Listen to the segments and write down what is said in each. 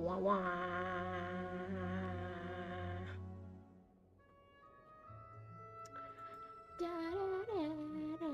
Wah wah. Da, da, da, da, da.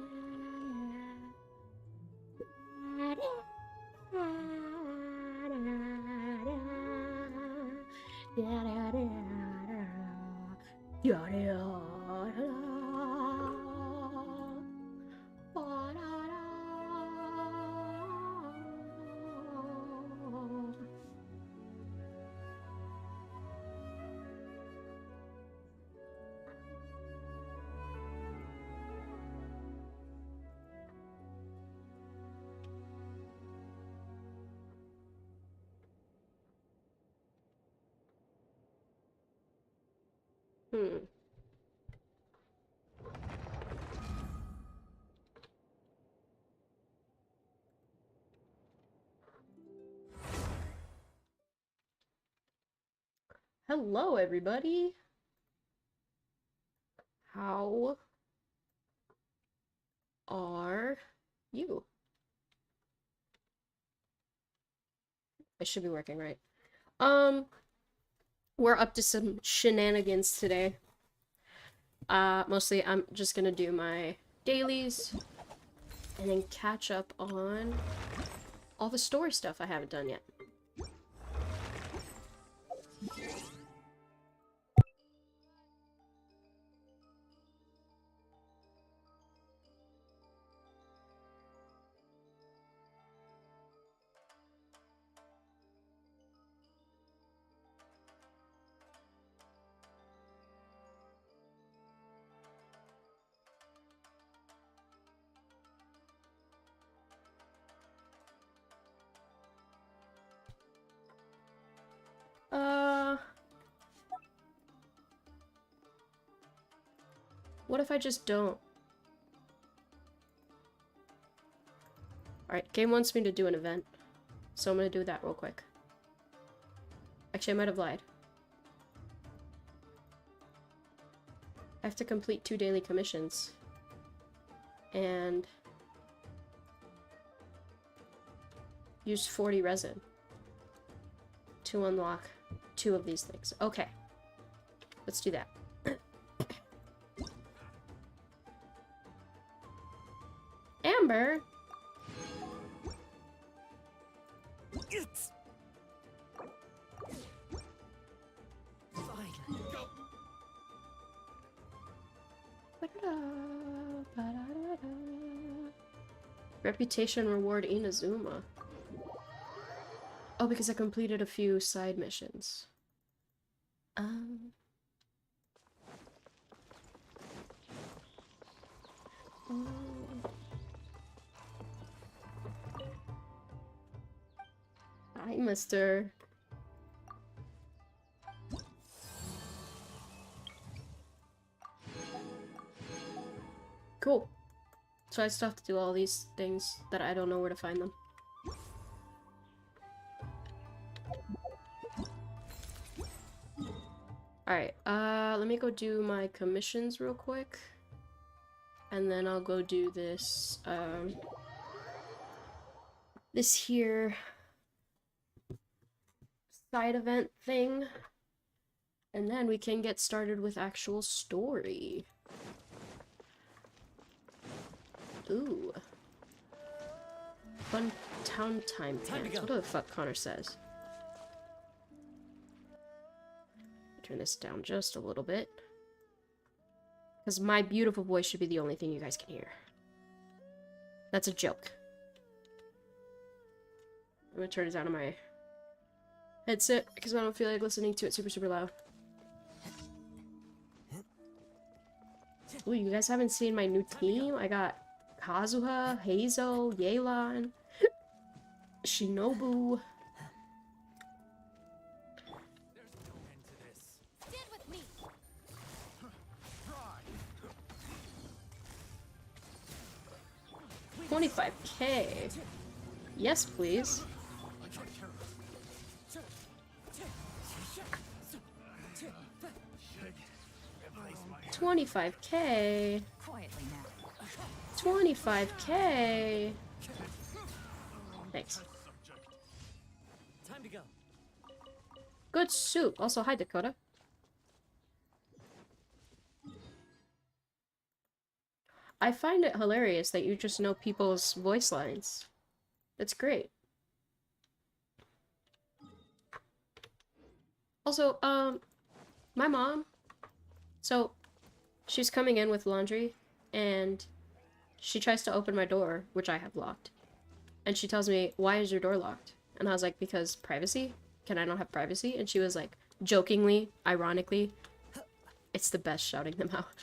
Hello, everybody. How are you? I should be working, right? We're up to some shenanigans today. Mostly I'm just gonna do my dailies and then catch up on all the story stuff I haven't done yet. What if I just don't? Alright, game wants me to do an event, so I'm gonna do that real quick. Actually, I might have lied. I have to complete 2 daily commissions. And use 40 resin to unlock 2 of these things. Okay. Let's do that. Amber! Reputation reward Inazuma. Oh, because I completed a few side missions. Hi, mister. Cool. So I still have to do all these things that I don't know where to find them. Alright, let me go do my commissions real quick. And then I'll go do this, this here side event thing. And then we can get started with actual story. Ooh. Fun town time pants. What the fuck Connor says? Turn this down just a little bit. Because my beautiful voice should be the only thing you guys can hear. That's a joke. I'm gonna turn it down on my headset because I don't feel like listening to it super loud. Ooh, you guys haven't seen my new team? I got Kazuha, Heizo, Yelan, Shinobu. Stand with me. 25K. Yes, please. 25K. 25K. Thanks. Time to go. good soup. Also, hi, Dakota. I find it hilarious that you just know people's voice lines. That's great. Also, my mom, so she's coming in with laundry, and she tries to open my door, which I have locked. And she tells me, "Why is your door locked?" And I was like, "Because privacy? Can I not have privacy?" And she was like, jokingly, ironically, it's the best shouting them out.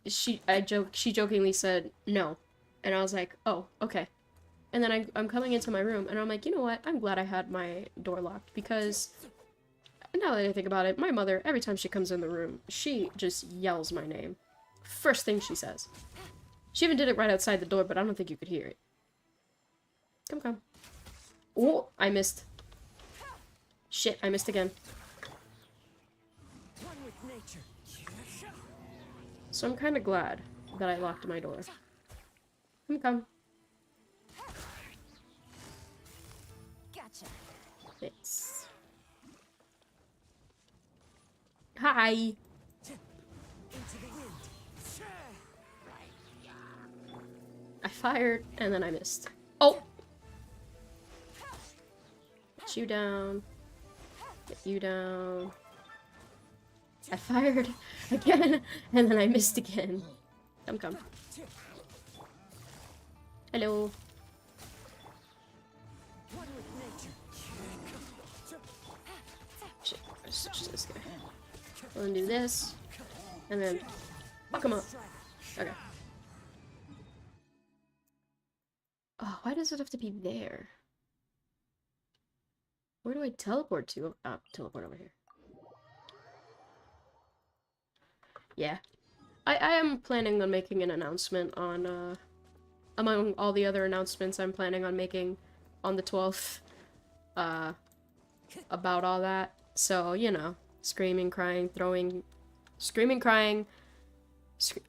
She jokingly said, "No." And I was like, "Oh, okay." And then I'm coming into my room, and I'm like, you know what? I'm glad I had my door locked, because now that I think about it, my mother, every time she comes in the room, she just yells my name. First thing she says. She even did it right outside the door, but I don't think you could hear it. Come. Oh, I missed. Shit, I missed again. So I'm kind of glad that I locked my door. Come. Gotcha. Thanks. Hi. I fired, and then I missed. Oh! Get you down. Get you down. I fired again, and then I missed again. Come. Hello. Shit, I switched to this guy. I'm gonna do this, and then fuck him up. Okay. Oh, why does it have to be there? Where do I teleport to? Oh, teleport over here. Yeah. I am planning on making an announcement on, among all the other announcements I'm planning on making on the 12th, about all that. So, you know, screaming, crying, throwing... Screaming, crying...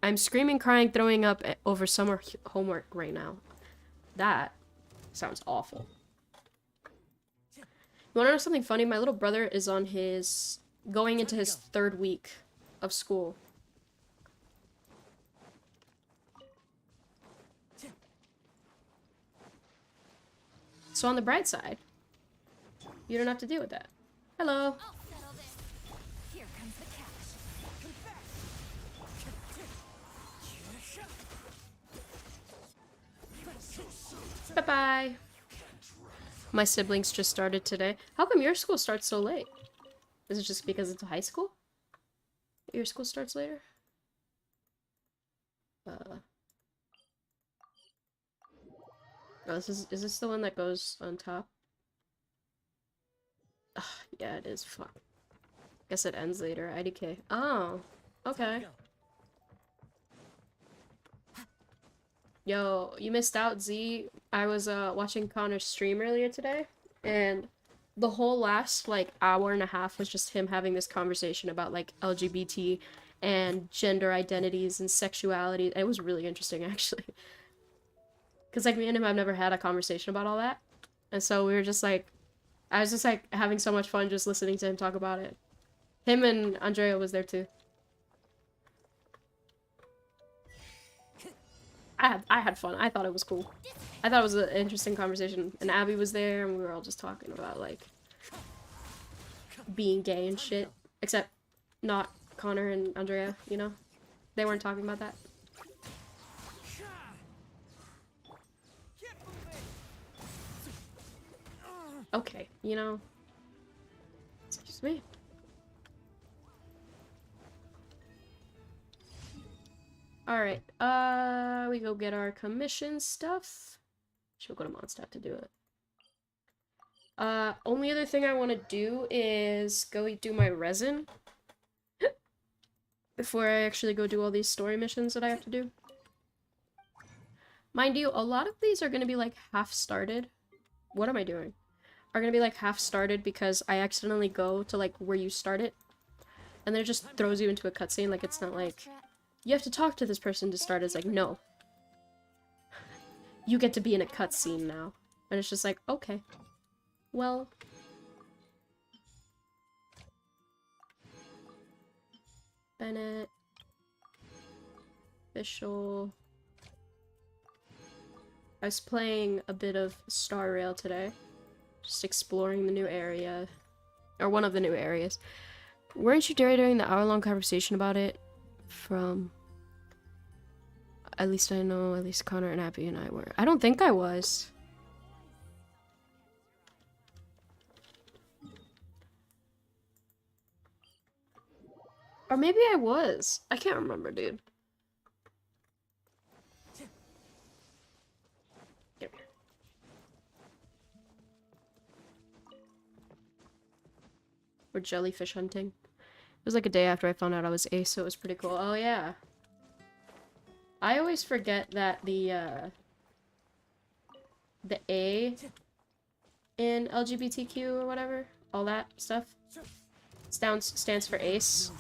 I'm screaming, crying, throwing up over summer homework right now. That sounds awful. You wanna know something funny? My little brother is on his... going into his 3rd week of school. So on the bright side, you don't have to deal with that. Hello. Here comes the catch. Bye-bye. My siblings just started today. How come your school starts so late? Is it just because it's a high school? Your school starts later? Oh, is this the one that goes on top? Ugh, yeah, it is. Fuck. Guess it ends later. IDK. Oh, okay. Yo, you missed out, Z. I was watching Connor's stream earlier today, and the whole last like hour and a half was just him having this conversation about like LGBT and gender identities and sexuality. It was really interesting, actually. Because, like, me and him have never had a conversation about all that. And so we were just, like... I was just, like, having so much fun just listening to him talk about it. Him and Andrea was there, too. I had fun. I thought it was cool. I thought it was an interesting conversation. And Abby was there, and we were all just talking about, like... being gay and shit. Except not Connor and Andrea, you know? They weren't talking about that. Okay, you know. Excuse me. Alright, we go get our commission stuff. Should go to Mondstadt to do it. Only other thing I want to do is go do my resin. Before I actually go do all these story missions that I have to do. Mind you, a lot of these are going to be like half started. What am I doing? Are gonna be like half started because I accidentally go to like where you start it, and then it just throws you into a cutscene. Like, it's not like you have to talk to this person to start. It's like, no, you get to be in a cutscene now, and it's just like, okay. Well. Bennett. Official. I was playing a bit of Star Rail today. Just exploring the new area. Or one of the new areas. Weren't you there during the hour-long conversation about it? From... At least I know, at least Connor and Abby and I were. I don't think I was. Or maybe I was. I can't remember, dude. Here. We're jellyfish hunting. It was like a day after I found out I was ace, so it was pretty cool. Oh yeah. I always forget that the A in LGBTQ or whatever, all that stuff, stands for ace.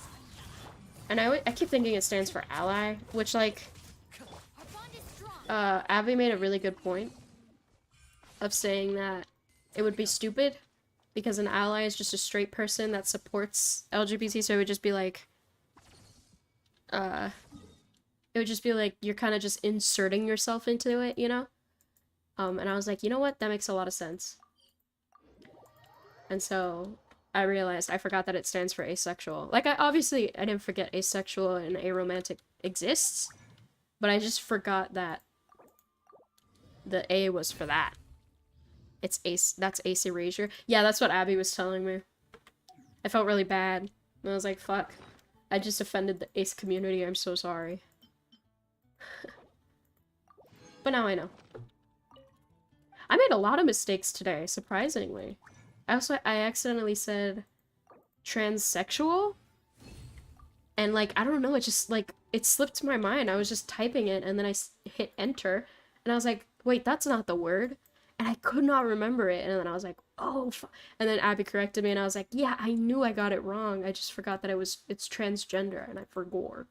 And I keep thinking it stands for ally, which, like, Abby made a really good point of saying that it would be stupid because an ally is just a straight person that supports LGBT, so it would just be like, you're kind of just inserting yourself into it, you know? And I was like, you know what? That makes a lot of sense. And so I realized I forgot that it stands for asexual. Like, I didn't forget asexual and aromantic exists, but I just forgot that the A was for that. It's ace. That's ace erasure. Yeah, that's what Abby was telling me. I felt really bad. And I was like, fuck. I just offended the ace community. I'm so sorry. But now I know. I made a lot of mistakes today, surprisingly. I accidentally said transsexual. And, like, I don't know, it just, like, it slipped my mind. I was just typing it, and then I hit enter. And I was like, wait, that's not the word. And I could not remember it. And then I was like, oh, and then Abby corrected me, and I was like, yeah, I knew I got it wrong. I just forgot that it's transgender, and I forgot.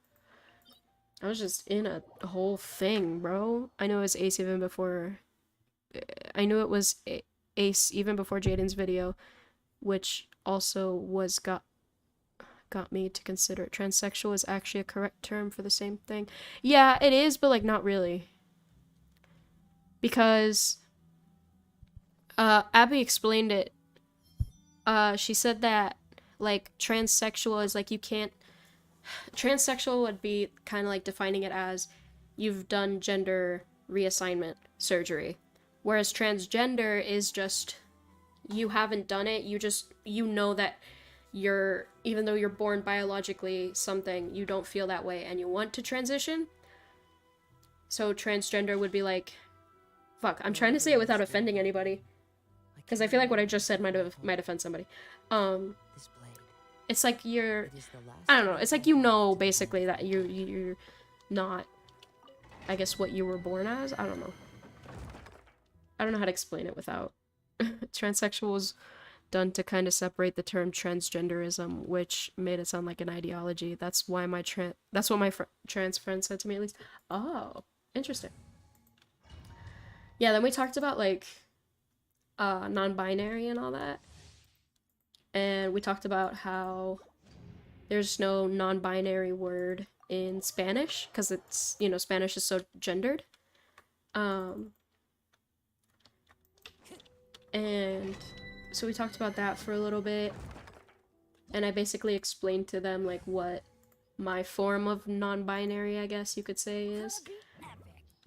I was just in a whole thing, bro. I know it was ace even before... I knew it was ace even before Jaden's video, which also got me to consider it. Transsexual is actually a correct term for the same thing. Yeah, it is, but, like, not really. Because... Abby explained it. She said that, like, transsexual is, like, you can't... Transsexual would be kind of like defining it as you've done gender reassignment surgery. Whereas transgender is just, you haven't done it, you know that even though you're born biologically something, you don't feel that way and you want to transition. So transgender would be like, fuck, I'm trying to say it without offending anybody. Because I feel like what I just said might offend somebody. It's like I don't know, it's like basically that you're not, I guess, what you were born as? I don't know. I don't know how to explain it without... Transsexual was done to kind of separate the term transgenderism, which made it sound like an ideology. That's why that's what my trans friend said to me, at least. Oh, interesting. Yeah, then we talked about, like, non-binary and all that. And we talked about how there's no non-binary word in Spanish, because it's, you know, Spanish is so gendered. And so we talked about that for a little bit. And I basically explained to them, like, what my form of non-binary, I guess you could say, is.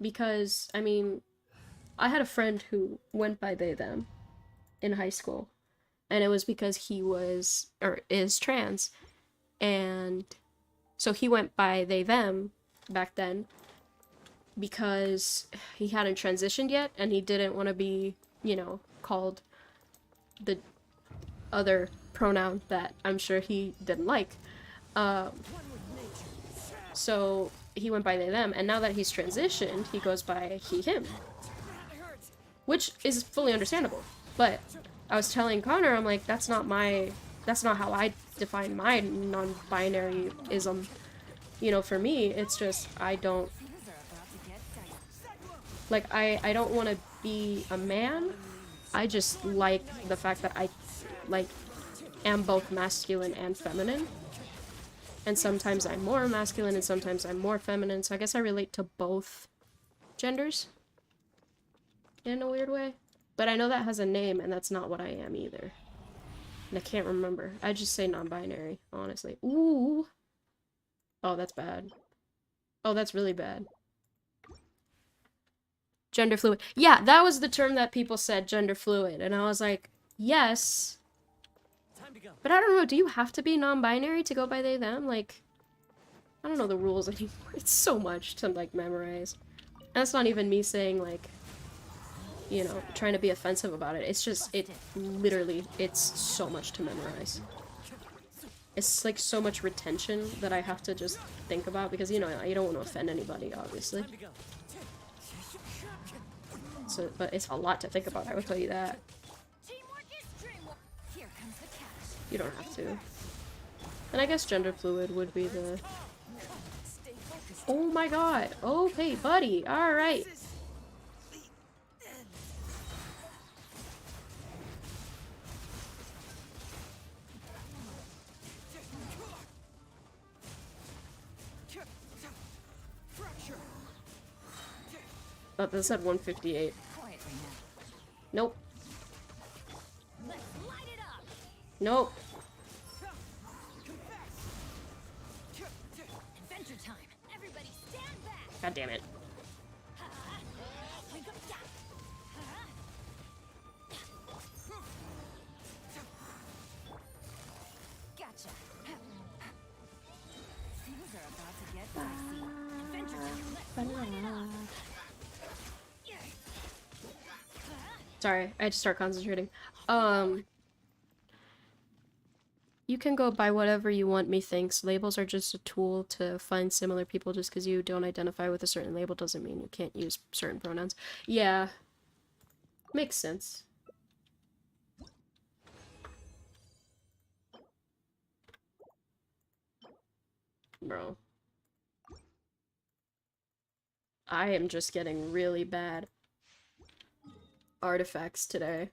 Because, I mean, I had a friend who went by they, them in high school. And it was because he was, or is, trans. And so he went by they, them back then because he hadn't transitioned yet and he didn't want to be, you know, called the other pronoun that I'm sure he didn't like. So he went by they, them, and now that he's transitioned, he goes by he, him. Which is fully understandable. But I was telling Connor, I'm like, that's not how I define my non-binary-ism. You know, for me, it's just, I don't, like, I don't want to be a man, I just like the fact that I, like, am both masculine and feminine. And sometimes I'm more masculine and sometimes I'm more feminine, so I guess I relate to both genders. In a weird way. But I know that has a name, and that's not what I am either. And I can't remember. I just say non-binary, honestly. Ooh! Oh, that's bad. Oh, that's really bad. Gender fluid. Yeah, that was the term that people said, gender fluid. And I was like, yes. But I don't know, do you have to be non-binary to go by they, them? Like, I don't know the rules anymore. It's so much to, like, memorize. And that's not even me saying, like, you know, trying to be offensive about it. It's just, it literally, it's so much to memorize. It's, like, so much retention that I have to just think about because, you know, you don't want to offend anybody, obviously. So, but it's a lot to think about, I will tell you that. You don't have to. And I guess gender fluid would be the... Oh my god! Oh, hey, buddy! Alright! Oh, this said 158. Nope. Nope. God damn it. Gotcha. Things are about to get dicey. Adventure time. Let's light it up. Sorry, I had to start concentrating. You can go by whatever you want, methinks. Labels are just a tool to find similar people. Just because you don't identify with a certain label doesn't mean you can't use certain pronouns. Yeah. Makes sense. Bro. I am just getting really bad artifacts today.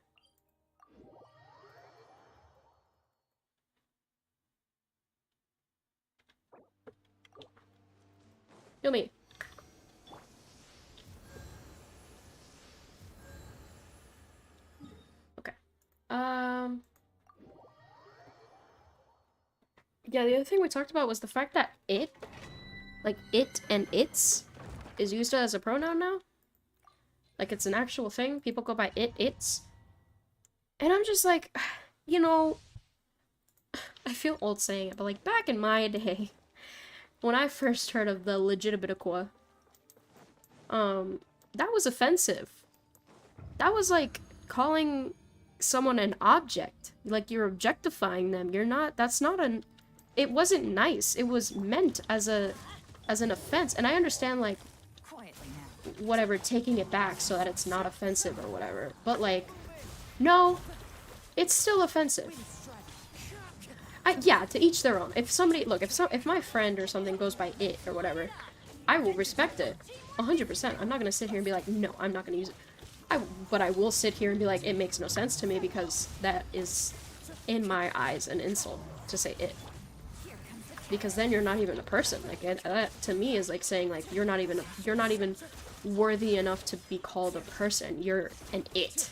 Kill me. Okay. Yeah, the other thing we talked about was the fact that it, like it and its, is used as a pronoun now. Like it's an actual thing. People go by it, its. And I'm just like, you know, I feel old saying it, but like back in my day, when I first heard of the legitimitakwa, that was offensive. That was like calling someone an object. Like you're objectifying them. You're not, that's not an, it wasn't nice. It was meant as an offense. And I understand like, whatever, taking it back so that it's not offensive or whatever. But like, no, it's still offensive. Yeah, to each their own. If somebody, look, if my friend or something goes by it or whatever, I will respect it 100%. I'm not gonna sit here and be like, no, I'm not gonna use it. But I will sit here and be like, it makes no sense to me because that is, in my eyes, an insult to say it. Because then you're not even a person. Like that to me is like saying like you're not even worthy enough to be called a person. You're an it.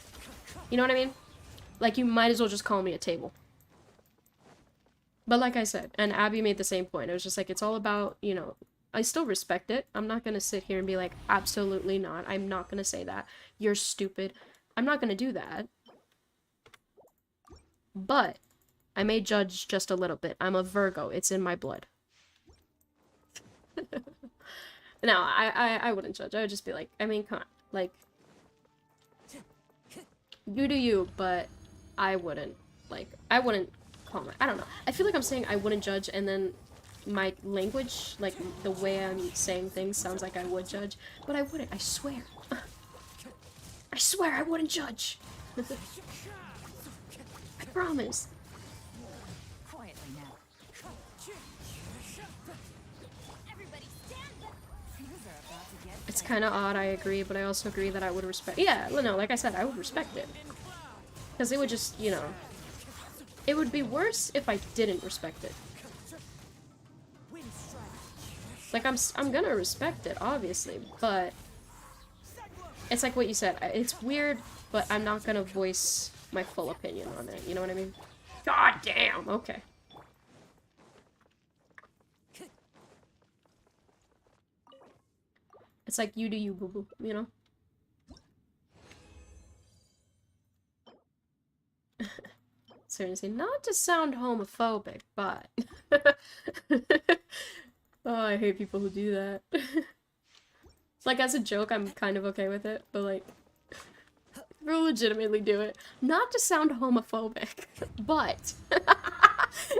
You know what I mean? Like you might as well just call me a table. But like I said, and Abby made the same point. It was just like, it's all about, you know, I still respect it. I'm not gonna sit here and be like, absolutely not. I'm not gonna say that. You're stupid. I'm not gonna do that. But I may judge just a little bit. I'm a Virgo. It's in my blood. No, I wouldn't judge. I would just be like, I mean, come on. Like, you do you, but I wouldn't. Like, I wouldn't call my, I don't know. I feel like I'm saying I wouldn't judge, and then my language, like, the way I'm saying things sounds like I would judge. But I wouldn't. I swear. I swear I wouldn't judge. I promise. It's kind of odd, I agree, but I also agree that I would respect. Yeah, no, like I said, I would respect it. Because it would just, you know, it would be worse if I didn't respect it. Like, I'm gonna respect it, obviously, but it's like what you said. It's weird, but I'm not gonna voice my full opinion on it. You know what I mean? God damn! Okay. It's like you do you, boo-boo, you know? Seriously, not to sound homophobic, but... Oh, I hate people who do that. Like, as a joke, I'm kind of okay with it, but like... They'll legitimately do it. Not to sound homophobic, but...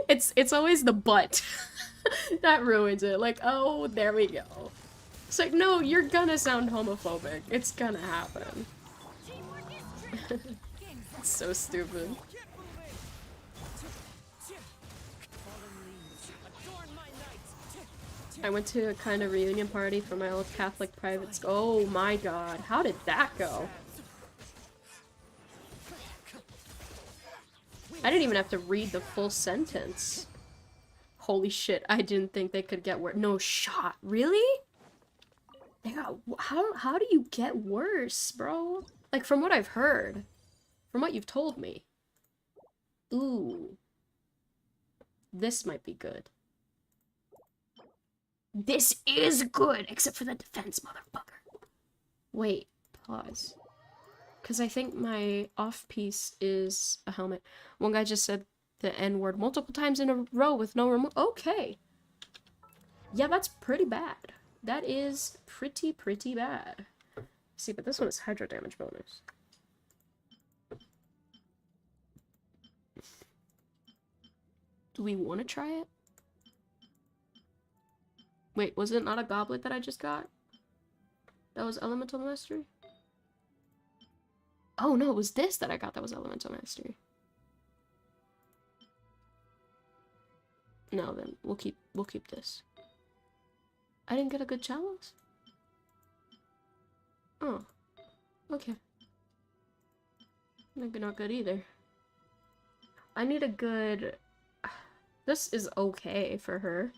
It's always the but that ruins it. Like, oh, there we go. It's like, no, you're gonna sound homophobic. It's gonna happen. It's so stupid. I went to a kind of reunion party for my old Catholic private school. Oh my god, how did that go? I didn't even have to read the full sentence. Holy shit, I didn't think they could get worse. No shot. Really? They got, how do you get worse, bro? Like, from what I've heard. From what you've told me. Ooh. This might be good. This is good, except for the defense, motherfucker. Wait, pause. Because I think my off-piece is a helmet. One guy just said the N-word multiple times in a row with no remote. Okay. Yeah, that's pretty bad. That is pretty bad. See, but this one is hydro damage bonus. Do we want to try it? Wait, was it not a goblet that I just got? That was Elemental Mastery? Oh no, it was this that I got that was Elemental Mastery. No, then we'll keep this. I didn't get a good chalice? Oh. Okay. Maybe not good either. I need a good... This is okay for her.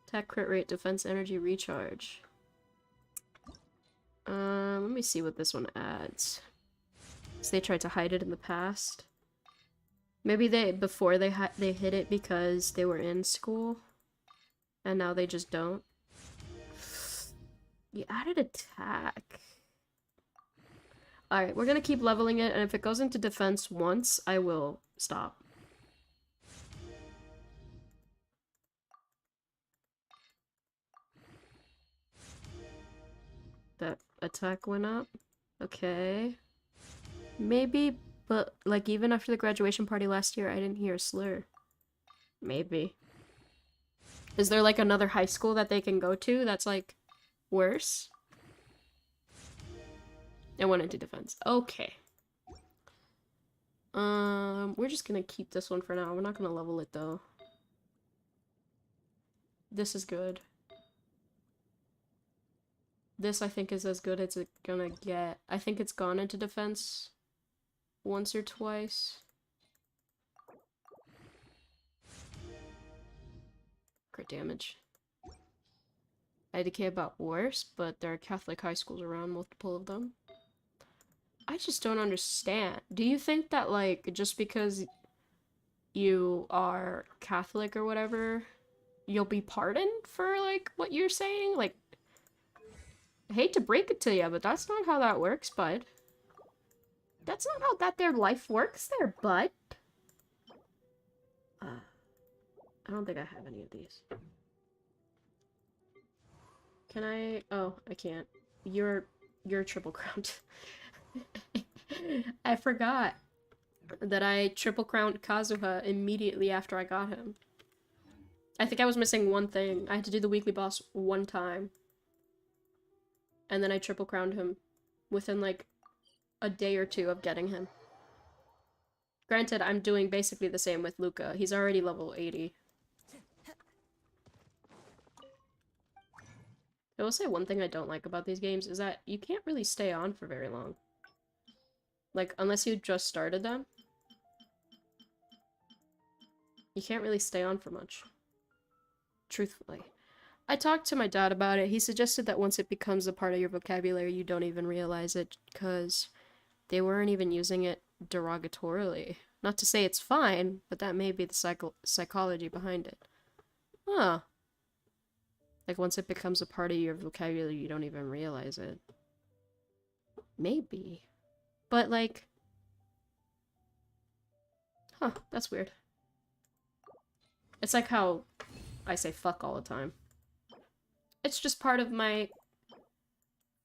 Attack, crit rate, defense, energy, recharge. Let me see what this one adds. So they tried to hide it in the past. Maybe before they hid it because they were in school. And now they just don't. You added attack. Alright, we're gonna keep leveling it, and if it goes into defense once, I will stop. That attack went up. Okay. Maybe, but like even after the graduation party last year, I didn't hear a slur. Maybe. Is there like another high school that they can go to that's like worse? I went into defense. Okay. We're just gonna keep this one for now. We're not gonna level it though. This is good. This, I think, is as good as it's gonna get. I think it's gone into defense once or twice. Crit damage. I decay about worse, but there are Catholic high schools around, multiple of them. I just don't understand. Do you think that, like, just because you are Catholic or whatever, you'll be pardoned for, like, what you're saying? Like, I hate to break it to you, but that's not how that works, bud. That's not how their life works there, bud. I don't think I have any of these. Can I? Oh, I can't. You're triple crowned. I forgot that I triple crowned Kazuha immediately after I got him. I think I was missing one thing. I had to do the weekly boss one time. And then I triple crowned him within like a day or two of getting him. Granted, I'm doing basically the same with Luca. He's already level 80. I will say one thing I don't like about these games is that you can't really stay on for very long. Like, unless you just started them. You can't really stay on for much. Truthfully. I talked to my dad about it. He suggested that once it becomes a part of your vocabulary, you don't even realize it, because they weren't even using it derogatorily. Not to say it's fine, but that may be the psychology behind it. Huh. Like, once it becomes a part of your vocabulary, you don't even realize it. Maybe. But, like... Huh, that's weird. It's like how I say fuck all the time. It's just part of my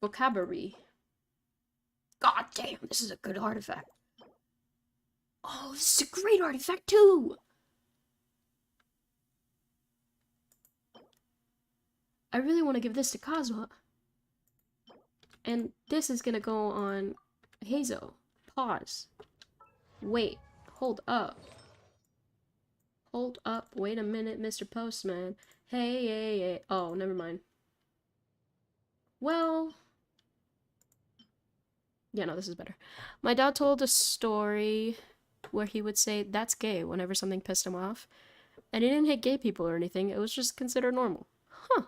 vocabulary. God damn, this is a good artifact. Oh, this is a great artifact too! I really want to give this to Kazuha. And this is gonna go on Hazo. Pause. Wait. Hold up. Hold up. Wait a minute, Mr. Postman. Hey, hey, hey. Oh, never mind. Well... Yeah, no, this is better. My dad told a story where he would say, "That's gay," whenever something pissed him off. And he didn't hate gay people or anything. It was just considered normal. Huh.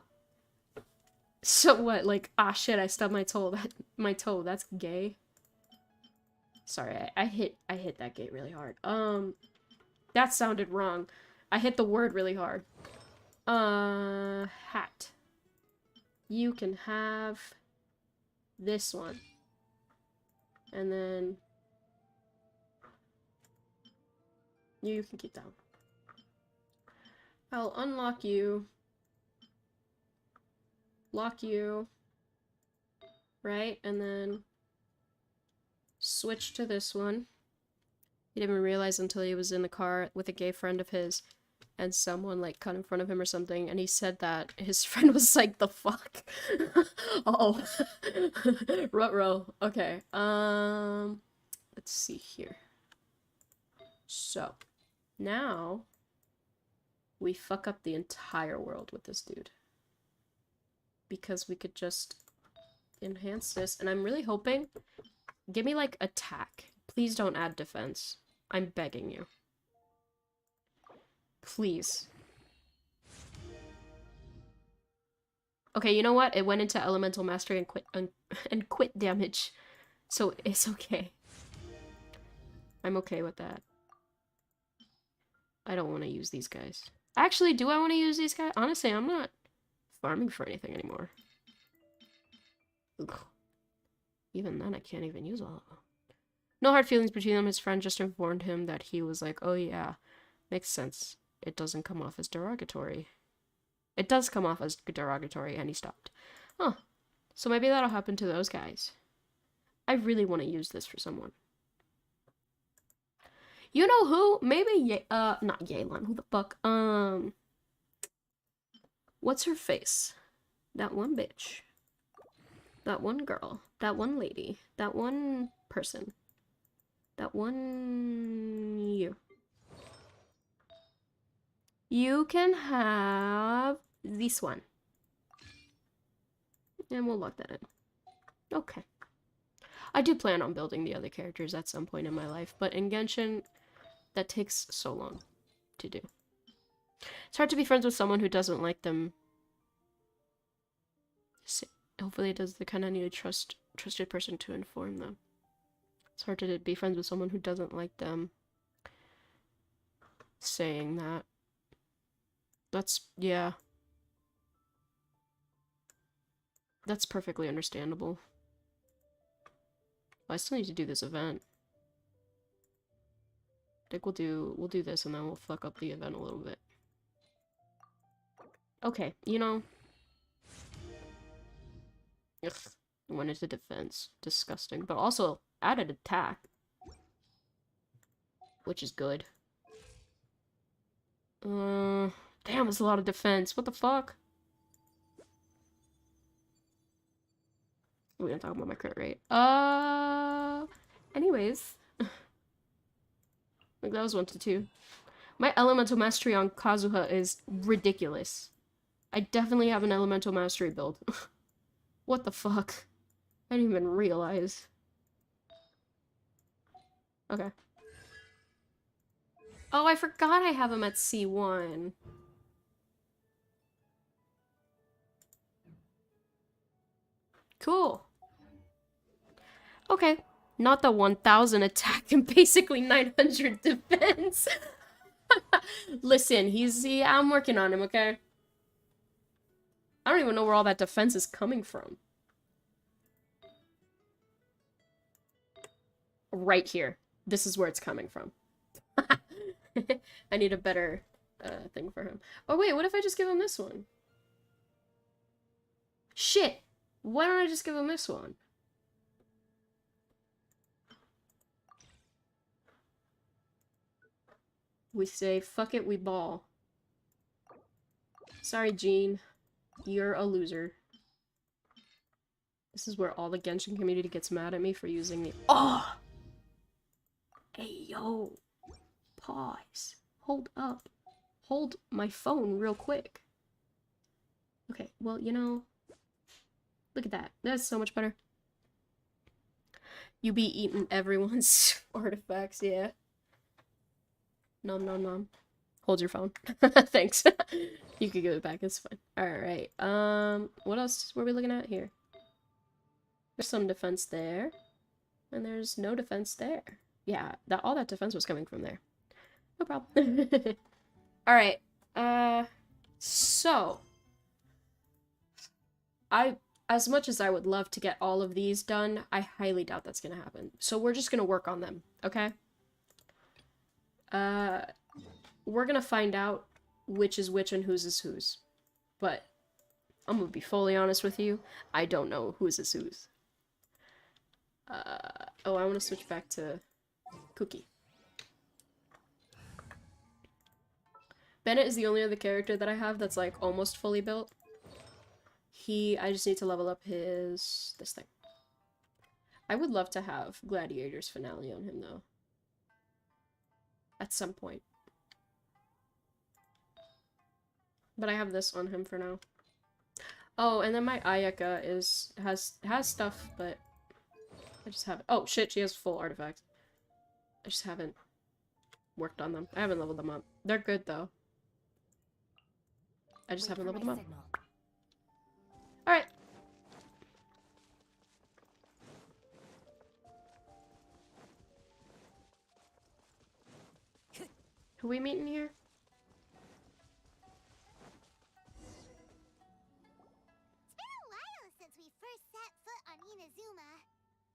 So what? Like, ah, shit, I stubbed my toe. My toe, that's gay? Sorry, I hit that gate really hard. That sounded wrong. I hit the word really hard. Hat. You can have this one. And then you can keep that one. I'll unlock you. Lock you. Right? And then switch to this one. He didn't even realize until he was in the car with a gay friend of his, and someone like cut in front of him or something, and he said that his friend was like, "The fuck?" Oh. Ruh-roh. Okay. Let's see here. So, now we fuck up the entire world with this dude. Because we could just enhance this, and I'm really hoping... Give me, like, attack. Please don't add defense. I'm begging you. Please. Okay, you know what? It went into elemental mastery and quit damage. So it's okay. I'm okay with that. I don't want to use these guys. Actually, do I want to use these guys? Honestly, I'm not farming for anything anymore. Ugh. Even then, I can't even use all of them. No hard feelings between them. His friend just informed him that he was like, "Oh yeah, makes sense. It doesn't come off as derogatory." It does come off as derogatory, and he stopped. Huh. So maybe that'll happen to those guys. I really want to use this for someone. You know who? Maybe not Yelan. Who the fuck? What's her face? That one bitch. That one girl. That one lady. That one person. That one... you. You can have this one. And we'll lock that in. Okay. I do plan on building the other characters at some point in my life, but in Genshin, that takes so long to do. It's hard to be friends with someone who doesn't like them. Hopefully it does the kind of need a trusted person to inform them. It's hard to be friends with someone who doesn't like them saying that. That's, yeah. That's perfectly understandable. I still need to do this event. I think we'll do this and then we'll fuck up the event a little bit. Okay, you know. Ugh. Went into defense. Disgusting. But also added attack. Which is good. Damn, it's a lot of defense. What the fuck? We're gonna talk about my crit rate. Anyways. Like, that was 1 to 2. My elemental mastery on Kazuha is ridiculous. I definitely have an elemental mastery build. What the fuck? I didn't even realize. Okay. Oh, I forgot I have him at C1. Cool. Okay. Not the 1000 attack and basically 900 defense. Listen, I'm working on him, okay? I don't even know where all that defense is coming from. Right here. This is where it's coming from. I need a better thing for him. Oh wait, what if I just give him this one? Shit! Why don't I just give him this one? We say, fuck it, we ball. Sorry, Gene. You're a loser. This is where all the Genshin community gets mad at me for using the- Oh! Hey, yo. Pause. Hold up. Hold my phone real quick. Okay, well, you know... Look at that. That's so much better. You be eating everyone's artifacts, yeah. Nom nom nom. Hold your phone. Thanks. You can give it back, it's fine. Alright, what else were we looking at here? There's some defense there. And there's no defense there. Yeah, all that defense was coming from there. No problem. Alright, so... As much as I would love to get all of these done, I highly doubt that's gonna happen. So we're just gonna work on them, okay? We're gonna find out which is which and whose is whose. But I'm gonna be fully honest with you, I don't know whose is whose. Oh, I want to switch back to Cookie. Bennett is the only other character that I have that's like almost fully built. I just need to level up this thing. I would love to have Gladiator's finale on him though. At some point. But I have this on him for now. Oh, and then my Ayaka has stuff, but I just haven't. Oh shit, she has full artifacts. I just haven't worked on them. I haven't leveled them up. They're good though. I just haven't leveled them up. Alright. Who we meeting here? It's been a while since we first set foot on Inazuma.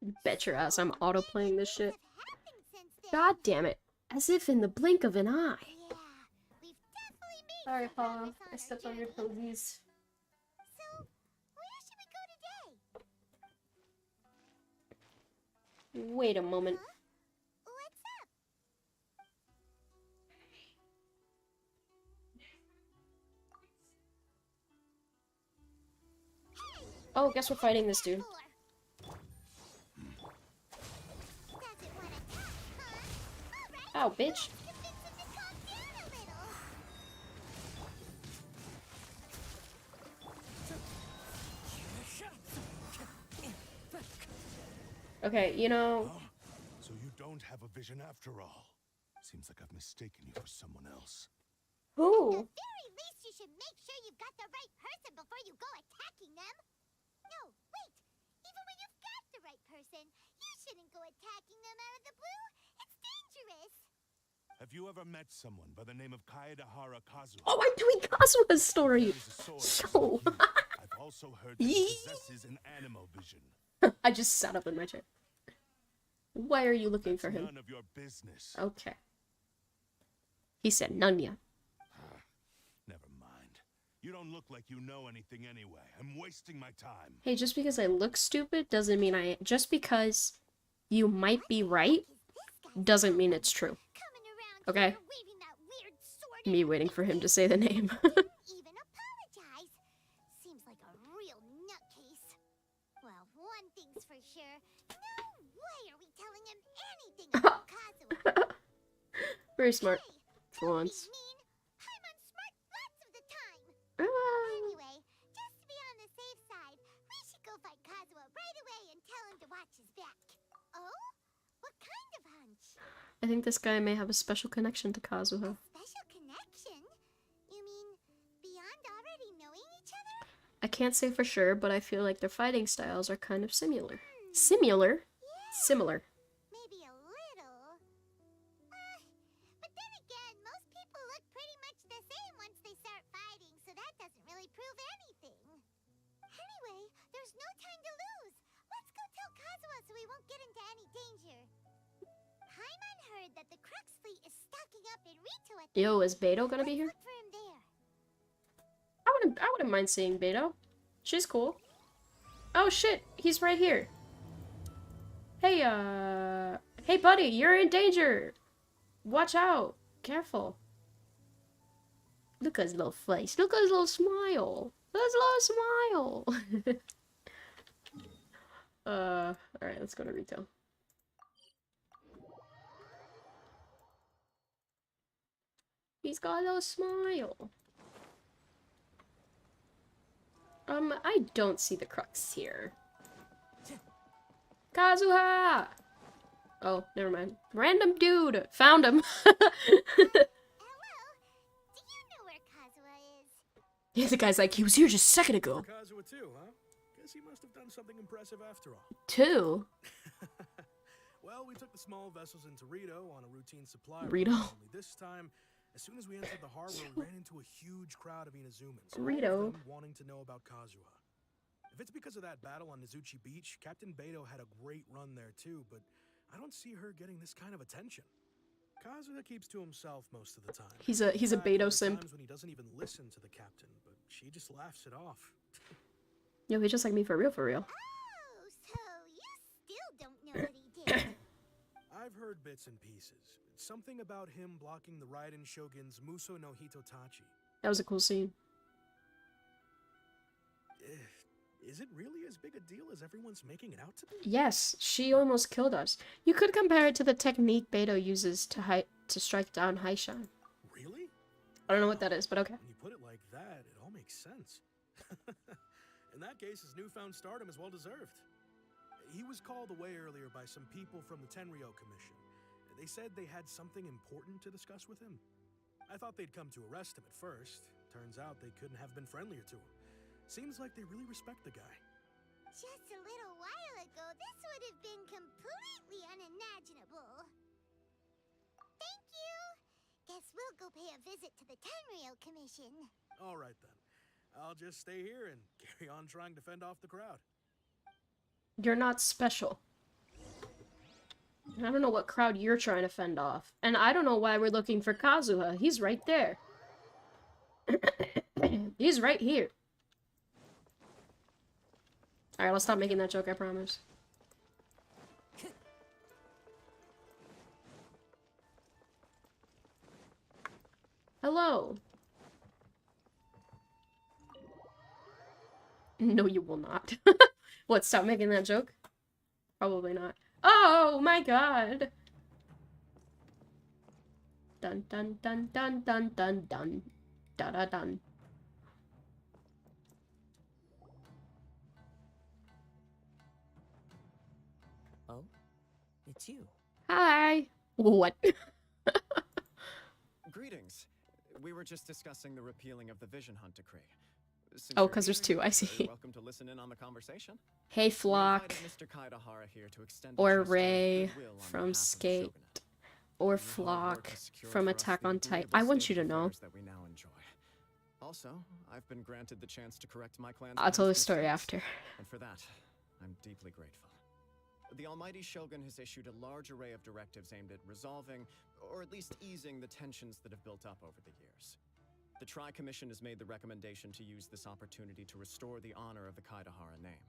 You bet your ass I'm auto-playing this shit. What happened since then? God damn it. As if in the blink of an eye. Yeah, we've definitely made Sorry, some Paula. progress I our stepped on your journey. toesies. So, where should we go today? Wait a moment. Huh? What's up? Oh, guess we're fighting this dude. For? Doesn't wanna talk, huh? Alright, Ow, bitch. convince him to calm down a little. Okay, you know... So you don't have a vision after all. Seems like I've mistaken you for someone else. At Who? the very least, you should make sure you've got the right person before you go attacking them. No, wait. Even when you've got the right person, you shouldn't go attacking them out of the blue. It's dangerous. Have you ever met someone by the name of Kaedahara Kazuha? Oh, I'm doing Kazuha's story! There is a sword So... just like you. I've also heard that he possesses an animal vision. I just sat up in my chair. Why are you looking for him? None of your business. Okay. He said none yet. Never mind. You don't look like you know anything anyway. I'm wasting my time. Hey, just because I look stupid doesn't mean just because you might be right doesn't mean it's true. Coming around Okay. here waving that weird sword Me in waiting the for him to face. say the name. Didn't even apologize. Seems like a real nutcase. Well, one thing's for sure. No way are we telling him anything about Kazuha. Very smart. Hey, For don't be once. mean. I'm unsmart lots of the time. Ah. Anyway, just to be on the safe side, we should go fight Kazuha right away and tell him to watch his back. Oh? What kind of hunt? I think this guy may have a special connection to Kazuha. Special connection? You mean beyond already knowing each other? I can't say for sure, but I feel like their fighting styles are kind of similar. Similar? Similar. Maybe a little. But then again, most people look pretty much the same once they start fighting, so that doesn't really prove anything. Anyway, there's no time to lose. Let's go tell Kazuha so we won't get into any danger. Paimon heard that the Crux fleet is stocking up in Rito at the Yo, is Beto gonna be here? Look for him there. I wouldn't mind seeing Beto. She's cool. Oh shit, he's right here. Hey, hey buddy, you're in danger. Watch out. Careful. Look at his little face. Look at his little smile. Look at his little smile. Alright, let's go to retail. He's got a little smile. I don't see the Crux here. Kazuha! Oh, never mind. Random dude! Found him! Hello? Do you know where Kazuha is? Yeah, the guy's like, he was here just a second ago. Kazuha too, huh? Guess he must have done something impressive after all. Two? Well, we took the small vessels into Rito on a routine supply Rito? run, only this time, as soon as we entered the harbor, we ran into a huge crowd of Inazumans, all of Rito? them wanting to know about Kazuha. If it's because of that battle on Nizuchi Beach, Captain Beto had a great run there too, but I don't see her getting this kind of attention. Kazuha keeps to himself most of the time. He's a In fact, there Beto are simp. times when he doesn't even listen to the captain, but she just laughs it off. Yo, he's just like me for real, for real. Oh, so you still don't know what he did. I've heard bits and pieces. Something about him blocking the Raiden Shogun's Muso no Hitotachi. That was a cool scene. Is it really as big a deal as everyone's making it out to be? Yes, she almost killed us. You could compare it to the technique Beto uses to strike down Haishan. Really? I don't know what that is, but okay. When you put it like that, it all makes sense. In that case, his newfound stardom is well deserved. He was called away earlier by some people from the Tenryo Commission. They said they had something important to discuss with him. I thought they'd come to arrest him at first. Turns out they couldn't have been friendlier to him. Seems like they really respect the guy. Just a little while ago, this would have been completely unimaginable. Thank you. Guess we'll go pay a visit to the Tenryo Commission. All right then. I'll just stay here and carry on trying to fend off the crowd. You're not special. I don't know what crowd you're trying to fend off. And I don't know why we're looking for Kazuha. He's right there. He's right here. Alright, let's stop making that joke, I promise. Hello. No, you will not. What, stop making that joke? Probably not. Oh my god! Dun dun dun dun dun dun dun. Da da dun. Oh, it's you. Hi! What? Greetings. We were just discussing the repealing of the Vision Hunt decree. Since Oh, you're 'cause there's here, two, I you're see. welcome to listen in on the conversation. Hey, We Flock. invited Mr. Kaidahara here to extend a Or gesture of Ray goodwill on from behalf of the Skate. Shogunate. Or Your hard work Flock has secured from for us Attack the on Titan. agreeable I want state you to of know. affairs that we now enjoy. Also, I've been granted the chance to correct my clan's I'll tell the past story mistakes, after. and for that, I'm deeply grateful. The Almighty Shogun has issued a large array of directives aimed at resolving, or at least easing, the tensions that have built up over the years. The Tri-Commission has made the recommendation to use this opportunity to restore the honor of the Kaidahara name.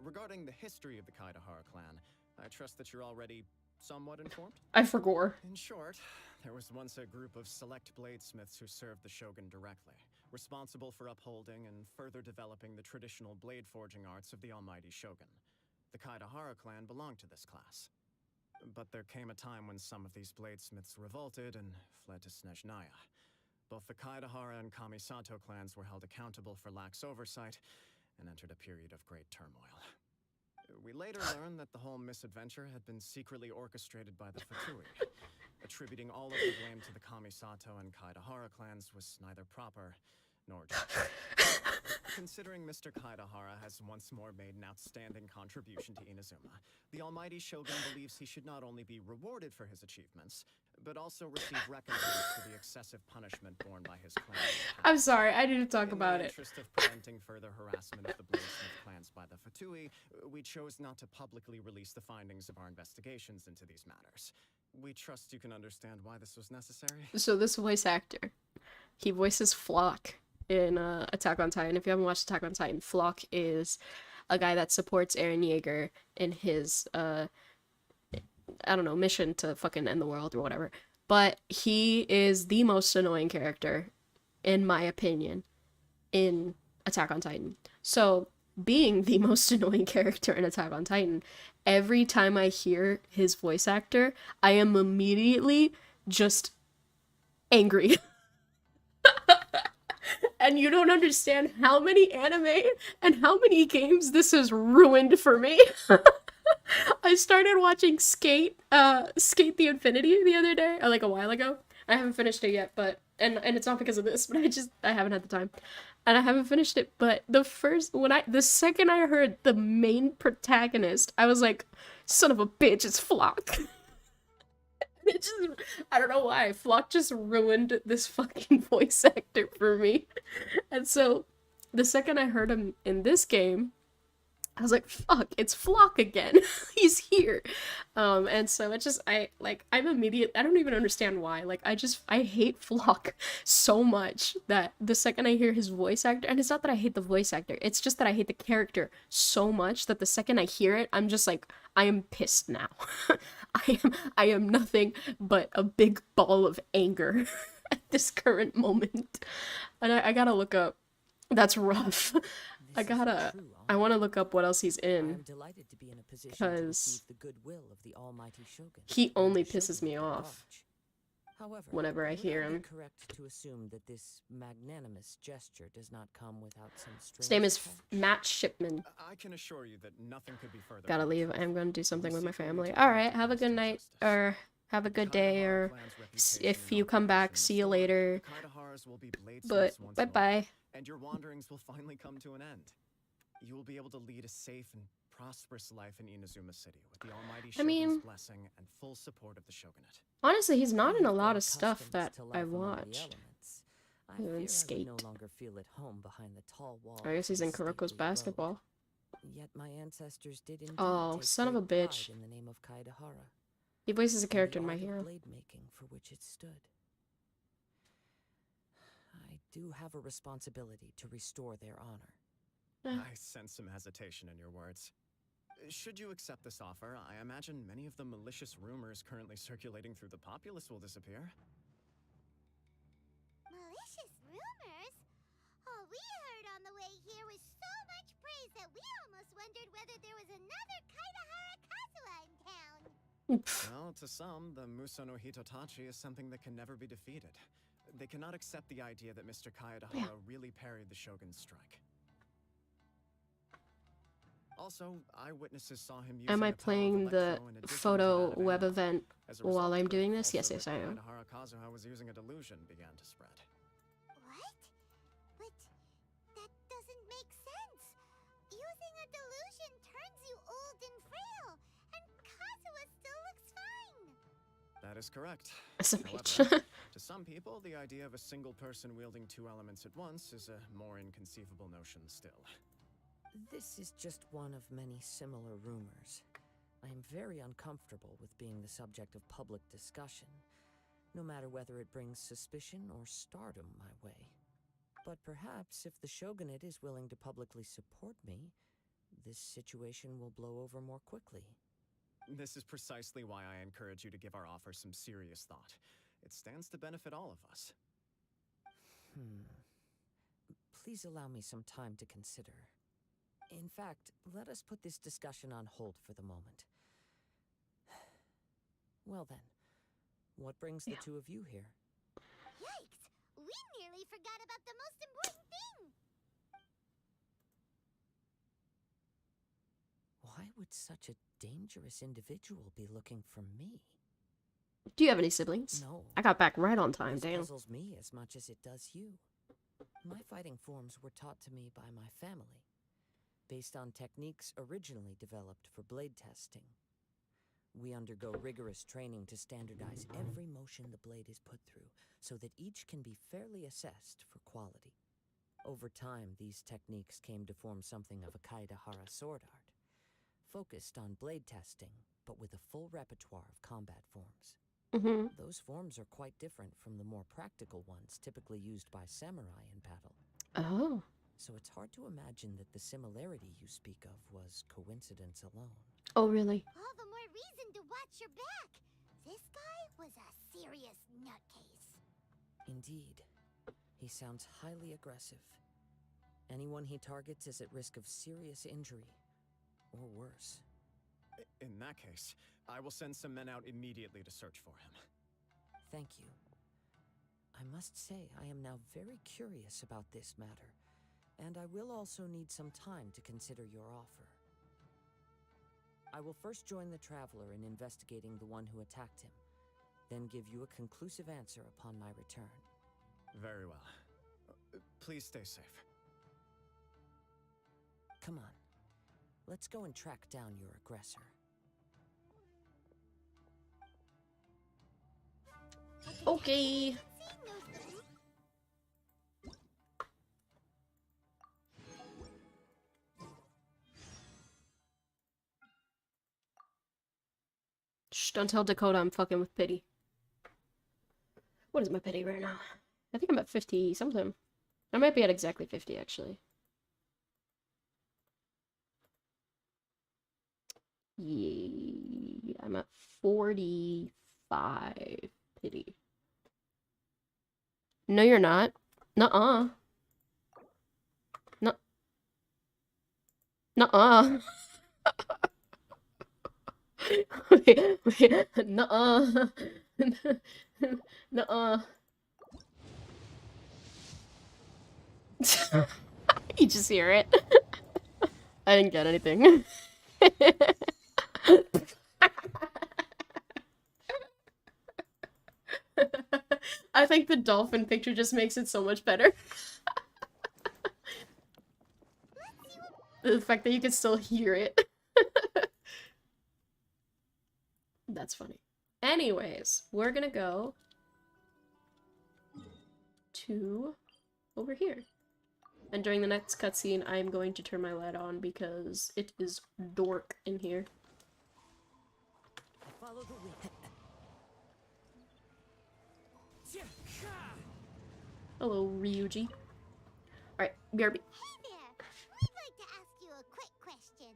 Regarding the history of the Kaidahara clan, I trust that you're already somewhat informed? I forgot. In short, there was once a group of select bladesmiths who served the Shogun directly, responsible for upholding and further developing the traditional blade forging arts of the Almighty Shogun. The Kaidahara clan belonged to this class. But there came a time when some of these bladesmiths revolted and fled to Snezhnaya. Both the Kaidahara and Kamisato clans were held accountable for lax oversight and entered a period of great turmoil. We later learned that the whole misadventure had been secretly orchestrated by the Fatui. Attributing all of the blame to the Kamisato and Kaidahara clans was neither proper nor just. Considering Mr. Kaidahara has once more made an outstanding contribution to Inazuma, the Almighty Shogun believes he should not only be rewarded for his achievements, but also receive recompense for the excessive punishment borne by his clan. I'm sorry, I need to talk about In the it. interest of preventing further harassment of the Bladesmith clans by the Fatui, we chose not to publicly release the findings of our investigations into these matters. We trust you can understand why this was necessary. So this voice actor, he voices Flock in Attack on Titan. If you haven't watched Attack on Titan, Flock is a guy that supports Eren Yeager in his I don't know, mission to fucking end the world or whatever. But he is the most annoying character, in my opinion, in Attack on Titan. So, being the most annoying character in Attack on Titan, every time I hear his voice actor, I am immediately just angry. And you don't understand how many anime and how many games this has ruined for me. I started watching Skate the Infinity the other day, or like a while ago. I haven't finished it yet, but and it's not because of this, but I haven't had the time. And I haven't finished it, but the second I heard the main protagonist, I was like, son of a bitch, it's Flock. It just, I don't know why, Flock just ruined this fucking voice actor for me. And so, the second I heard him in this game, I was like, fuck, it's Flock again. He's here. And so it just, I don't even understand why. Like, I hate Flock so much that the second I hear his voice actor, and it's not that I hate the voice actor, it's just that I hate the character so much that the second I hear it, I'm just like, I am pissed now. I am nothing but a big ball of anger at this current moment. And I gotta look up. That's rough. I want to look up what else he's in, because he only pisses me off whenever I hear him. Correct to assume that this magnanimous gesture does not come without some His name is Matt Shipman. I can assure you that nothing could be further. Gotta leave. I'm gonna do something with my family. Alright, have a good night, or have a good day, or if you come back, see you later. But bye-bye. And your wanderings will finally come to an end. You will be able to lead a safe and prosperous life in Inazuma City with the Almighty Shogun's blessing and full support of the Shogunate. Honestly, he's not in a lot of stuff that I watch. Even Skate. No longer feel at home behind the tall wall. I guess he's in Kuroko's basketball. Yet my ancestors did indeed take son of a great bitch. pride in the name of Kaidahara. He voices a character in and My the art Hero. of blade making for which it stood. I do have a responsibility to restore their honor. I sense some hesitation in your words. Should you accept this offer, I imagine many of the malicious rumors currently circulating through the populace will disappear. Malicious rumors? All we heard on the way here was so much praise that we almost wondered whether there was another Kaidahara Kazuha in town. Well, to some, the Muso no Hitotachi is something that can never be defeated. They cannot accept the idea that Mr. Kaidahara really parried the Shogun's strike. Also, eyewitnesses saw him using Am I the power of playing the Electro in addition to photo that of web Anima. event As a while result, I'm doing reports this? Yes, also yes, that I am. Kaidahara Kazuha was using a delusion began to spread. What? But that doesn't make sense. Using a delusion turns you old and frail, and Kazuha still looks fine. That is correct. SMH. However, to some people, the idea of a single person wielding two elements at once is a more inconceivable notion still. This is just one of many similar rumors. I am very uncomfortable with being the subject of public discussion, no matter whether it brings suspicion or stardom my way. But perhaps if the Shogunate is willing to publicly support me, this situation will blow over more quickly. This is precisely why I encourage you to give our offer some serious thought. It stands to benefit all of us. Please allow me some time to consider. In fact, let us put this discussion on hold for the moment. Well then, what brings the two of you here? Yikes! We nearly forgot about the most important thing! Why would such a dangerous individual be looking for me? Do you have any siblings? No. I got back right on time, This damn. puzzles me as much as it does you. My fighting forms were taught to me by my family, based on techniques originally developed for blade testing. We undergo rigorous training to standardize every motion the blade is put through, so that each can be fairly assessed for quality. Over time, these techniques came to form something of a Kaidahara sword art, focused on blade testing, but with a full repertoire of combat forms. Mm-hmm. Those forms are quite different from the more practical ones typically used by samurai in battle. Oh. So it's hard to imagine that the similarity you speak of was coincidence alone. Oh, really? All the more reason to watch your back. This guy was a serious nutcase. Indeed. He sounds highly aggressive. Anyone he targets is at risk of serious injury, or worse. In that case, I will send some men out immediately to search for him. Thank you. I must say I am now very curious about this matter, and I will also need some time to consider your offer. I will first join the Traveler in investigating the one who attacked him, then give you a conclusive answer upon my return. Very well. Please stay safe. Come on. Let's go and track down your aggressor. Okay. Shh, don't tell Dakota I'm fucking with pity. What is my pity right now? I think I'm at 50 something. I might be at exactly 50 actually. Yeah, I'm at 45 pity. No, you're not. Nuh-uh. Nuh-uh. wait. Nuh-uh. Nuh-uh. You just hear it. I didn't get anything. I think the dolphin picture just makes it so much better. The fact that you can still hear it. That's funny. Anyways, we're gonna go to over here. And during the next cutscene, I'm going to turn my light on because it is dark in here. Follow the wind. Hello, Ryuji. Alright, BRB. Hey there! We'd like to ask you a quick question.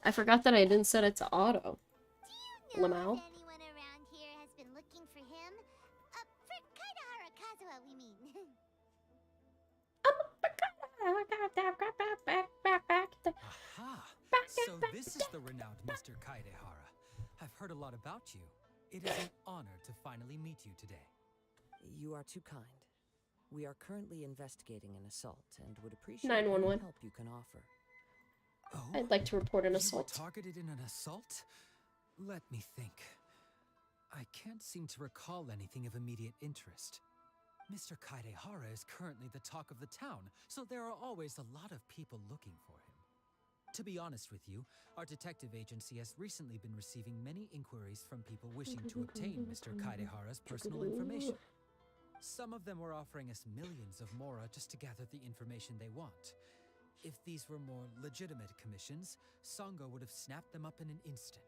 I forgot that I didn't set it to auto. Do you know Lamau? if anyone around here has been looking for him? For Kaidahara Kazuha, we mean. Aha! So this is the renowned Mr. Kaidehara. I've heard a lot about you. It is an honor to finally meet you today. You are too kind. We are currently investigating an assault and would appreciate 911. any help you can offer. Oh? I'd like to report an You were assault. targeted in an assault? Let me think. I can't seem to recall anything of immediate interest. Mr. Kaidehara is currently the talk of the town, so there are always a lot of people looking for him. To be honest with you, our detective agency has recently been receiving many inquiries from people wishing to obtain Mr. Kaidehara's personal information. Some of them were offering us millions of mora just to gather the information they want. If these were more legitimate commissions, Sango would have snapped them up in an instant.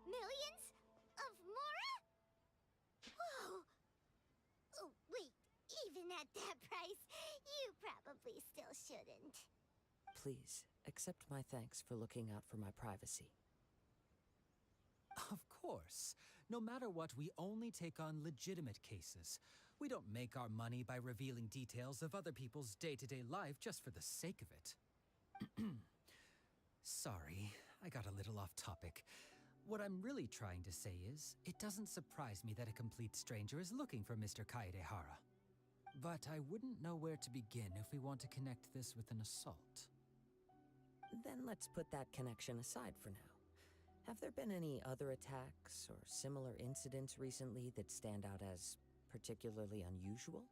Millions? Of mora? Whoa! Oh, wait. Even at that price, you probably still shouldn't. Please, accept my thanks for looking out for my privacy. Of course. No matter what, we only take on legitimate cases. We don't make our money by revealing details of other people's day-to-day life just for the sake of it. Sorry, I got a little off topic. What I'm really trying to say is, it doesn't surprise me that a complete stranger is looking for Mr. Kaedehara. But I wouldn't know where to begin if we want to connect this with an assault. Then let's put that connection aside for now. Have there been any other attacks or similar incidents recently that stand out as particularly unusual?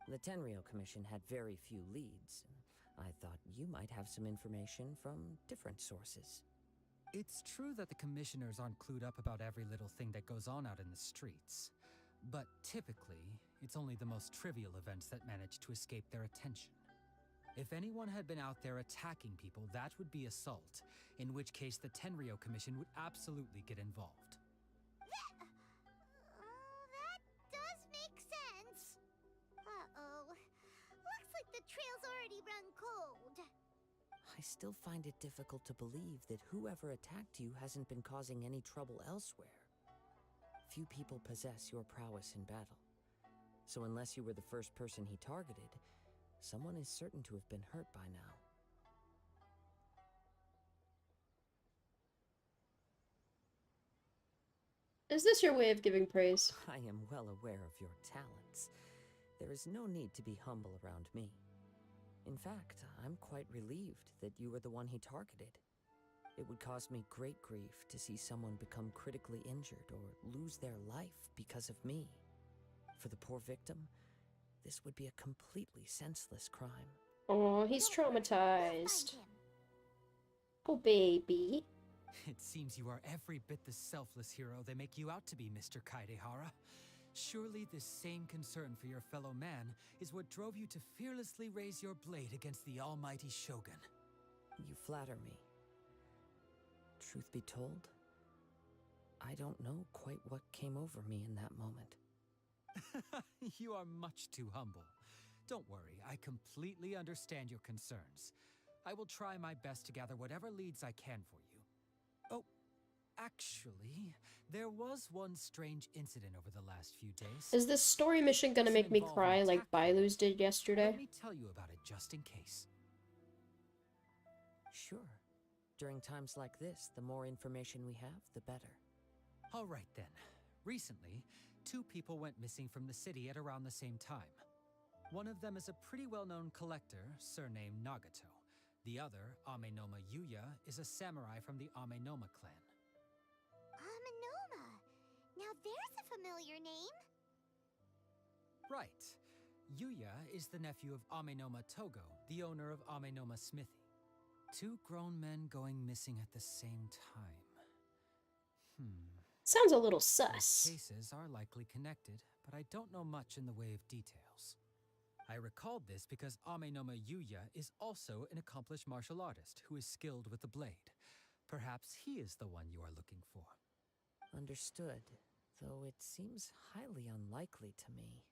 The Tenryo Commission had very few leads, and I thought you might have some information from different sources. It's true that the commissioners aren't clued up about every little thing that goes on out in the streets. But typically, it's only the most trivial events that manage to escape their attention. If anyone had been out there attacking people, that would be assault, in which case the Tenryo Commission would absolutely get involved. That does make sense. Uh-oh. Looks like the trail's already run cold. I still find it difficult to believe that whoever attacked you hasn't been causing any trouble elsewhere. Few people possess your prowess in battle. So unless you were the first person he targeted, someone is certain to have been hurt by now. Is this your way of giving praise? I am well aware of your talents. There is no need to be humble around me. In fact, I'm quite relieved that you were the one he targeted. It would cause me great grief to see someone become critically injured or lose their life because of me. For the poor victim, this would be a completely senseless crime. Oh, he's Don't worry, we'll traumatized. find him. Oh, baby. It seems you are every bit the selfless hero they make you out to be, Mr. Kaedehara. Surely this same concern for your fellow man is what drove you to fearlessly raise your blade against the almighty Shogun. You flatter me. Truth be told, I don't know quite what came over me in that moment. You are much too humble. Don't worry, I completely understand your concerns. I will try my best to gather whatever leads I can for you. Oh, actually, there was one strange incident over the last few days. Is this story mission gonna make me cry like Bailu's did yesterday? Let me tell you about it just in case. Sure. During times like this, the more information we have, the better. All right then. Recently, 2 people went missing from the city at around the same time. One of them is a pretty well-known collector, surnamed Nagato. The other, Amenoma Yuya, is a samurai from the Amenoma clan. Amenoma. Now there's a familiar name. Right. Yuya is the nephew of Amenoma Togo, the owner of Amenoma Smithy. 2 grown men going missing at the same time. Sounds a little These sus. cases are likely connected, but I don't know much in the way of details. I recalled this because Amenoma Yuya is also an accomplished martial artist who is skilled with the blade. Perhaps he is the one you are looking for. Understood, though it seems highly unlikely to me.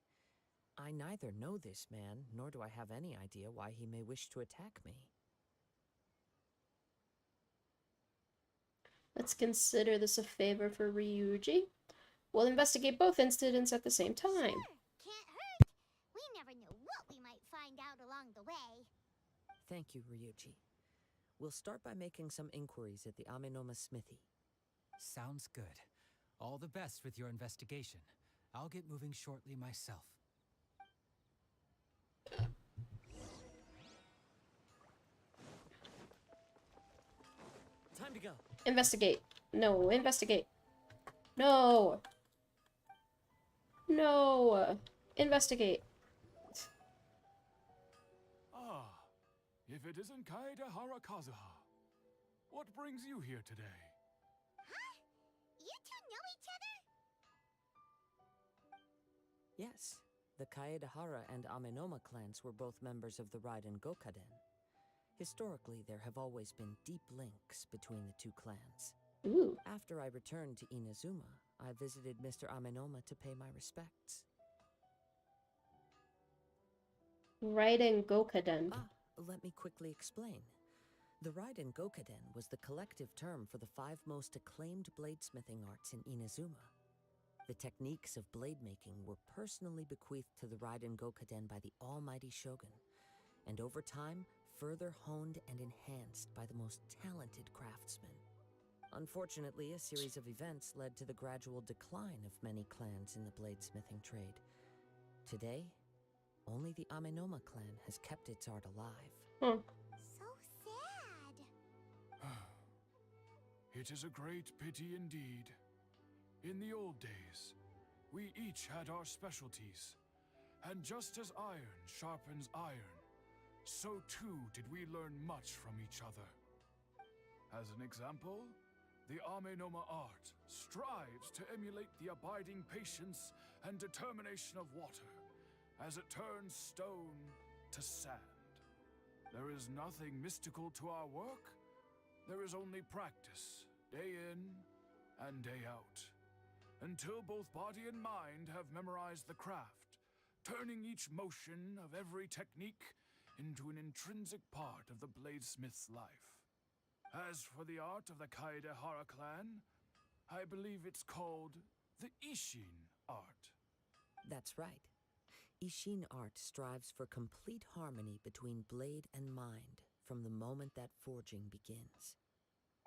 I neither know this man, nor do I have any idea why he may wish to attack me. Let's consider this a favor for Ryuji. We'll investigate both incidents at the same time. Sure, can't hurt. We never know what we might find out along the way. Thank you, Ryuji. We'll start by making some inquiries at the Amenoma Smithy. Sounds good. All the best with your investigation. I'll get moving shortly myself. Time to go. Investigate. No, investigate. No. No. Investigate. Ah, if it isn't Kaedehara Kazuha. What brings you here today? Huh? You two know each other? Yes, the Kaedehara and Amenoma clans were both members of the Raiden Gokaden. Historically, there have always been deep links between the 2 clans. Ooh. After I returned to Inazuma, I visited Mr. Amenoma to pay my respects. Raiden Gokaden. Ah, let me quickly explain. The Raiden Gokaden was the collective term for the 5 most acclaimed bladesmithing arts in Inazuma. The techniques of blade making were personally bequeathed to the Raiden Gokaden by the almighty Shogun, and over time, further honed and enhanced by the most talented craftsmen. Unfortunately, a series of events led to the gradual decline of many clans in the bladesmithing trade. Today, only the Amenoma clan has kept its art alive. Huh. So sad. It is a great pity indeed. In the old days, we each had our specialties. And just as iron sharpens iron, so too did we learn much from each other. As an example, the Amenoma art strives to emulate the abiding patience and determination of water as it turns stone to sand. There is nothing mystical to our work. There is only practice, day in and day out, until both body and mind have memorized the craft, turning each motion of every technique into an intrinsic part of the bladesmith's life. As for the art of the Kaedehara clan, I believe it's called the Ishin art. That's right. Ishin art strives for complete harmony between blade and mind from the moment that forging begins.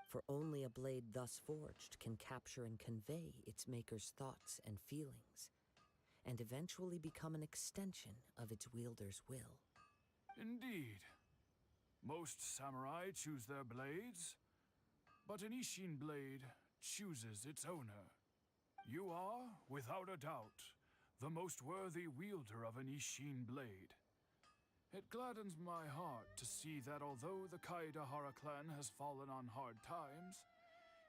For only a blade thus forged can capture and convey its maker's thoughts and feelings, and eventually become an extension of its wielder's will. Indeed. Most samurai choose their blades, but an Ishin blade chooses its owner. You are, without a doubt, the most worthy wielder of an Ishin blade. It gladdens my heart to see that although the Kaedehara clan has fallen on hard times,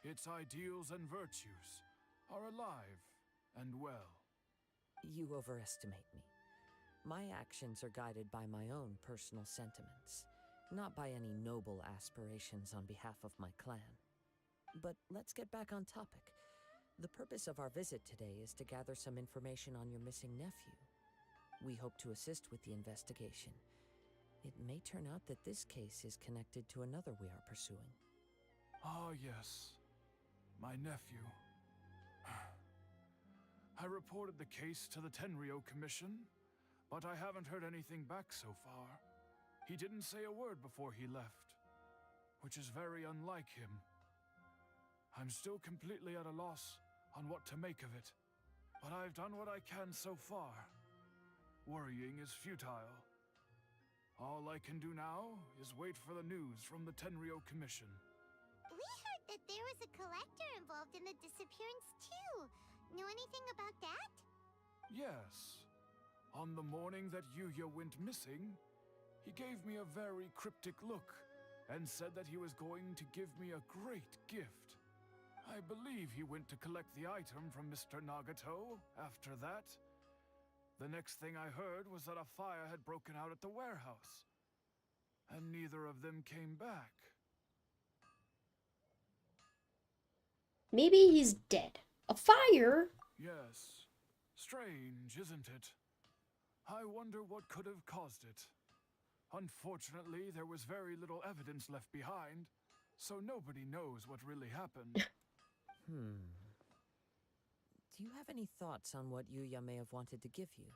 its ideals and virtues are alive and well. You overestimate me. My actions are guided by my own personal sentiments, not by any noble aspirations on behalf of my clan. But let's get back on topic. The purpose of our visit today is to gather some information on your missing nephew. We hope to assist with the investigation. It may turn out that this case is connected to another we are pursuing. Ah, yes. My nephew. I reported the case to the Tenryo Commission, but I haven't heard anything back so far. He didn't say a word before he left, which is very unlike him. I'm still completely at a loss on what to make of it, but I've done what I can so far. Worrying is futile. All I can do now is wait for the news from the Tenryo Commission. We heard that there was a collector involved in the disappearance too. Know anything about that? Yes. On the morning that Yuya went missing, he gave me a very cryptic look and said that he was going to give me a great gift. I believe he went to collect the item from Mr. Nagato after that. The next thing I heard was that a fire had broken out at the warehouse, and neither of them came back. Maybe he's dead. A fire? Yes. Strange, isn't it? I wonder what could have caused it. Unfortunately, there was very little evidence left behind, so nobody knows what really happened. Do you have any thoughts on what Yuya may have wanted to give you?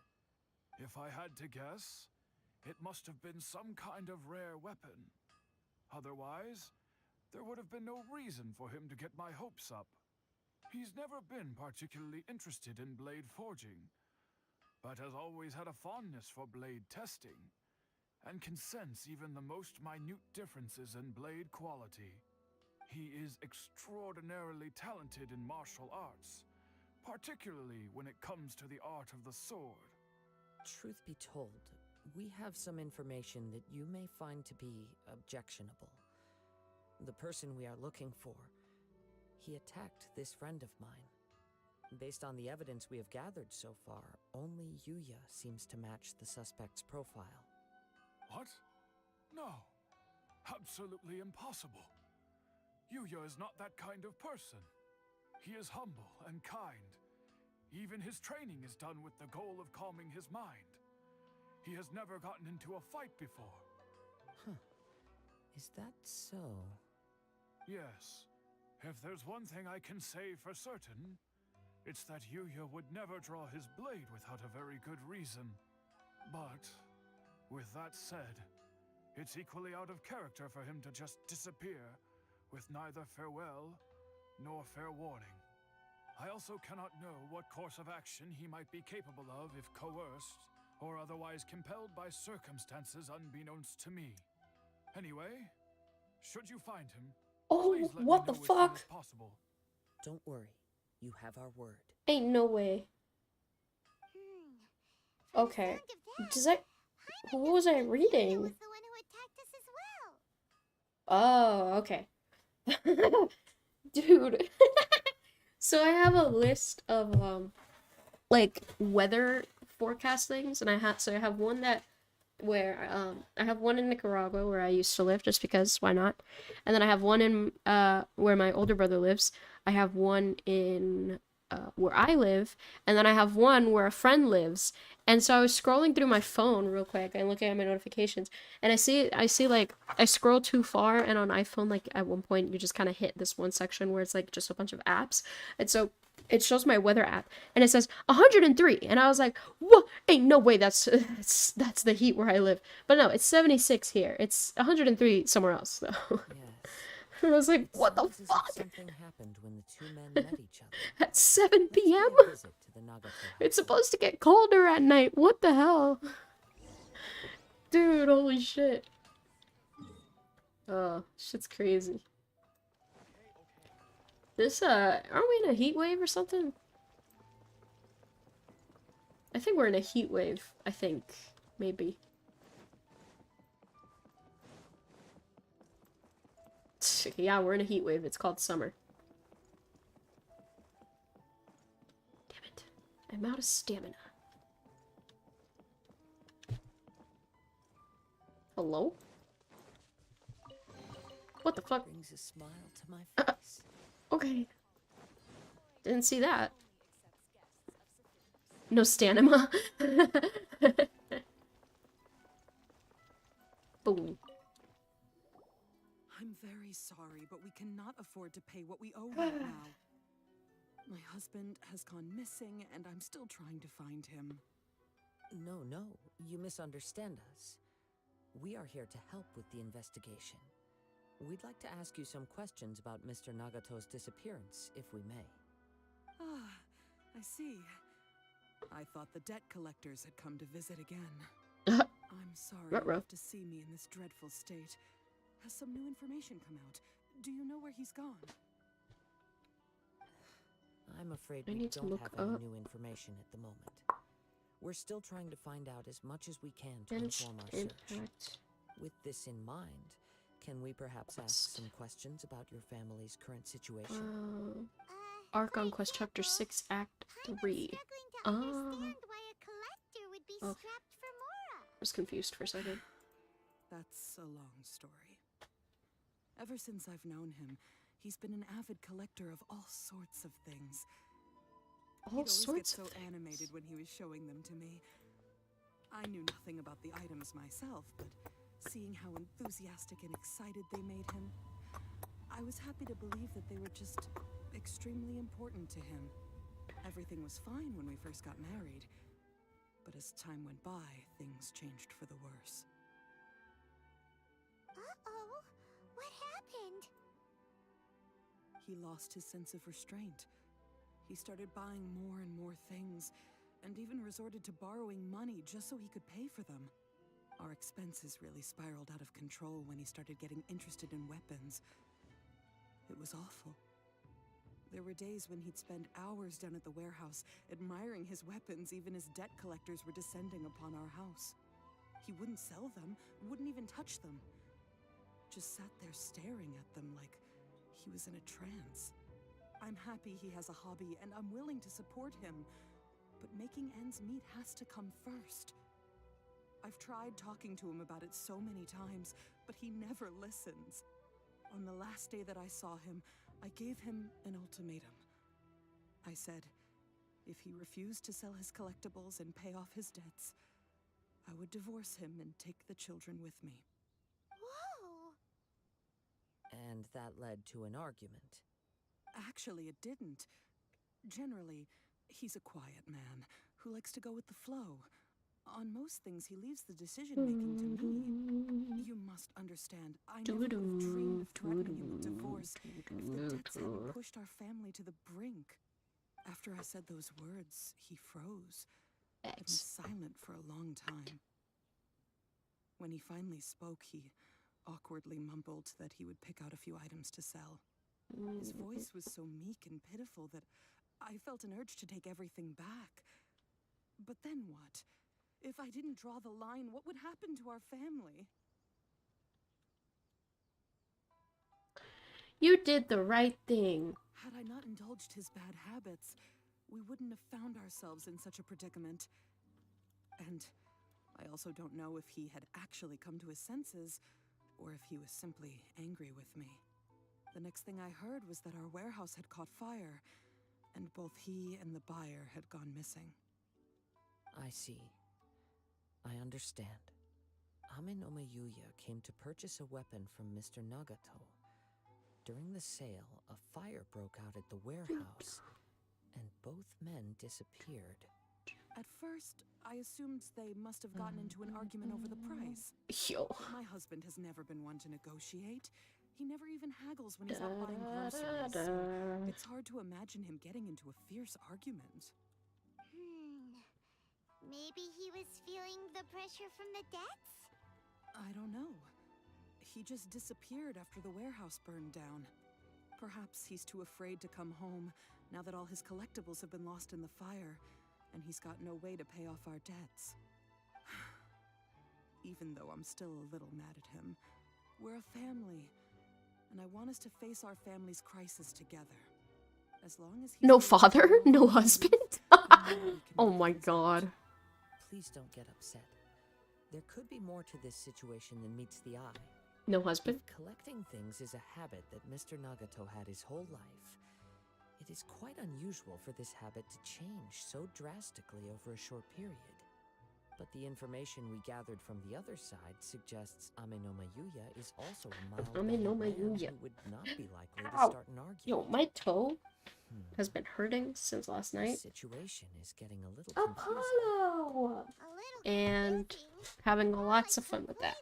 If I had to guess, it must have been some kind of rare weapon. Otherwise, there would have been no reason for him to get my hopes up. He's never been particularly interested in blade forging, but has always had a fondness for blade testing, and can sense even the most minute differences in blade quality. He is extraordinarily talented in martial arts, particularly when it comes to the art of the sword. Truth be told, we have some information that you may find to be objectionable. The person we are looking for, he attacked this friend of mine. Based on the evidence we have gathered so far, only Yuya seems to match the suspect's profile. What? No. Absolutely impossible. Yuya is not that kind of person. He is humble and kind. Even his training is done with the goal of calming his mind. He has never gotten into a fight before. Huh. Is that so? Yes. If there's one thing I can say for certain, it's that Yuya would never draw his blade without a very good reason. But, with that said, It's equally out of character for him to just disappear, with neither farewell nor fair warning. I also cannot know what course of action he might be capable of if coerced, or otherwise compelled by circumstances unbeknownst to me. Anyway, should you find him, Oh, please let what me the know as soon fuck? as possible. Don't worry. You have our word. Ain't no way. From the Okay. sound of that, Does that... Jaime What was I Gacha reading? was the one who attacked us as well. Oh, okay. Dude. So I have a list of like weather forecast things, and I have one that where I have one in Nicaragua where I used to live just because why not? And then I have one in where my older brother lives. I have one in where I live, and then I have one where a friend lives. And so I was scrolling through my phone real quick and looking at my notifications, and I see like I scroll too far, and on iPhone like at one point you just kind of hit this one section where it's like just a bunch of apps, and so it shows my weather app and it says 103, and I was like, what? Ain't no way that's the heat where I live. But no, it's 76 here. It's 103 somewhere else though. Yes. And I was like, what the Sounds as if fuck? something happened when the two men met each other. At 7 Let's pay p.m. a visit to the Nagato It's household. supposed to get colder at night. What the hell? Dude, holy shit. Oh, shit's crazy. This, aren't we in a heat wave or something? I think we're in a heat wave. I think. Maybe. Yeah, we're in a heat wave. It's called summer. Damn it. I'm out of stamina. Hello? What the fuck? Brings a smile to my face. Okay. Didn't see that. No stamina. Boom. I'm very sorry, but we cannot afford to pay what we owe right now. My husband has gone missing, and I'm still trying to find him. No, you misunderstand us. We are here to help with the investigation. We'd like to ask you some questions about Mr. Nagato's disappearance, if we may. Ah, I see. I thought the debt collectors had come to visit again. I'm sorry you Ruh-roh. have to see me in this dreadful state. Has some new information come out? Do you know where he's gone? I'm afraid I we need to don't look have any up. new information at the moment. We're still trying to find out as much as we can to Genshin inform our search. Impact. With this in mind, can we perhaps ask some questions about your family's current situation? Archon For Quest Chapter example, 6 Act I'm 3. struggling to Oh. understand why a collector would be Oh. strapped for Mora. I was confused for a second. That's a long story. Ever since I've known him, he's been an avid collector of all sorts of things. He'd All always get sorts so of things. animated when he was showing them to me. I knew nothing about the items myself, but seeing how enthusiastic and excited they made him, I was happy to believe that they were just extremely important to him. Everything was fine when we first got married, but as time went by, things changed for the worse. Uh-oh. What happened? He lost his sense of restraint. He started buying more and more things, and even resorted to borrowing money just so he could pay for them. Our expenses really spiraled out of control when he started getting interested in weapons. It was awful. There were days when he'd spend hours down at the warehouse, admiring his weapons even as debt collectors were descending upon our house. He wouldn't sell them, wouldn't even touch them. Just sat there staring at them like he was in a trance. I'm happy he has a hobby, and I'm willing to support him. But making ends meet has to come first. I've tried talking to him about it so many times, but he never listens. On the last day that I saw him, I gave him an ultimatum. I said, if he refused to sell his collectibles and pay off his debts, I would divorce him and take the children with me. Whoa. And that led to an argument. Actually, it didn't. Generally, he's a quiet man who likes to go with the flow. On most things, he leaves the decision-making to me. You must understand, I never would have dreamed of threatening him with divorce if the debts hadn't pushed our family to the brink. After I said those words, he froze and was silent for a long time. When he finally spoke, he awkwardly mumbled that he would pick out a few items to sell. His voice was so meek and pitiful that I felt an urge to take everything back. But then what? If I didn't draw the line, what would happen to our family? You did the right thing. Had I not indulged his bad habits, we wouldn't have found ourselves in such a predicament. And I also don't know if he had actually come to his senses, or if he was simply angry with me. The next thing I heard was that our warehouse had caught fire, and both he and the buyer had gone missing. I see. I understand. Ame no Mayuya came to purchase a weapon from Mr. Nagato. During the sale, a fire broke out at the warehouse, and both men disappeared. At first, I assumed they must have gotten into an argument over the price. Yo. My husband has never been one to negotiate. He never even haggles when he's out buying groceries. So it's hard to imagine him getting into a fierce argument. Maybe he was feeling the pressure from the debts? I don't know. He just disappeared after the warehouse burned down. Perhaps he's too afraid to come home now that all his collectibles have been lost in the fire, and he's got no way to pay off our debts. Even though I'm still a little mad at him, we're a family, and I want us to face our family's crisis together. As long as he's No father? No husband? Oh my god. Please don't get upset. There could be more to this situation than meets the eye. No husband? If collecting things is a habit that Mr. Nagato had his whole life, it is quite unusual for this habit to change so drastically over a short period. But the information we gathered from the other side suggests Ame no Mayuya is also a mild-mannered man who would not be likely to start an argument. Yo, my toe has been hurting since last night. The situation is getting a little confusing. Apollo! And having lots of fun with that.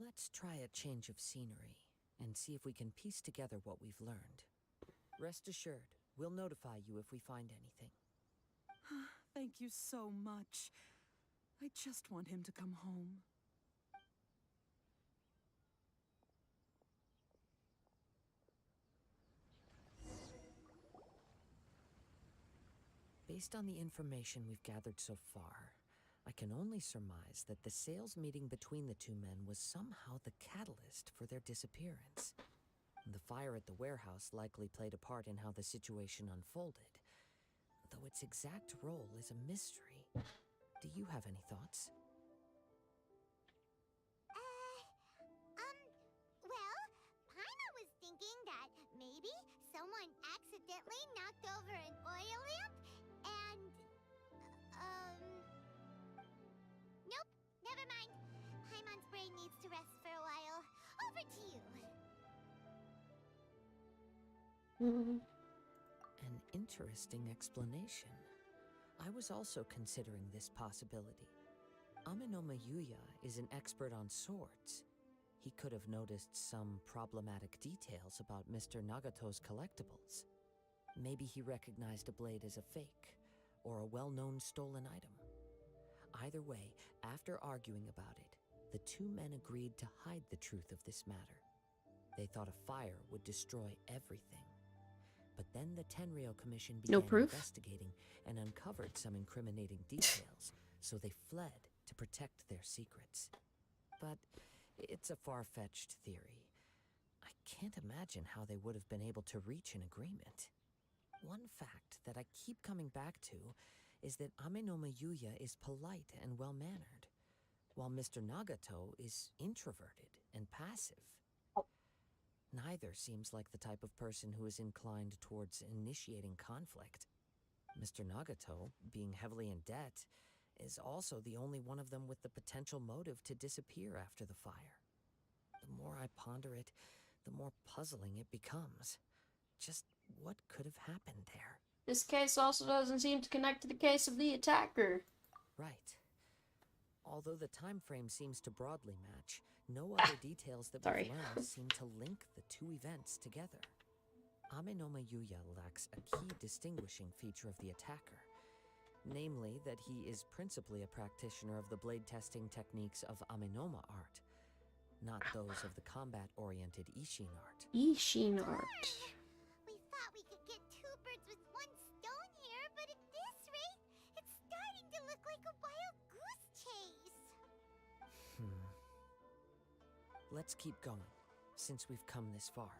Let's try a change of scenery and see if we can piece together what we've learned. Rest assured, we'll notify you if we find anything. Thank you so much. I just want him to come home. Based on the information we've gathered so far, I can only surmise that the sales meeting between the two men was somehow the catalyst for their disappearance. The fire at the warehouse likely played a part in how the situation unfolded, though its exact role is a mystery. Do you have any thoughts? Well, Paimon was thinking that maybe someone accidentally knocked over an oil lamp and, nope, never mind. Paimon's brain needs to rest for a while. Over to you. An interesting explanation. I was also considering this possibility. Ame no Mayuya is an expert on swords. He could have noticed some problematic details about Mr. Nagato's collectibles. Maybe he recognized a blade as a fake, or a well-known stolen item. Either way, after arguing about it, the two men agreed to hide the truth of this matter. They thought a fire would destroy everything. But then the Tenryou Commission began investigating and uncovered some incriminating details, so they fled to protect their secrets. But it's a far-fetched theory. I can't imagine how they would have been able to reach an agreement. One fact that I keep coming back to is that Ame no Mayuya is polite and well-mannered, while Mr. Nagato is introverted and passive. Neither seems like the type of person who is inclined towards initiating conflict. Mr. Nagato, being heavily in debt, is also the only one of them with the potential motive to disappear after the fire. The more I ponder it, the more puzzling it becomes. Just what could have happened there? This case also doesn't seem to connect to the case of the attacker. Right. Although the time frame seems to broadly match, no other details that Sorry. we've learned seem to link the two events together. Amenoma Yuya lacks a key distinguishing feature of the attacker, namely that he is principally a practitioner of the blade testing techniques of Amenoma art, not those of the combat-oriented Ishin art. Ishin art. We thought we could get two birds with one stone here, but at this rate, it's starting to look like a wild goose chase. Let's keep going, since we've come this far.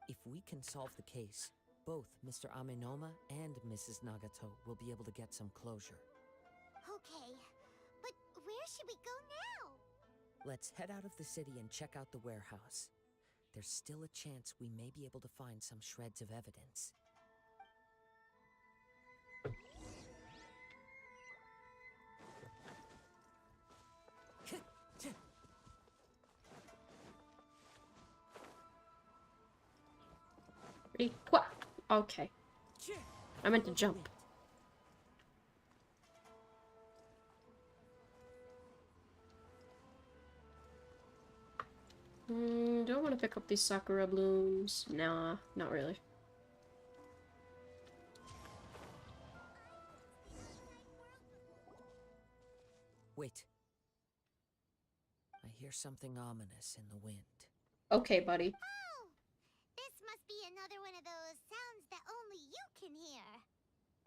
If we can solve the case, both Mr. Amenoma and Mrs. Nagato will be able to get some closure. Okay, but where should we go now? Let's head out of the city and check out the warehouse. There's still a chance we may be able to find some shreds of evidence. Ready? What? Okay. I meant to jump. Do I want to pick up these sakura blooms? Nah, not really. Wait. I hear something ominous in the wind. Okay, buddy. Oh, this must be another one of those sounds that only you can hear.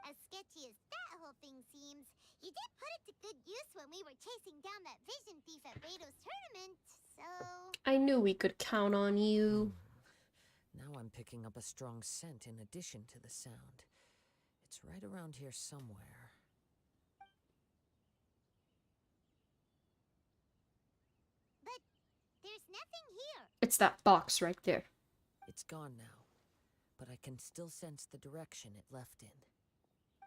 As sketchy as that whole thing seems, you did put it to good use when we were chasing down that vision thief at Beto's tournament, so... I knew we could count on you. Now I'm picking up a strong scent in addition to the sound. It's right around here somewhere. But there's nothing here. It's that box right there. It's gone now, but I can still sense the direction it left in.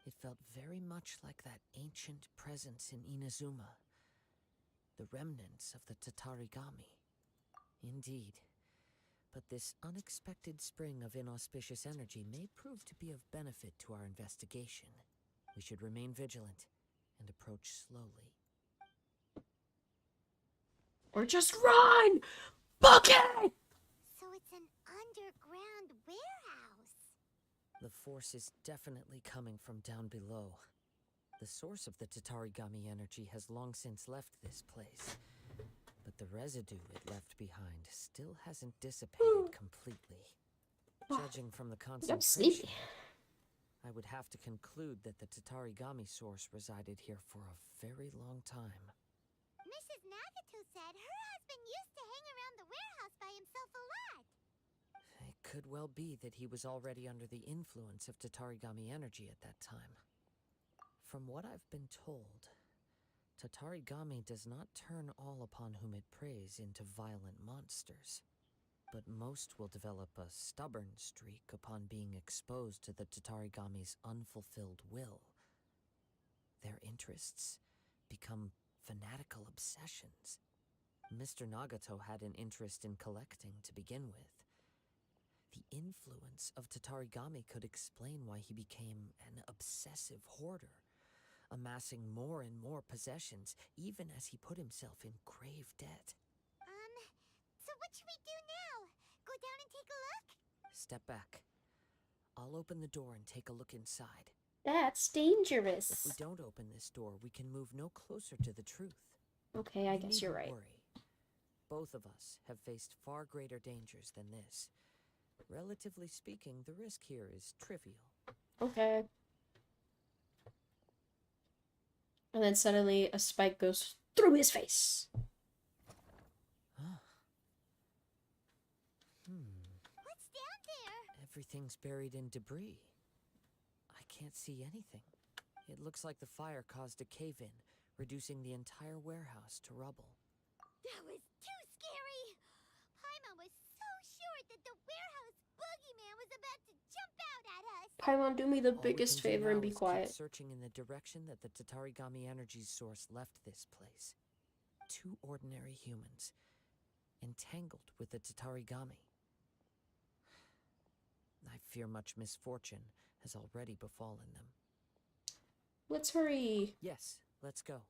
It felt very much like that ancient presence in Inazuma. The remnants of the Tatarigami. Indeed. But this unexpected spring of inauspicious energy may prove to be of benefit to our investigation. We should remain vigilant and approach slowly. Or just run! Book it! So it's an underground warehouse. The force is definitely coming from down below. The source of the Tatarigami energy has long since left this place, but the residue it left behind still hasn't dissipated completely. Judging from the I'm concentration, sleepy. I would have to conclude that the Tatarigami source resided here for a very long time. Mrs. Nagato said her husband used to hang around the warehouse by himself a lot. It could well be that he was already under the influence of Tatarigami energy at that time. From what I've been told, Tatarigami does not turn all upon whom it preys into violent monsters, but most will develop a stubborn streak upon being exposed to the Tatarigami's unfulfilled will. Their interests become fanatical obsessions. Mr. Nagato had an interest in collecting to begin with. The influence of Tatarigami could explain why he became an obsessive hoarder, amassing more and more possessions, even as he put himself in grave debt. So what should we do now? Go down and take a look? Step back. I'll open the door and take a look inside. That's If we dangerous. don't open this door, we can move no closer to the truth. Okay, I You guess you're needn't right. worry. Both of us have faced far greater dangers than this. Relatively speaking, the risk here is trivial. Okay. And then suddenly a spike goes through his face. What's down there? Everything's buried in debris. I can't see anything. It looks like the fire caused a cave-in, reducing the entire warehouse to rubble. That was too scary. Paimon was so sure that the warehouse boogeyman was about to jump out at us. Paimon, do me the All we biggest can do favor and now be is quiet. Keep searching in the direction that the Tatarigami energy source left this place. Two ordinary humans, entangled with the Tatarigami. I fear much misfortune has already befallen them. Let's hurry. Yes, let's go.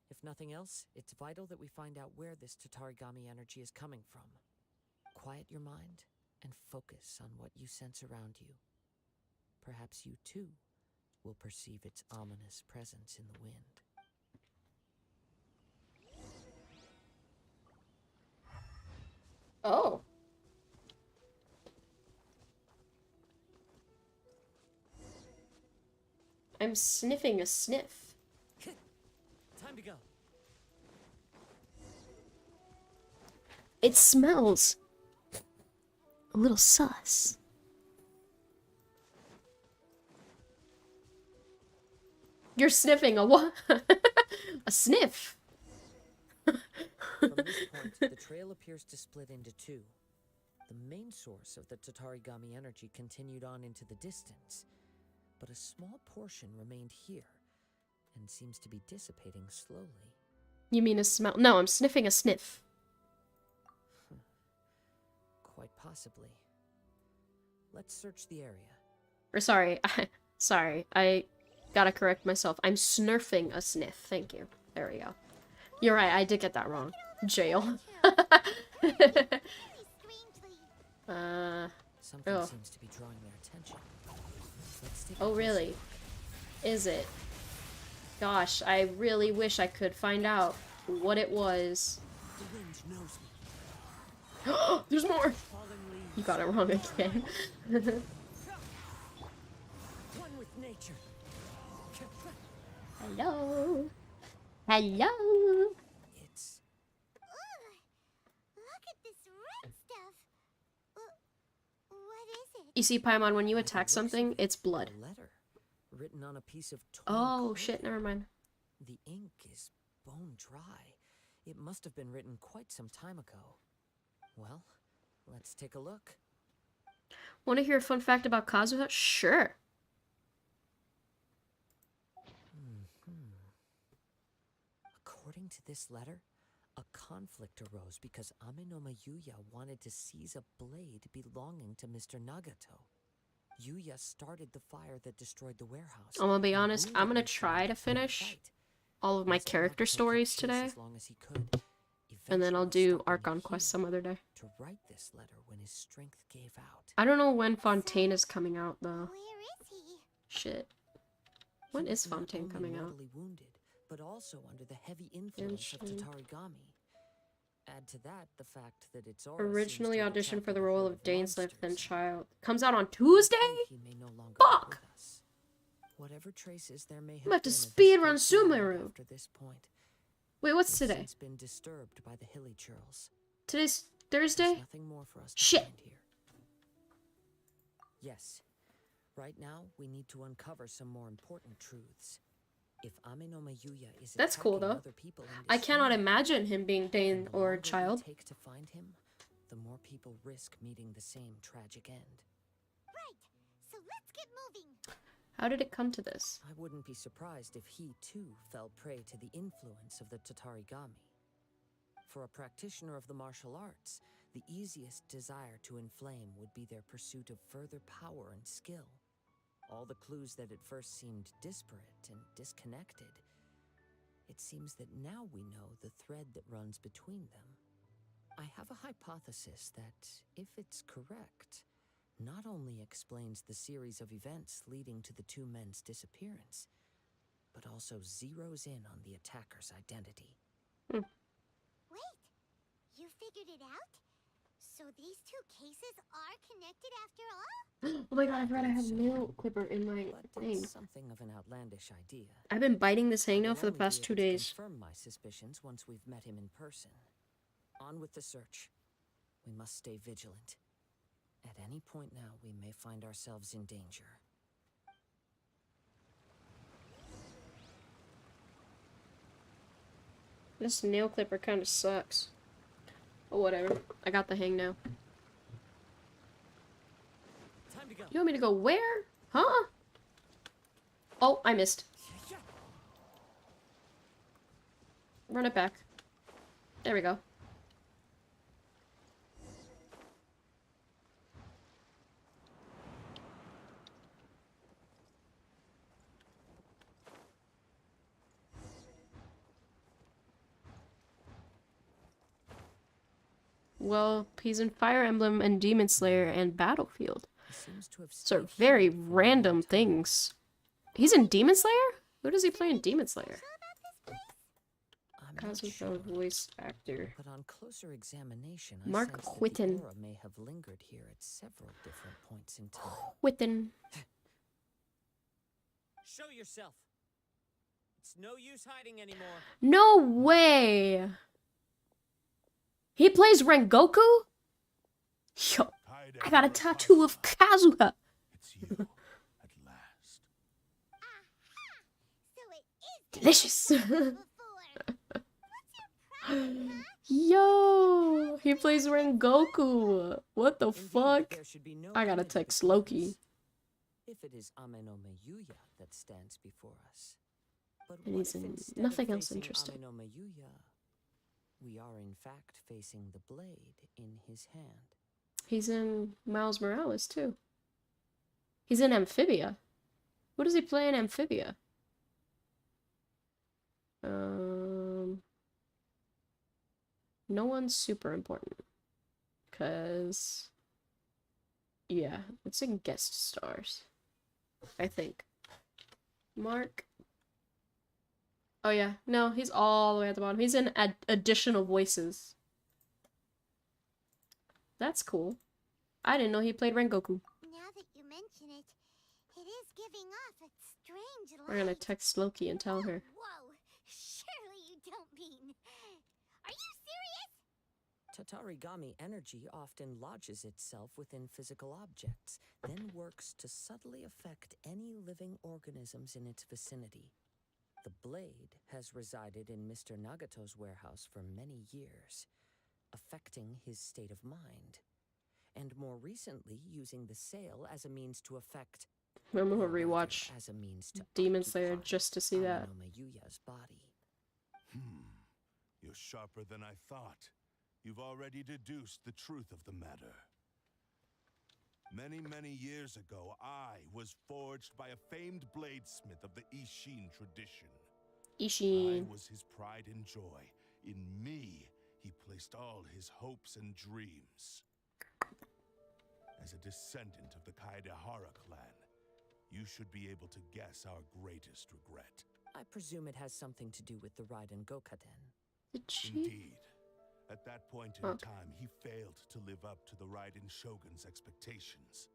If nothing else, it's vital that we find out where this Tatarigami energy is coming from. Quiet your mind and focus on what you sense around you. Perhaps you too will perceive its ominous presence in the wind. Oh. I'm sniffing a sniff. Time to go. It smells a little sus. You're sniffing a what? A sniff. From this point, the trail appears to split into two. The main source of the Tatarigami energy continued on into the distance, but a small portion remained here and seems to be dissipating slowly. You mean a smell? No, I'm sniffing a sniff. Quite possibly. Let's search the area. Or sorry, I gotta correct myself. I'm snurfing a sniff. Thank you. There we go. You're right, I did get that wrong. Jail. Something Oh. seems to be drawing their attention. Let's take a Oh, closer really? look. Is it? Gosh, I really wish I could find out what it was. The wind knows me. There's more! Fallen leaves. You got it wrong again. One with nature. Hello? Hello? It's Look at this red stuff. What is it? You see, Paimon, when you By the attack looks of something, it, it's blood. a letter written on a piece of torn Oh, clothing. shit, never mind. The ink is bone dry. It must have been written quite some time ago. Well, let's take a look. Want to hear a fun fact about Kazuha? Sure. According to this letter, a conflict arose because Amenoma Yuya wanted to seize a blade belonging to Mr. Nagato. Yuya started the fire that destroyed the warehouse. I'm gonna be and honest, I'm wounded gonna Mr. try to Nagato in the finish fight. all of my Mr. character Nagato kept stories chase today, as long as he could. and then I'll Eventually do stopping Archon Quest here some other day. to write this letter when his strength gave out. I don't know when Fontaine is coming out, though. Where is he? Shit. He When was is not Fontaine only coming out? mortally wounded, but also under the heavy influence of Genshin. Tatarigami. Add to that the fact that its aura Originally seems to auditioned attack for the a role horde of Dainsleif, then monsters. Child. Comes out on I Tuesday? think he may no longer be Fuck! with us. Whatever traces there may have I'm about to been of his speedrun spiritual life Sumeru. after this point, Wait, what's they've today? since been disturbed by the hilly churls. Today's There's Thursday? nothing more for us to Shit. find here. Yes. Right now, we need to uncover some more important truths. If Amenoma Yuya is That's cool, attacking though. other people in I this cannot universe, imagine him being then Dane the or longer we Child. take to find him, the more people risk meeting the same tragic end. Right. So let's get moving. How did it come to this? I wouldn't be surprised if he too fell prey to the influence of the Tatarigami. For a practitioner of the martial arts, the easiest desire to inflame would be their pursuit of further power and skill. All the clues that at first seemed disparate and disconnected, it seems that now we know the thread that runs between them. I have a hypothesis that, if it's correct, not only explains the series of events leading to the two men's disappearance, but also zeroes in on the attacker's identity. Wait. You figured it out? So these two cases are connected after all? Oh my god, I forgot I have a nail clipper in my But thing. it's something of an outlandish idea. I've been biting this I hangnail will for the only past be 2 able to days. confirm my suspicions once we've met him in person. On with the search. We must stay vigilant. At any point now, we may find ourselves in danger. This nail clipper kind of sucks. But whatever. I got the hangnail. Time to go. You want me to go where? Huh? Oh, I missed. Run it back. There we go. Well, he's in Fire Emblem and Demon Slayer and Battlefield. He seems to have So stayed very hidden for a long random time. things. He's in Demon Slayer? Who does he play in Demon Slayer? I'm not Kazuha sure, voice actor. but on closer examination, I Mark sense that the Whitten. aura may have lingered here at several different points in time. Whitten. Show yourself. It's no use hiding anymore. No way! He plays Rengoku? Yo, I got a tattoo of Kazuha. It's you, at last. So it is Delicious. before. What's your problem, huh? Yo, he plays Rengoku. What the Indeed, fuck? there should be no I gotta enmity text between Loki. us, if it is Ame no Meyuya that stands before us. But And what he's if in instead of nothing else facing interesting. Ame no Meyuya, we are in fact facing the blade in his hand? He's in Miles Morales too. He's in Amphibia. What does he play in Amphibia? No one's super important. Cause yeah, it's in guest stars. I think. Mark. Oh yeah, no, he's all the way at the bottom. He's in additional voices. That's cool. I didn't know he played Rengoku. Now that you mention it, it is giving off a strange light. We're gonna text Loki and tell her. Whoa, surely you don't mean... Are you serious? Tatarigami energy often lodges itself within physical objects, then works to subtly affect any living organisms in its vicinity. The blade has resided in Mr. Nagato's warehouse for many years, affecting his state of mind, and more recently using the sale as a means to affect, I'm gonna or rather, rewatch as a means to Demon Slayer occupy just to see that. Ame no Meyuya's body. You're sharper than I thought. You've already deduced the truth of the matter. Many, many years ago, I was forged by a famed bladesmith of the Ishin tradition. I Ishin. was his pride and joy. In me, he placed all his hopes and dreams. As a descendant of the Kaedehara clan, you should be able to guess our greatest regret. I presume it has something to do with the Raiden Gokaden. Did she? Indeed. At that point in Oh. time, he failed to live up to the Raiden Shogun's expectations.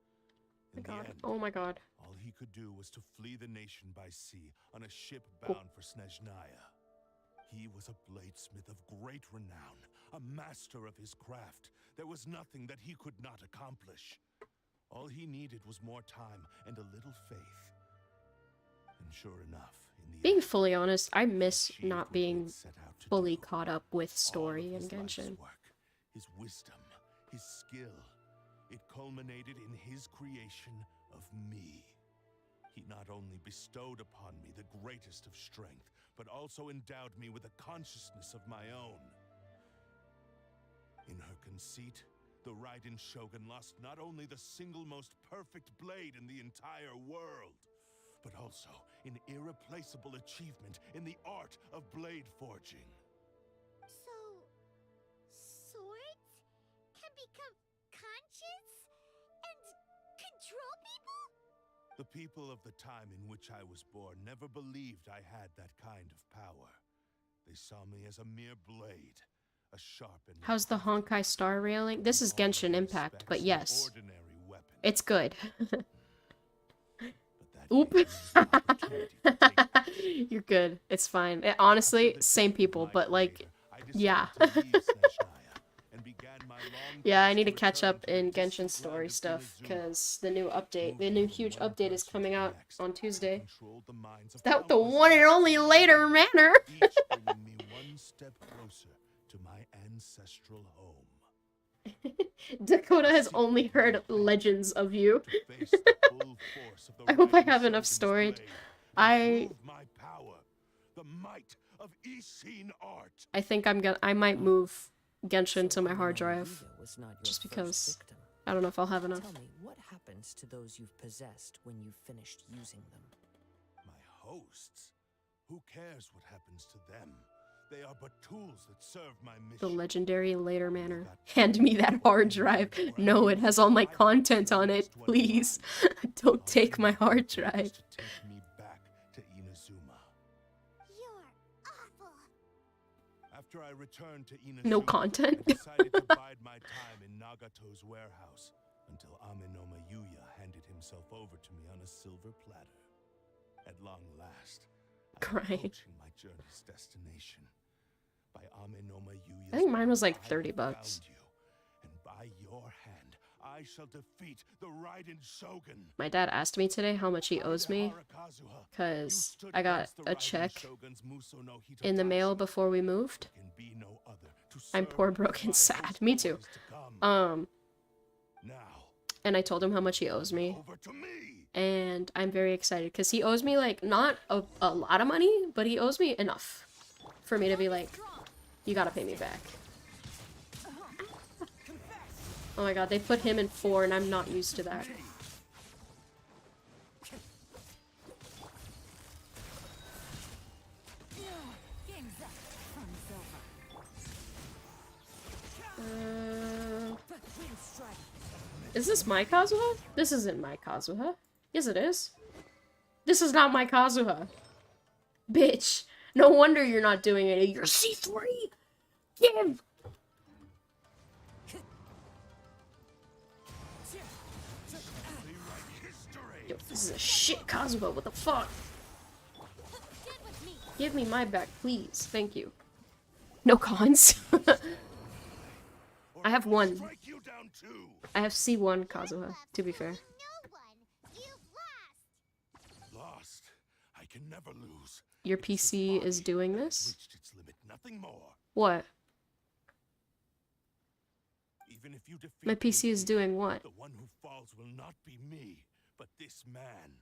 My In the god. end, Oh my god. all he could do was to flee the nation by sea on a ship bound for Snezhnaya. He was a bladesmith of great renown, a master of his craft. There was nothing that he could not accomplish. All he needed was more time and a little faith. And sure enough, in the Being end, fully honest, I miss achieved not what being he'd set out to fully do. caught up with All story of in his life's Genshin. work, his wisdom, his skill, it culminated in his creation of me. He not only bestowed upon me the greatest of strength, but also endowed me with a consciousness of my own. In her conceit, the Raiden Shogun lost not only the single most perfect blade in the entire world, but also an irreplaceable achievement in the art of blade forging. So, swords can become conscious and control people? The people of the time in which I was born never believed I had that kind of power. They saw me as a mere blade, a sharpened... How's the Honkai star railing? This is Genshin Impact, but yes, ordinary weapon. it's good. But that Oop. gave me the opportunity to take back. You're good. It's fine. Honestly, After the same death of people, my but like, creator, I decided yeah. to leave Snezhnaya and began my long Yeah, I quest need to catch return up to the in distant Genshin land Story of stuff, Inazuma. because the new update, the Moving new from huge one update is person coming to the out next, on I Tuesday. controlled the minds of Without the countless one and beasts only of the later world, manner. each bringing me one step closer to my ancestral home. Dakota has only heard legends of you. To face the full force of the I hope I Raiden have enough Shogun's story. blade and I prove my power, the might of Ishin art. I think I might move Genshin to my So hard Ame no drive, Meyuya was not your just first because victim. I don't know if I'll have enough. Tell me, what happens to those you've possessed when you've finished using them? My hosts? Who cares what happens to them? They are but tools that serve my mission. The legendary later manner. Hand me that hard drive. No, it has all my content on it. Please. Don't take my hard drive. To take me back to Inazuma. You're awful. After I returned to Inazuma, No content. I decided to bide my time in Nagato's warehouse until Amenoma Yuya handed himself over to me on a silver platter. At long last, I am Crying. approaching my journey's destination. By Amenoma Yuya's I think mine was like power, I 30 have bucks. found you, and by your hand, I shall defeat the Raiden Shogun. My dad asked me today how much he owes me, because I got a check in the mail before we moved. I'm poor, broke, and sad. Me too. And I told him how much he owes me. And I'm very excited, because he owes me, like, not a lot of money, but he owes me enough for me to be like, you gotta pay me back. Oh my god, they put him in 4, and I'm not used to that. Is this my Kazuha? This isn't my Kazuha. Yes, it is. This is not my Kazuha. Bitch. No wonder you're not doing it. You're C3! Give! Yo, this is a shit Kazuha. What the fuck? Give me my back, please. Thank you. No cons. I have one. I have C1 Kazuha, to be fair. Lost. I can never lose. Your PC is doing this? Reached its limit, nothing more. What? Even if you defeat My PC is doing what? The one who falls will not be me, but this man.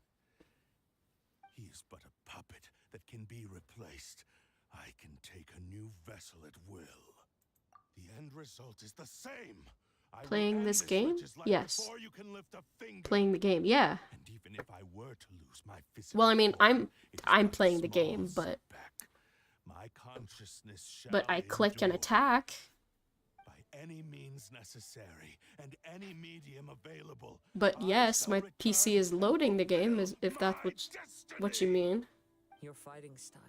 He is but a puppet that can be replaced. I can take a new vessel at will. The end result is the same. Playing this game? Yes. Playing the game, yeah. And even if I were to lose my Well, I mean, I'm physical playing the small game, but setback. My consciousness but shall I click and endure. attack. By any means necessary and any medium available. But I yes, shall my return PC is to loading the game, fulfill if that's my what you destiny. mean. Your fighting style.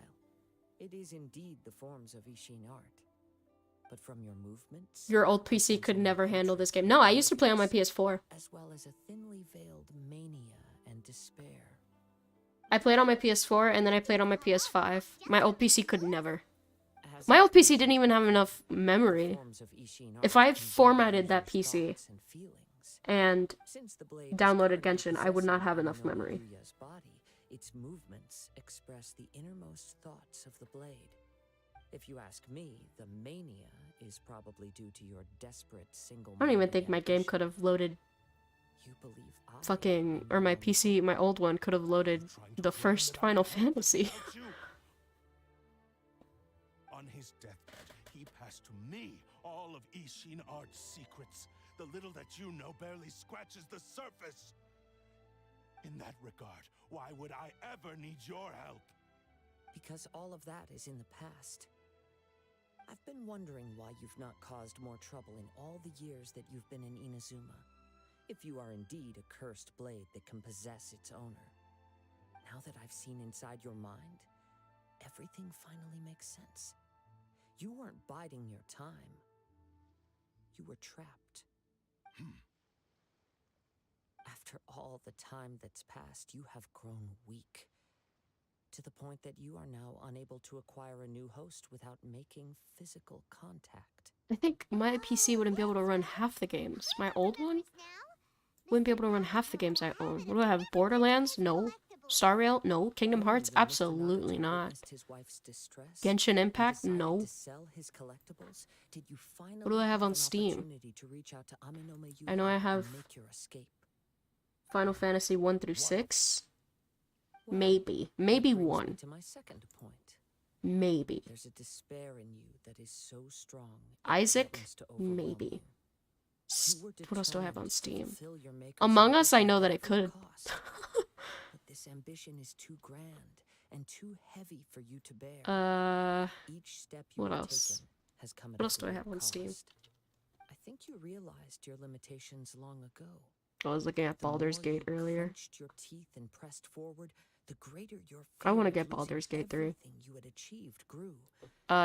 It is indeed the forms of Ishin art. But from your movements... Your old PC could never handle this game. No, I used to play on my PS4. As well as a thinly veiled mania and despair. I played on my PS4, and then I played on my PS5. My old PC could never. My old PC didn't even have enough memory. If I formatted that PC and downloaded Genshin, I would not have enough memory. Its movements express the innermost thoughts of the blade. If you ask me, the mania is probably due to your desperate single. I don't even think my game could have loaded fucking, or my PC, my old one could have loaded the first Final Fantasy. On his deathbed, he passed to me all of Ishin Art's secrets. The little that you know barely scratches the surface. In that regard, why would I ever need your help? Because all of that is in the past. I've been wondering why you've not caused more trouble in all the years that you've been in Inazuma. If you are indeed a cursed blade that can possess its owner. Now that I've seen inside your mind, everything finally makes sense. You weren't biding your time. You were trapped. After all the time that's passed, you have grown weak. To the point that you are now unable to acquire a new host without making physical contact. I think my PC wouldn't be able to run half the games. My old one wouldn't be able to run half the games I own. What do I have? Borderlands? No. Star Rail? No. Kingdom Hearts? Absolutely not. Genshin Impact? No. What do I have on Steam? I know I have Final Fantasy 1 through 6. Maybe. Maybe 1. To my second point. Maybe. There's a despair in you that is so strong. Isaac? threatens to overwhelm Maybe. you. What else do I have on Determined to Steam? fulfill your maker's Among Us, I ambition know at that I every could. cost. But this ambition is too grand, and too heavy for you to bear. Each step you what have else? taken has come at What a else do I great have on Steam? cost. I think you realized your limitations long ago. I was looking at The Baldur's more Gate you earlier. clenched your teeth and pressed forward, the greater your I want to fear get of losing Baldur's Gate 3. everything you had achieved grew.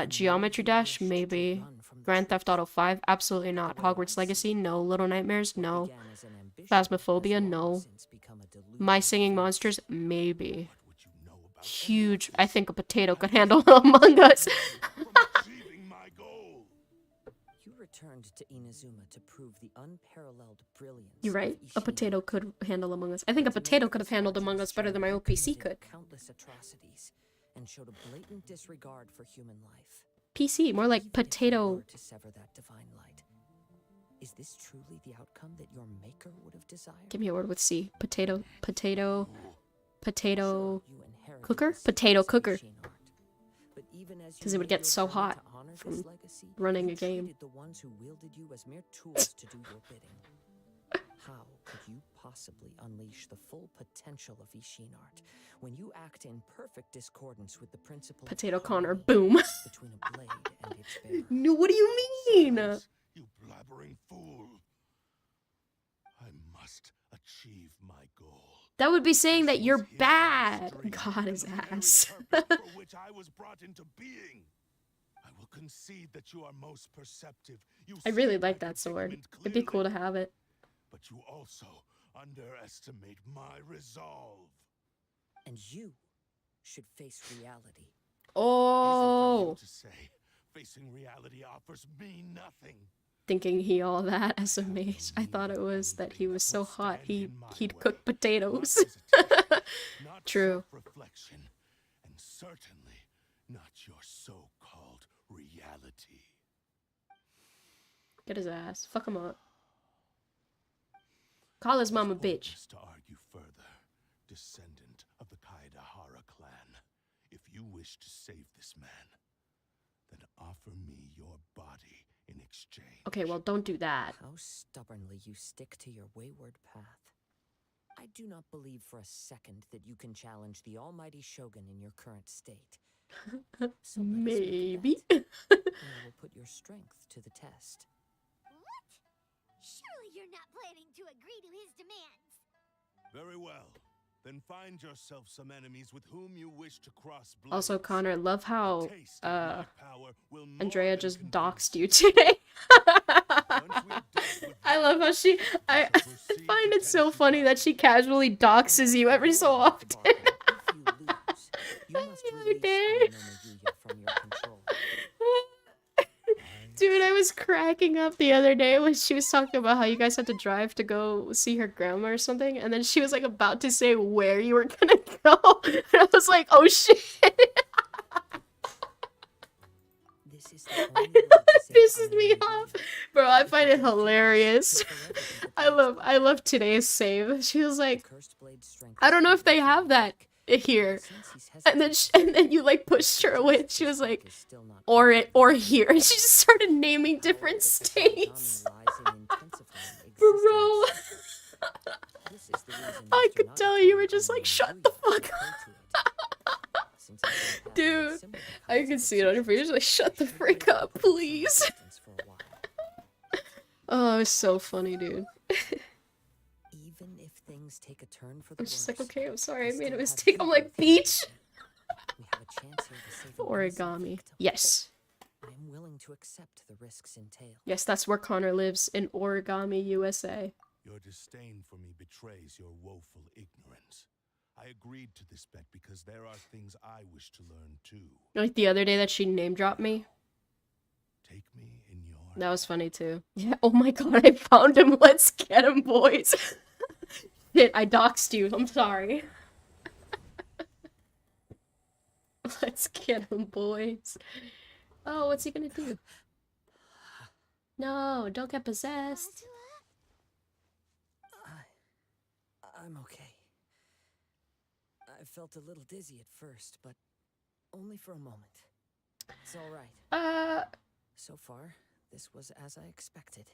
And Geometry you Dash, wished to maybe. run from the Grand truth. Theft Auto 5, absolutely not. The way I Hogwarts see Legacy, it, no. Little Nightmares, what no. began as an ambition Phasmophobia, has long no. since become a delusion My of Singing face. Monsters, maybe. What would you know about Huge. any I of think a this? potato could I handle kept Among Us. from achieving my goal. You returned to Inazuma to prove the unparalleled brilliance. You're right. of A Ishino. potato could handle Among Us. I think a To make potato could have this handled Among arduous Us better than my journey, old you PC committed could. Countless atrocities and showed a blatant disregard for human life. PC, more like Even if you potato. were to sever that divine light, is this truly the outcome that your maker would have desired? Give me a word with C. Potato. Potato. Potato. You inherited Cooker? the Potato secrets of cooker. Ishin art. But even as you 'Cause it would made get your so journey hot to honor from this legacy, running you a game. treated the ones who wielded you as mere tools to do your bidding. How could you possibly unleash the full potential of Ishin art when you act in perfect discordance with the principle Potato of Connor, harmony boom. between a blade and its bearer? No, what do you mean? Silence, you blabbering fool. I must achieve my goal. That would be saying that This you're was his bad. last dream, God, his and the very ass. purpose for which I was brought into being. I will concede that you are most perceptive. You I really see like my that sword. predicament It'd be cool to clearly, have it. but you also underestimate my resolve. And you should face reality. Easy for Oh, you to say. Facing reality offers me nothing. thinking he all that as a mage. I thought it was that he was so hot he'd cook potatoes. Not hesitation, not True. self-reflection, and certainly not your so-called reality. Get his ass. Fuck him up. Call his mom a bitch. Hopeless to argue further, descendant of the Kaedahara clan. If you wish to save this man, then offer me your body in exchange. Okay, well, don't do that. How stubbornly you stick to your wayward path. I do not believe for a second that you can challenge the almighty Shogun in your current state. So let us make a Maybe. bet, and I will put your strength to the test. What? Surely you're not planning to agree to his demands. Very well. Then find yourself some enemies with whom you wish to cross blades. Also, Connor, love how Taste of my power will more Andrea than just convince doxed you today. Once we've dealt with I this, love how she. I proceed find to it so tense you funny that she casually doxes you every so often. If you lose, you must The other release day. Yuya from your control. Dude, I was cracking up the other day when she was talking about how you guys had to drive to go see her grandma or something, and then she was like about to say where you were gonna go, and I was like, oh shit. This is the only way to save Pisses me Honor off, Yuya. bro. I If find you it don't do this, hilarious. you'll forever be I love today's save. She was The like, cursed blade's strength I is don't know if they greater have than that here. Since he's And then hesitating, and then you like pushed her away. She was like, is still not or complete. or here, and she just started naming The power different that the states. Shinigami lies in intensifying Bro, existence. This is the reason I Mr. could tell Nagata you were and just like, Honor shut the Yuya fuck referred to it. Since I don't have Dude, any similar I can kinds of see it on your face. obsessions, Like, shut the you should frick wait up, and put some please. distance for a while. Oh, it's so funny, dude. Even if things take a turn for the I'm just like, worse, okay, I'm sorry, I we made a still have mistake. I'm faith like, in beach. we have a chance here to save an innocent Origami. victim. Yes. I am willing to accept the risks entailed. Yes, that's where Connor lives, in Origami, USA. Your disdain for me betrays your woeful ignorance. I agreed to this bet because there are things I wish to learn too. Like the other day that she name dropped me. Take me in your That was funny too. Yeah, oh my god, I found him. Let's get him, boys. Shit, I doxed you. I'm sorry. Let's get him, boys. Oh, what's he gonna do? No, don't get possessed. I'm okay. I felt a little dizzy at first, but only for a moment. It's all right. So far, this was as I expected.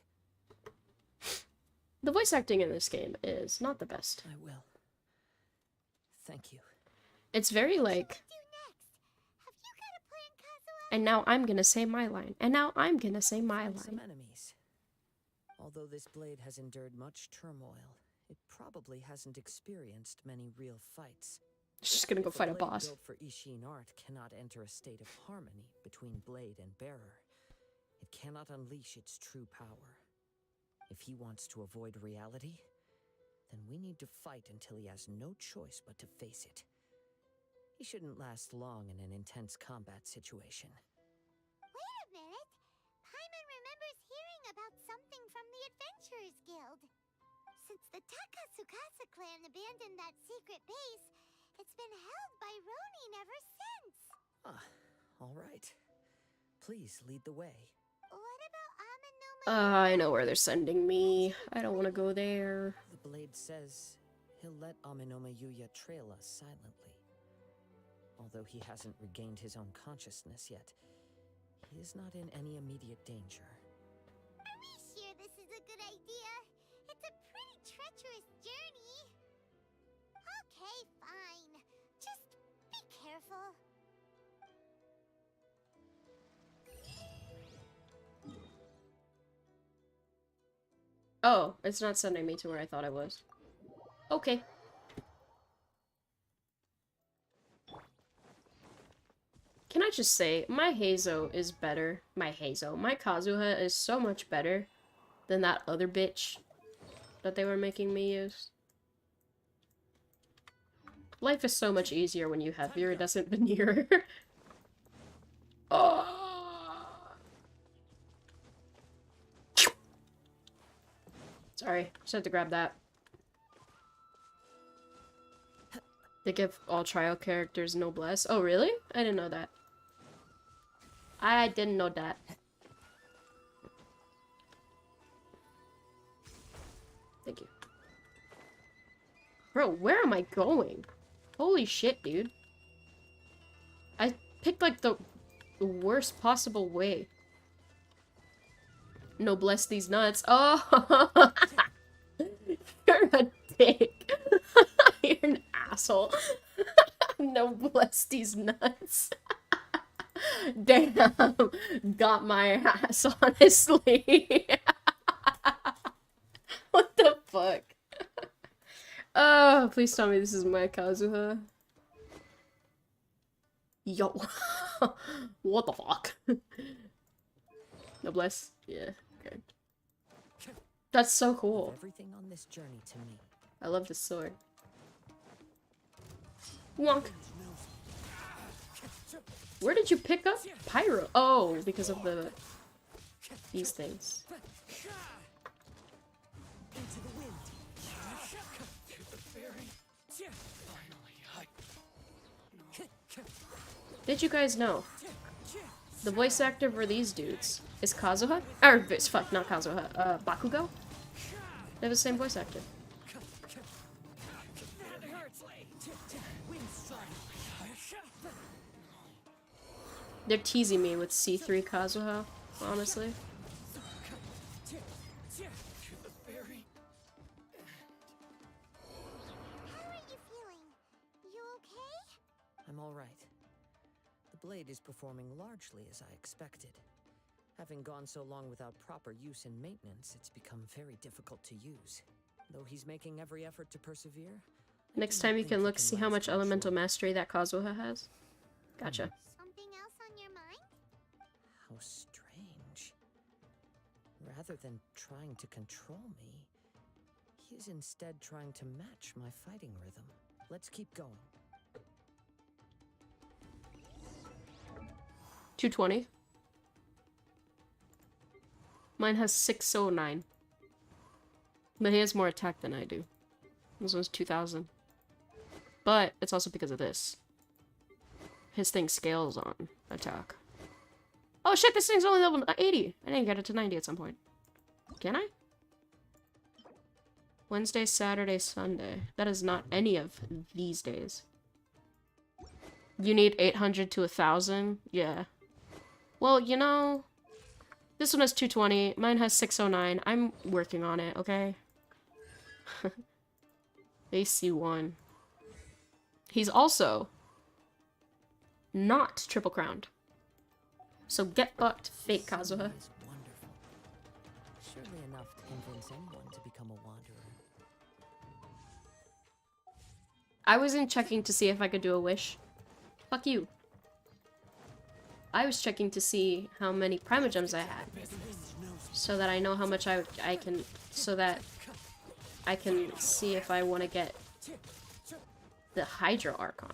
The voice acting in this game is not the best. I will. Thank you. It's very like, Do next. Have you got a plan, Kazuha? and now I'm gonna say my line. And now I'm gonna say my Find some line. enemies. Although this blade has endured much turmoil, it probably hasn't experienced many real fights. Just gonna go If fight a blade boss. built for Ishin art cannot enter a state of harmony between blade and bearer, it cannot unleash its true power. If he wants to avoid reality, then we need to fight until he has no choice but to face it. He shouldn't last long in an intense combat situation. Wait a minute. Paimon remembers hearing about something from the Adventurers Guild. Since the Takasukasa clan abandoned that secret base, it's been held by Ronin ever since. Ah, all right. Please lead the way. What about Amanoma? I know where they're sending me. I don't want to go there. The blade says he'll let Aminoma Yuya trail us silently. Although he hasn't regained his own consciousness yet, he is not in any immediate danger. Are we sure this is a good idea? It's a pretty treacherous journey. Okay, fine. Just be careful. Oh, it's not sending me to where I thought it was. Okay. Can I just say, my Heizo is better. My Kazuha is so much better than that other bitch that they were making me use. Life is so much easier when you have iridescent veneer. Oh. Sorry, just had to grab that. They give all trial characters noblesse. Oh, really? I didn't know that. I didn't know that. Thank you. Bro, where am I going? Holy shit, dude. I picked, like, the worst possible way. Noblesse these nuts. Oh! You're a dick. You're an asshole. Noblesse these nuts. Damn. Got my ass, honestly. What the fuck? Oh, please tell me this is my Kazuha. Yo. What the fuck? Noblesse? Yeah, okay. That's so cool. Everything on this journey to me. I love this sword. Wonk. Where did you pick up Pyro? Oh, because of these things. Into the wind. Did you guys know? The voice actor for these dudes is Kazuha? Or, fuck, not Kazuha. Bakugo? They have the same voice actor. They're teasing me with C3 Kazuha, honestly. How are you feeling? You okay? I'm all right. The blade is performing largely as I expected. Having gone so long without proper use and maintenance, it's become very difficult to use. Though he's making every effort to persevere. Next time you can look, see how much elemental mastery that Kazuha has. Gotcha. Something else on your mind? How strange. Rather than trying to control me, he's instead trying to match my fighting rhythm. Let's keep going. 220. Mine has 609. But he has more attack than I do. This one's 2000. But it's also because of this. His thing scales on attack. Oh shit, this thing's only level 80. I didn't get it to 90 at some point. Can I? Wednesday, Saturday, Sunday. That is not any of these days. You need 800 to 1000? Yeah. Well, you know, this one has 220. Mine has 609. I'm working on it, okay? AC1. He's also not triple crowned. So get fucked, fake Kazuha. Is wonderful. Surely enough to convince anyone to become a wanderer. I wasn't checking to see if I could do a wish. Fuck you. I was checking to see how many Primogems I had. So that I know how much I can... So that I can see if I want to get the Hydra Archon.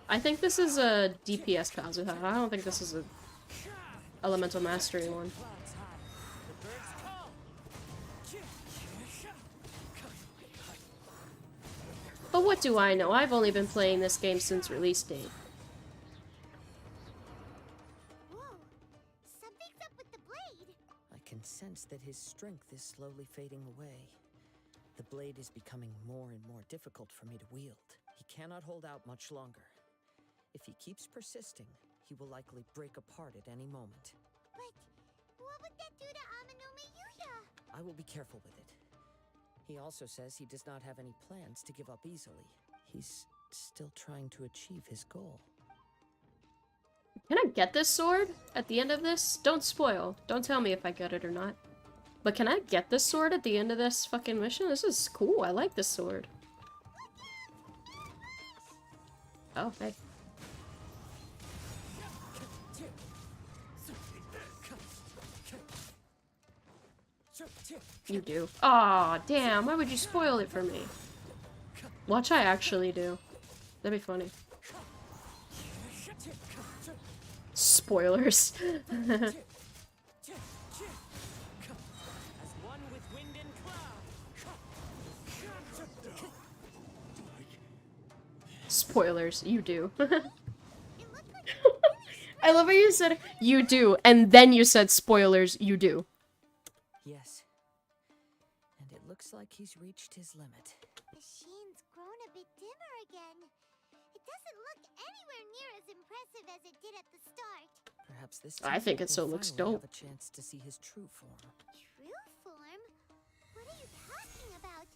I think this is a DPS Kazuha. I don't think this is a Elemental Mastery one. But what do I know? I've only been playing this game since release date. Whoa, something's up with the blade. I can sense that his strength is slowly fading away. The blade is becoming more and more difficult for me to wield. He cannot hold out much longer. If he keeps persisting, he will likely break apart at any moment. But what would that do to Amanome Yuya? I will be careful with it. He also says he does not have any plans to give up easily. He's still trying to achieve his goal. Can I get this sword at the end of this? Don't spoil. Don't tell me if I get it or not. But can I get this sword at the end of this fucking mission? This is cool. I like this sword. Oh, hey. You do. Aw, damn. Why would you spoil it for me? Watch I actually do. That'd be funny. Spoilers. Spoilers, you do. I love how you said you do, and then you said spoilers, you do. Yes. And it looks like he's reached his limit. The sheen's grown a bit dimmer again. It doesn't look anywhere near as impressive as it did at the start. Perhaps this I time think it still we'll looks finally dope. have a chance to see his true form. True form? What are you talking about?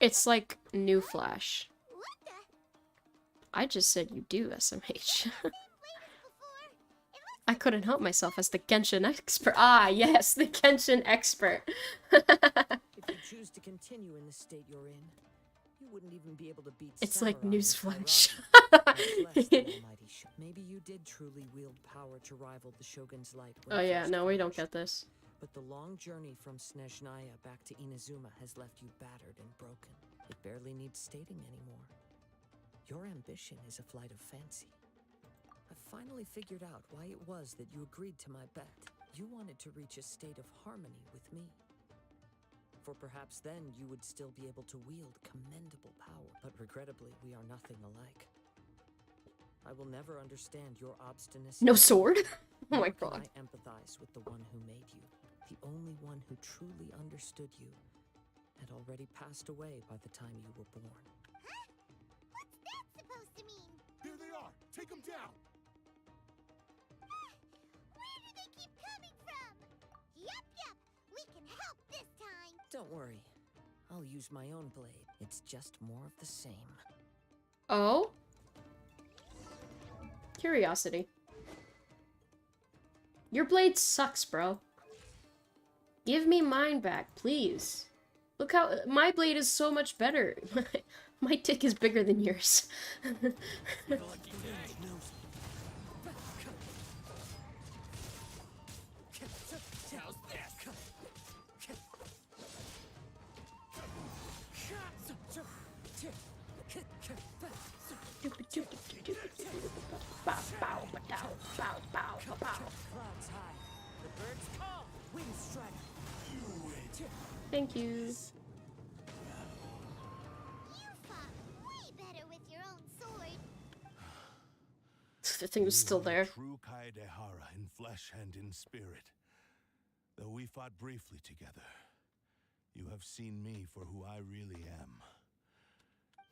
It's like New Flash. What the? I just said you do, SMH. Seen before? It looks I couldn't help myself as the Genshin expert. Ah, yes, the Genshin expert. If you choose to continue in the state you're in, you wouldn't even be able to beat It's like samurai in newsflash. Tyrande, much less the almighty Maybe you did truly wield power to rival the Shogun's light. when Oh yeah, first no, we don't forged. get this. But the long journey from Snezhnaya back to Inazuma has left you battered and broken. It barely needs stating anymore. Your ambition is a flight of fancy. I've finally figured out why it was that you agreed to my bet. You wanted to reach a state of harmony with me. For perhaps then you would still be able to wield commendable power. But regrettably, we are nothing alike. I will never understand your obstinacy. No sword? Oh my Nor can god. I empathize with the one who made you. The only one who truly understood you had already passed away by the time you were born. Huh? What's that supposed to mean? Here they are! Take them down! Where do they keep coming from? Yup, we can help this time. Don't worry. I'll use my own blade. It's just more of the same. Oh? Curiosity. Your blade sucks, bro. Give me mine back, please. Look how my blade is so much better. My dick is bigger than yours. Thank you. You fought way better with your own sword. The thing was still there. True Kaedehara in flesh and in spirit. Though we fought briefly together, you have seen me for who I really am.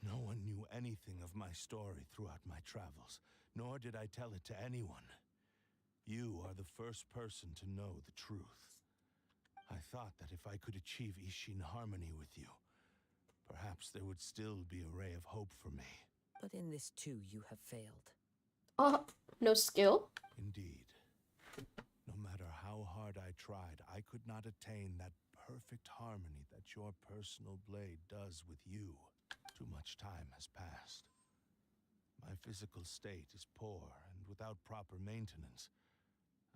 No one knew anything of my story throughout my travels, nor did I tell it to anyone. You are the first person to know the truth. I thought that if I could achieve Ishin harmony with you, perhaps there would still be a ray of hope for me. But in this too, you have failed. Oh, no skill? Indeed. No matter how hard I tried, I could not attain that perfect harmony that your personal blade does with you. Too much time has passed. My physical state is poor, and without proper maintenance,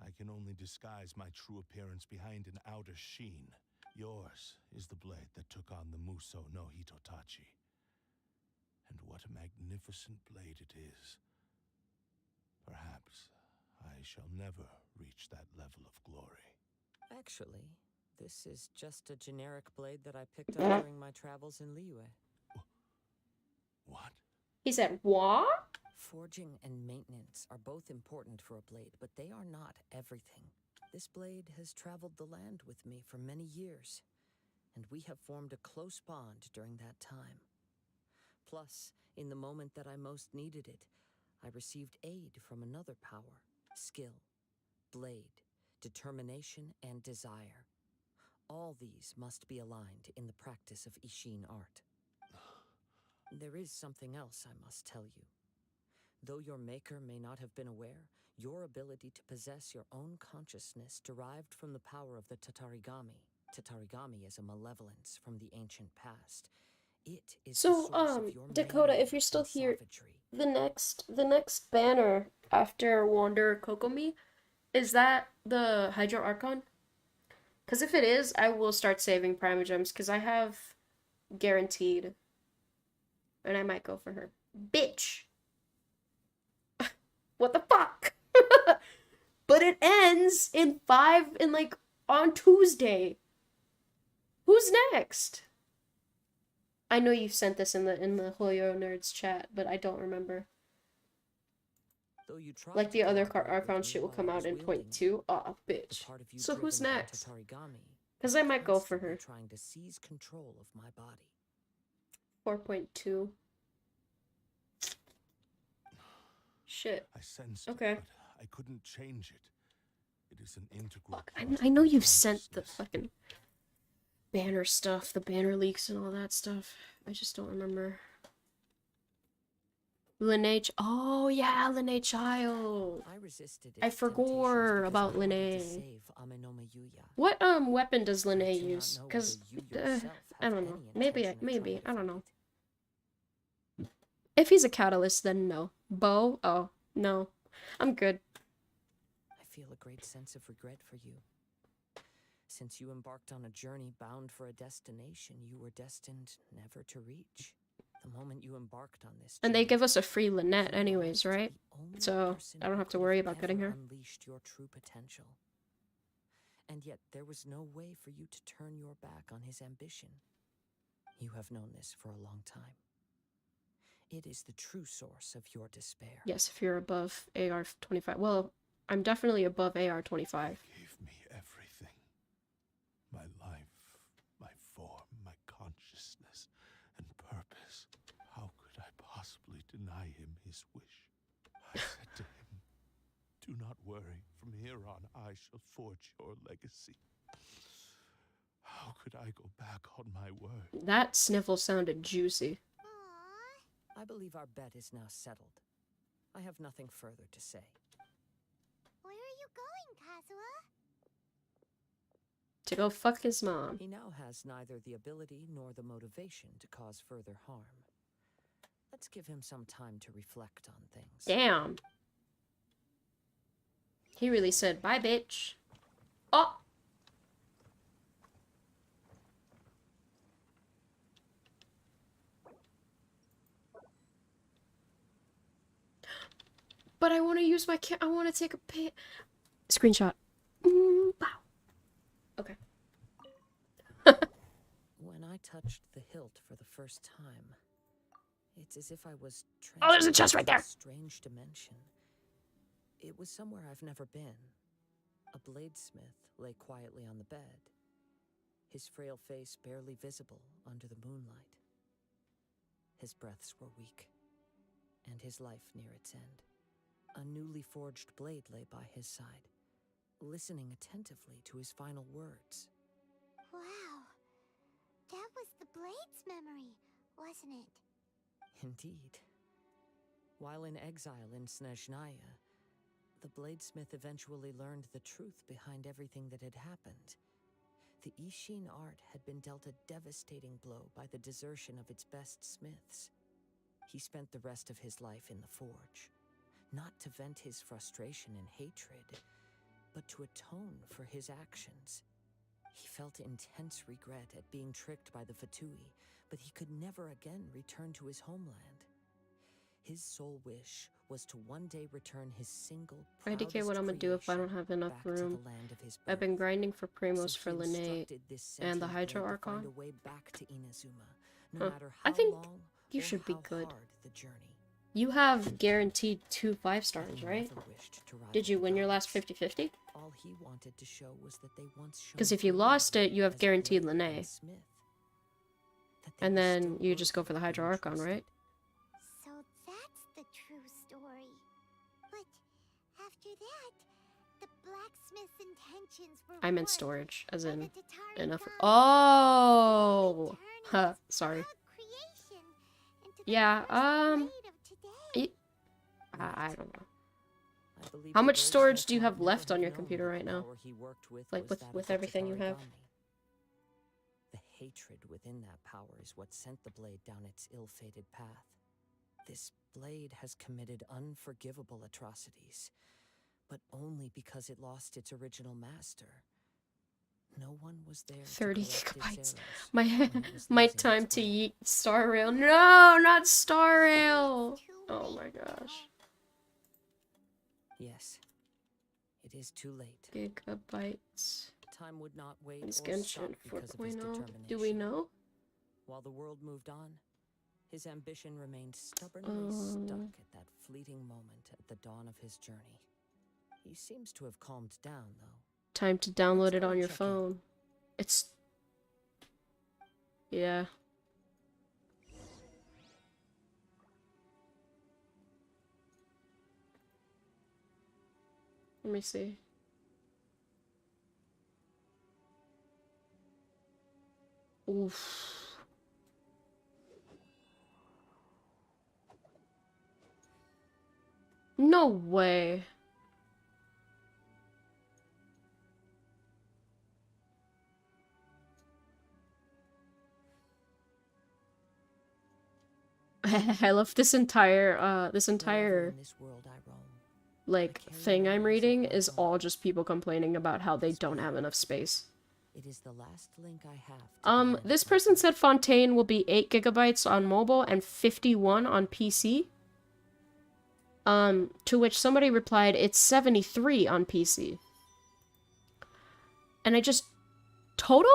I can only disguise my true appearance behind an outer sheen. Yours is the blade that took on the Muso no Hitotachi. And what a magnificent blade it is. Perhaps I shall never reach that level of glory. Actually, this is just a generic blade that I picked up during my travels in Liyue. What? He said, what? Forging and maintenance are both important for a blade, but they are not everything. This blade has traveled the land with me for many years, and we have formed a close bond during that time. Plus, in the moment that I most needed it, I received aid from another power: skill, blade, determination, and desire. All these must be aligned in the practice of Ishin art. There is something else I must tell you. Though your maker may not have been aware, your ability to possess your own consciousness derived from the power of the Tatarigami. Tatarigami is a malevolence from the ancient past. It is the So, source of your Dakota, mania if you're still and here, savagery. the next banner after Wander Kokomi, is that the Hydro Archon? Because if it is, I will start saving Primogems, because I have guaranteed. And I might go for her. Bitch! What the fuck? But it ends in on Tuesday. Who's next? I know you sent this in the Hoyo Nerds chat, but I don't remember. Though you tried Like the to other cooperate with Archon me shit will while come I out was in wielding point 2. Aw, the bitch. part of you So who's driven by next? Tatarigami Because was I might go for constantly her. trying to seize control of my body. 4.2. Shit. I sensed Okay. it, but I couldn't change it. It is an integral Fuck, part I of know my you've sent the consciousness. fucking banner stuff, the banner leaks and all that stuff. I just don't remember. Lineage. Oh, yeah, Lineage Child. I resisted I its forgot temptations about because I wanted to Linnae. save Amenoma Yuya. What weapon does I Lineae do not use? know Because whether you yourself I have don't know. any intention of Maybe trying I don't to know. fight it. If he's a catalyst, then no. Bo? Oh, no. I'm good. I feel a great sense of regret for you. Since you embarked on a journey bound for a destination you were destined never to reach. The moment you embarked on this And they journey, give us a free Lynette you anyways, lost right? the only So person I don't who have to could worry about ever getting her. unleashed your true potential. And yet there was no way for you to turn your back on his ambition. You have known this for a long time. It is the true source of your despair. Yes, if you're above AR 25. Well, I'm definitely above AR 25. Gave me everything. My life, my form, my consciousness, and purpose. How could I possibly deny him his wish? I said to him, "Do not worry. From here on, I shall forge your legacy." How could I go back on my word? That sniffle sounded juicy. Aww. I believe our bet is now settled. I have nothing further to say. Where are you going, Kazuha? To go fuck his mom. He now has neither the ability nor the motivation to cause further harm. Let's give him some time to reflect on things. Damn. He really said, bye, bitch. Oh! But I want to use my I want to take a screenshot. Wow. Okay. When I touched the hilt for the first time, it's as if I was Oh, there's a chest right there. transported to a strange dimension. It was somewhere I've never been. A bladesmith lay quietly on the bed, his frail face barely visible under the moonlight. His breaths were weak, and his life near its end. A newly forged blade lay by his side, listening attentively to his final words. Wow. That was the Blade's memory, wasn't it? Indeed. While in exile in Snezhnaya, the bladesmith eventually learned the truth behind everything that had happened. The Ishin art had been dealt a devastating blow by the desertion of its best smiths. He spent the rest of his life in the forge, not to vent his frustration and hatred, but to atone for his actions. He felt intense regret at being tricked by the Fatui, but he could never again return to his homeland. His sole wish was to one day return his single I indicate what I'm gonna do if I don't have enough room. I've been grinding for Primos for Linnae and the Hydro Archon. I think you should be good. You have guaranteed 2 5-stars, right? Did you win your last 50-50? Because if you lost it, you have guaranteed Linnae. And then you just go for the Hydro Archon, right? So that's the true story. But after that, the blacksmith's intentions were I'm in warped storage, as by in the Tatari enough. gods. Oh! They Huh, turned his sorry. proud creation into the Yeah, first blade of today. I don't know. How much storage do you have left on your computer right now? Like with everything you have? The hatred within that power is what sent the blade down its ill-fated path. This blade has committed unforgivable atrocities, but only because it lost its original master. No one was there. 30 gigabytes. My time to yeet Star Rail. No, not Star Rail. Oh my gosh. Yes, it is too late. Gigabytes. Time would not wait Is or stop Genshin because of his 4.0? determination. Do we know? While the world moved on, his ambition remained stubbornly stuck at that fleeting moment at the dawn of his journey. He seems to have calmed down, though. Time to download it on your phone. It's... Yeah. Let me see. Oof. No way. I love this entire like thing I'm reading is all just people complaining about how they don't have enough space. It is the last link I have. This person said Fontaine will be 8 gigabytes on mobile and 51 on PC. To which somebody replied, it's 73 on PC. And I just... Total?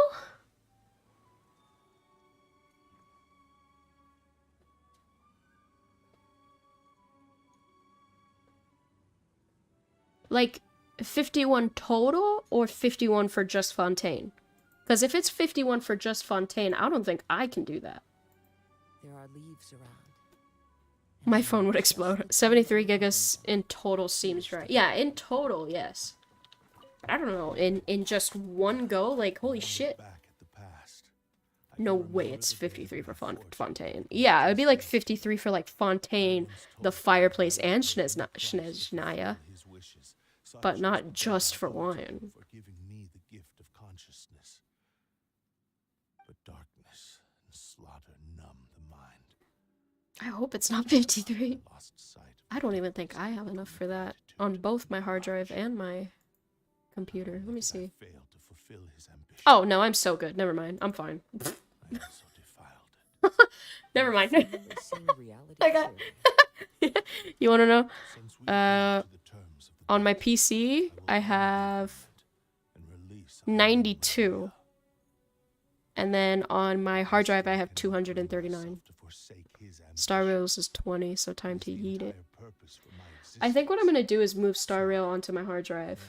Like, 51 total or 51 for just Fontaine? Because if it's 51 for just Fontaine, I don't think I can do that. There are leaves around. My phone would explode. 73 gigas in total seems right. Yeah, in total, yes. But I don't know, in just one go, like, holy shit. No way it's 53 for Fontaine. Yeah, it would be like 53 for, like, Fontaine, the fireplace, and Snezhnaya. But not just for one. For giving me the gift of consciousness. But darkness and slaughter numb the mind. I hope it's not 53. I don't even think I have enough for that on both my hard drive and my computer. Let me see. Oh, no, I'm so good. Never mind. I'm fine. Never mind. I got... You want to know? On my PC, I have 92. And then on my hard drive, I have 239. Star Rails is 20, so time to yeet it. I think what I'm going to do is move Star Rail onto my hard drive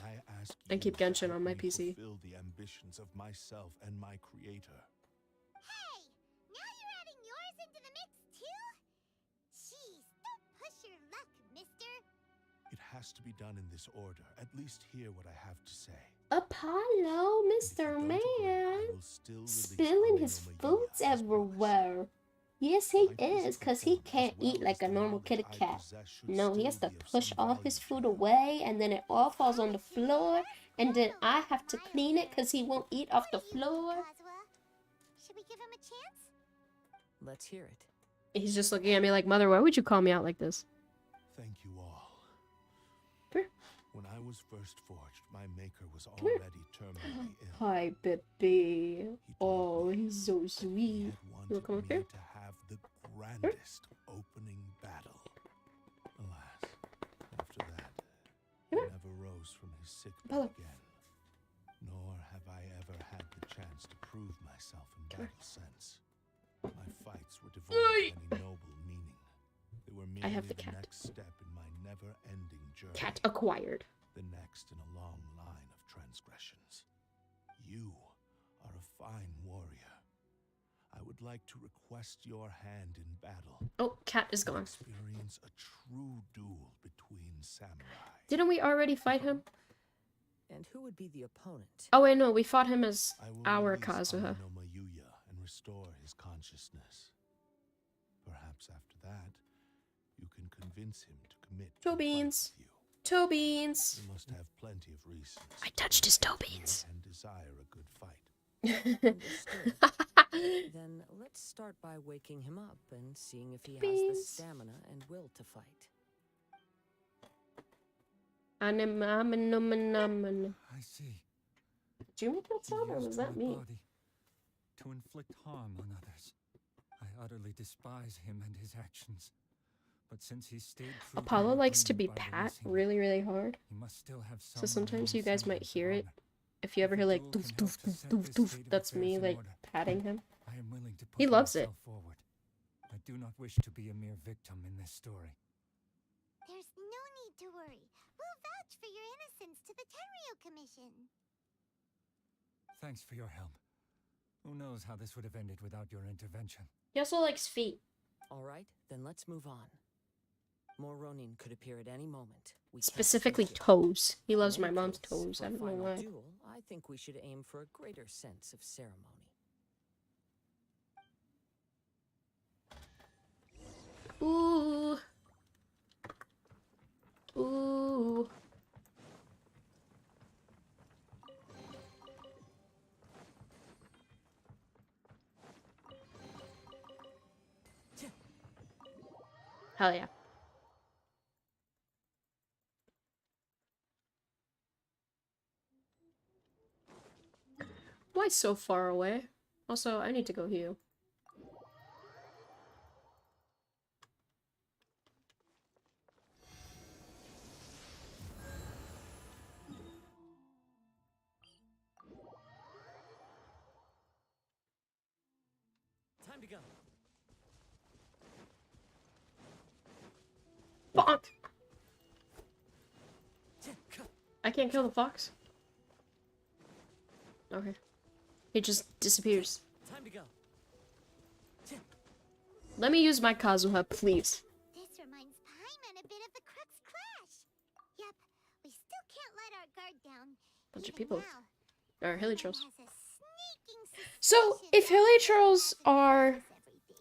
and keep Genshin on my PC. The ambitions of myself and my creator. Hey, now you're adding yours into the mix too? Jeez, don't push your luck, mister. It has to be done in this order. At least hear what I have to say. Apollo, And if you Mr. don't agree, I Man, will still release spilling his Ame no Mayuya foods as everywhere. Yes, he My is, physical cause he form, can't as well eat like as a the normal knowledge kitty I cat. possess should No, he has still to be of push some all value his to food you. away, and then it all falls on the floor, and then I have to clean it cause he won't eat off the floor. Should we give him a chance? Let's hear it. He's just looking at me like, Mother, why would you call me out like this? Thank you all. Here. When I was first forged, my maker was already terminally ill. Hi, baby. He Oh, told me he's so he sweet. had You wanna come wanted up here? me to have the grandest opening battle. Alas, after that, he never rose from his sick bed Apollo. again. Nor have I ever had the chance to prove myself in battle since. My fights were devoid of any noble meaning. They were merely have the the cat. next step in my never-ending journey. Cat acquired. The next in a long line of transgressions. You are a fine warrior. I would like to request your hand in battle. Oh, cat is To gone. experience a true duel between samurai. Didn't we already fight him? And who would be the opponent? Oh wait, no, we fought him as I will our release Kazuha. Ame no Mayuya and restore his consciousness. Perhaps after that, you can convince him to commit to a Toe fight beans. with you. Toe beans. You must have plenty of reasons. I touched his toe to fear beans. and desire a good fight. Understood. Then let's start by waking him up and seeing if he has the Beans. stamina and will to fight. I see. Did you make that He sound or used was that my me? body to inflict harm on others. I utterly despise him and his actions. But since he stayed true Apollo my likes to be agreement by pat releasing me, really, really hard. he must still have some So sometimes remaining you guys might semblance of hear it. honor. If you ever If hear the like duel doof can help doof to doof set doof this doof, state of that's affairs me in like order. patting him. I am willing to put He loves it. myself forward. I do not wish to be a mere victim in this story. There's no need to worry. We'll vouch for your innocence to the Tenryo Commission. Thanks for your help. Who knows how this would have ended without your intervention? He also likes feet. All right, then let's move on. More Ronin could appear at any moment. We can't Specifically predict it. toes. He loves In my any mom's case, toes. for I a don't know final why. duel, I think we should aim for a greater sense of ceremony. Ooh. Ooh. Hell yeah. Why so far away? Also, I need to go heal. Time to go. Bonk! I can't kill the fox? Okay. He just disappears. Time to go. Let me use my Kazuha, please. This reminds Paimon a bit of the Crux Clash. Yep, we still can't let our guard down. Bunch of Even people. now, Or hilly Paimon trolls. has a sneaking So, suspicion if that hilly he trolls hasn't are told us everything.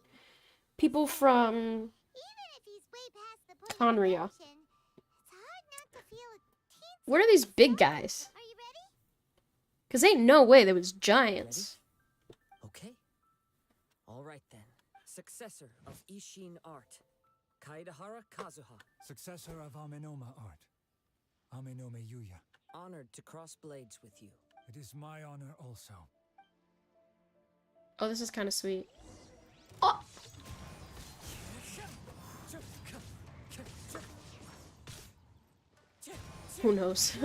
people from Even if he's way past the point of Conria, action, it's hard not to feel a teensy what are these big suspicion. guys? Are you ready? Cause ain't no way there was giants. Okay. All right then. Successor of Ishin art, Kaedahara Kazuha. Successor of Amenoma art, Ame no Mayuya. Honored to cross blades with you. It is my honor also. Oh, this is kind of sweet. Oh! Who knows?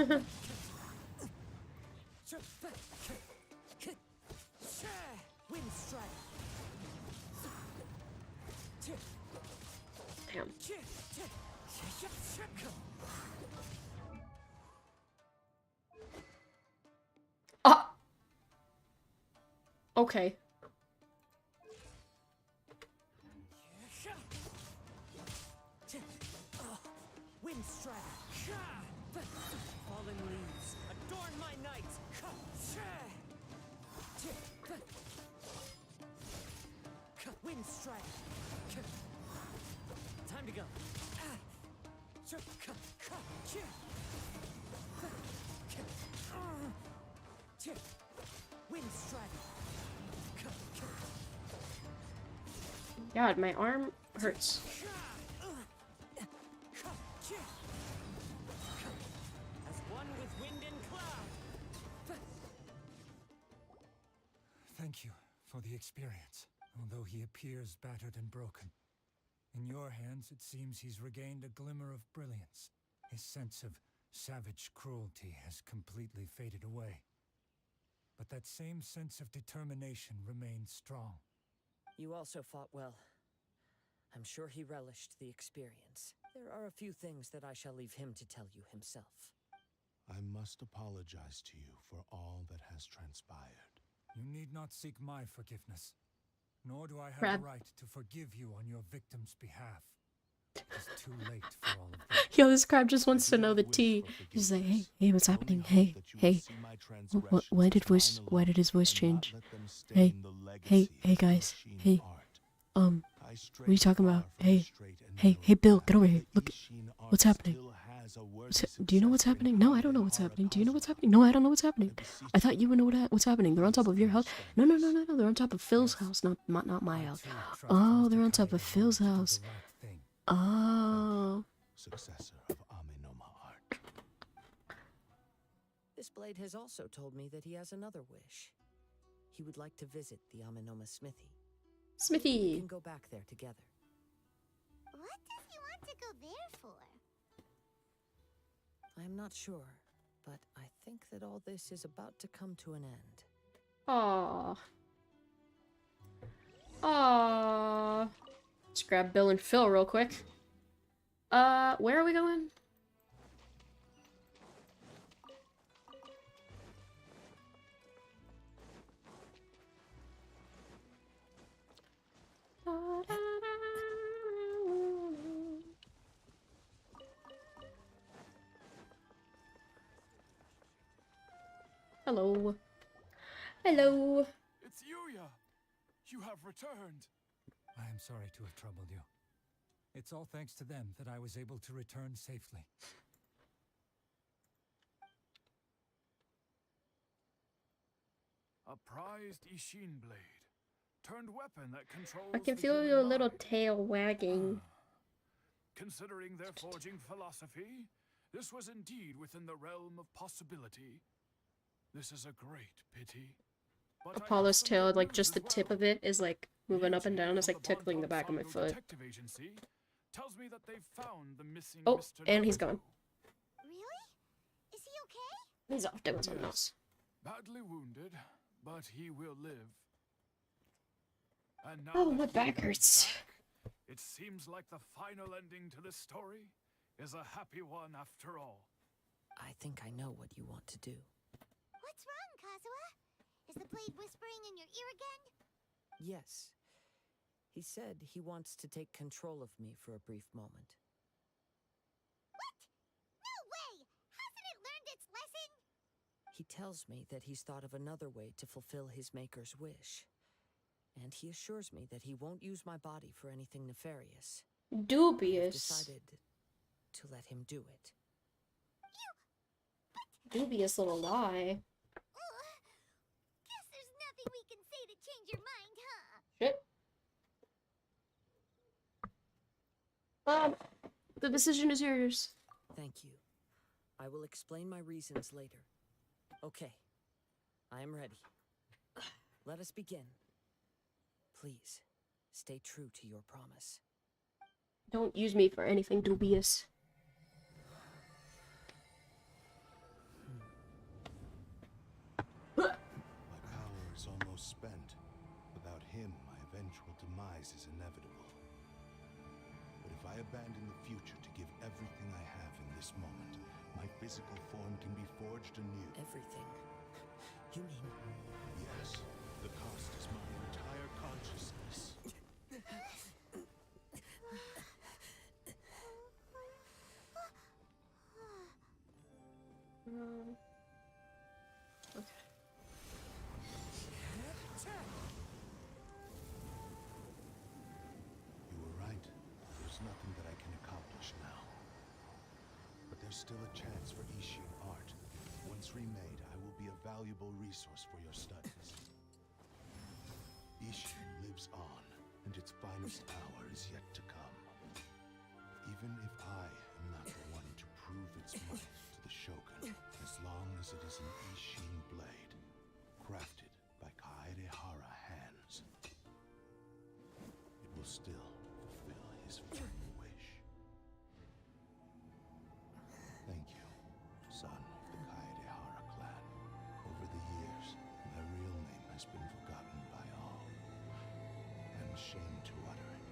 Wind strike. Damn. Ah! Okay. Wind Wind strike. Fallen leaves, adorn my night. Wind strike. Time to go. Wind strike. God, my arm hurts. As one with wind and cloud. Thank you for the experience, although he appears battered and broken. In your hands, it seems he's regained a glimmer of brilliance. His sense of savage cruelty has completely faded away. But that same sense of determination remains strong. You also fought well. I'm sure he relished the experience. There are a few things that I shall leave him to tell you himself. I must apologize to you for all that has transpired. You need not seek my forgiveness. Nor do I have Crap. the right to forgive you on your victim's behalf. It's too late for all of that. Yo, this crab just wants to know the tea. He's like, hey, what's happening? Hey. Why did his voice change? Hey, guys. Hey, what are you talking about? Hey, Bill, get over here. Look, what's happening? Do you know what's happening? No, I don't know what's happening. Do you know what's happening? No, I don't know what's happening. I thought you would know what's happening. They're on top of your house. No. They're on top of Phil's house, not my house. Oh, they're on top of Phil's house. Oh. Successor of Amenoma art. This blade has also told me that he has another wish. He would like to visit the Amenoma smithy. We Smithy. can go back there together. What does he want to go there for? I'm not sure, but I think that all this is about to come to an end. Aww. Aww. Let's grab Bill and Phil real quick. Where are we going? Hello. Hello. It's Yuya! You have returned! I am sorry to have troubled you. It's all thanks to them that I was able to return safely. A prized Ishin blade. Turned weapon that controls I can the feel human your little mind. tail wagging. Considering their forging philosophy, this was indeed within the realm of possibility. This is a great pity. But I have Apollo's some tail, good like news just the as tip well. of it is like moving up and down. It's Agent like of the tickling the back of my Bonfalco foot. Detective Agency tells me that they've found the missing Oh, Mr. and he's Naruto. gone. Really? Is he okay? He's off doing something else. Badly wounded, but he will live. And now Oh, that my he back is hurts. back, it seems like the final ending to this story is a happy one after all. I think I know what you want to do. What's wrong, Kazuha? Is the blade whispering in your ear again? Yes. He said he wants to take control of me for a brief moment. What? No way! Hasn't it learned its lesson? He tells me that he's thought of another way to fulfill his maker's wish. And he assures me that he won't use my body for anything nefarious. I've Dubious. decided to let him do it. Dubious little lie. Ugh. Guess there's nothing we can say to change your mind, huh? Shit. The decision is yours. Thank you. I will explain my reasons later. Okay. I am ready. Let us begin. Please, stay true to your promise. Don't use me for anything dubious. My power is almost spent. Without him, my eventual demise is inevitable. But if I abandon the future to give everything I have in this moment, my physical form can be forged anew. Everything? You mean... Yes, the cost is my entire consciousness. still a chance for Ishin art. Once remade, I will be a valuable resource for your studies. Ishin lives on, and its finest hour is yet to come. Even if I am not the one to prove its might to the Shogun, as long as it is an Ishin blade, crafted by Kaedehara hands, it will still fulfill his final wish. Thank you, son of the Kaedehara clan. Over the years, my real name has been forgotten by all. I'm ashamed to utter it,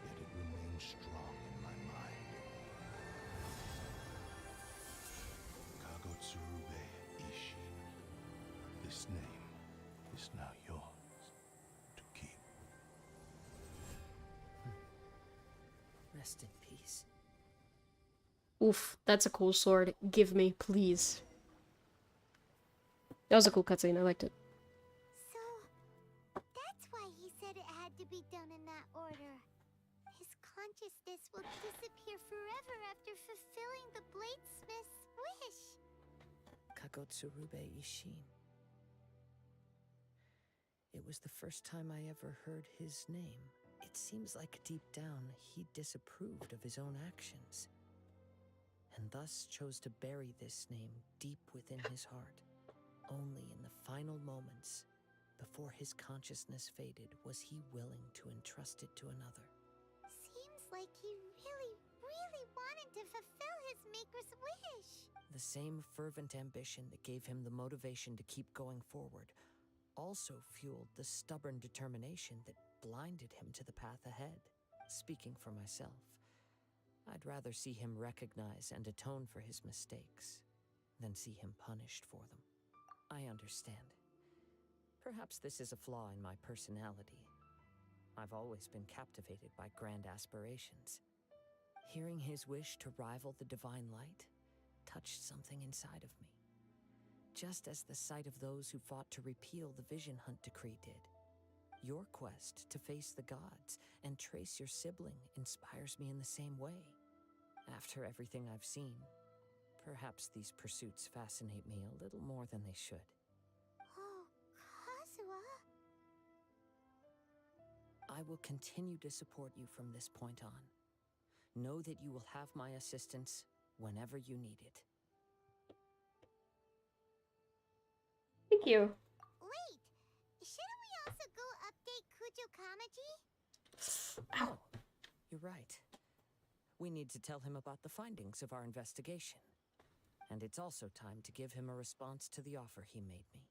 yet it remains strong in my mind. Kagotsurube Ishin. This name is now yours to keep. Rest in peace. Oof, that's a cool sword. Give me, please. That was a cool cutscene. I liked it. So, that's why he said it had to be done in that order. His consciousness will disappear forever after fulfilling the bladesmith's wish. Kagotsurube Ishin. It was the first time I ever heard his name. It seems like deep down he disapproved of his own actions, and thus chose to bury this name deep within his heart. Only in the final moments, before his consciousness faded, was he willing to entrust it to another. Seems like he really, really wanted to fulfill his maker's wish. The same fervent ambition that gave him the motivation to keep going forward also fueled the stubborn determination that blinded him to the path ahead. Speaking for myself, I'd rather see him recognize and atone for his mistakes than see him punished for them. I understand. Perhaps this is a flaw in my personality. I've always been captivated by grand aspirations. Hearing his wish to rival the divine light touched something inside of me, just as the sight of those who fought to repeal the Vision Hunt decree did. Your quest to face the gods and trace your sibling inspires me in the same way. After everything I've seen, perhaps these pursuits fascinate me a little more than they should. Oh, Kazuha? I will continue to support you from this point on. Know that you will have my assistance whenever you need it. Thank you. Wait, shouldn't we also go update Kujo Kamaji? Ow. You're right. We need to tell him about the findings of our investigation. And it's also time to give him a response to the offer he made me.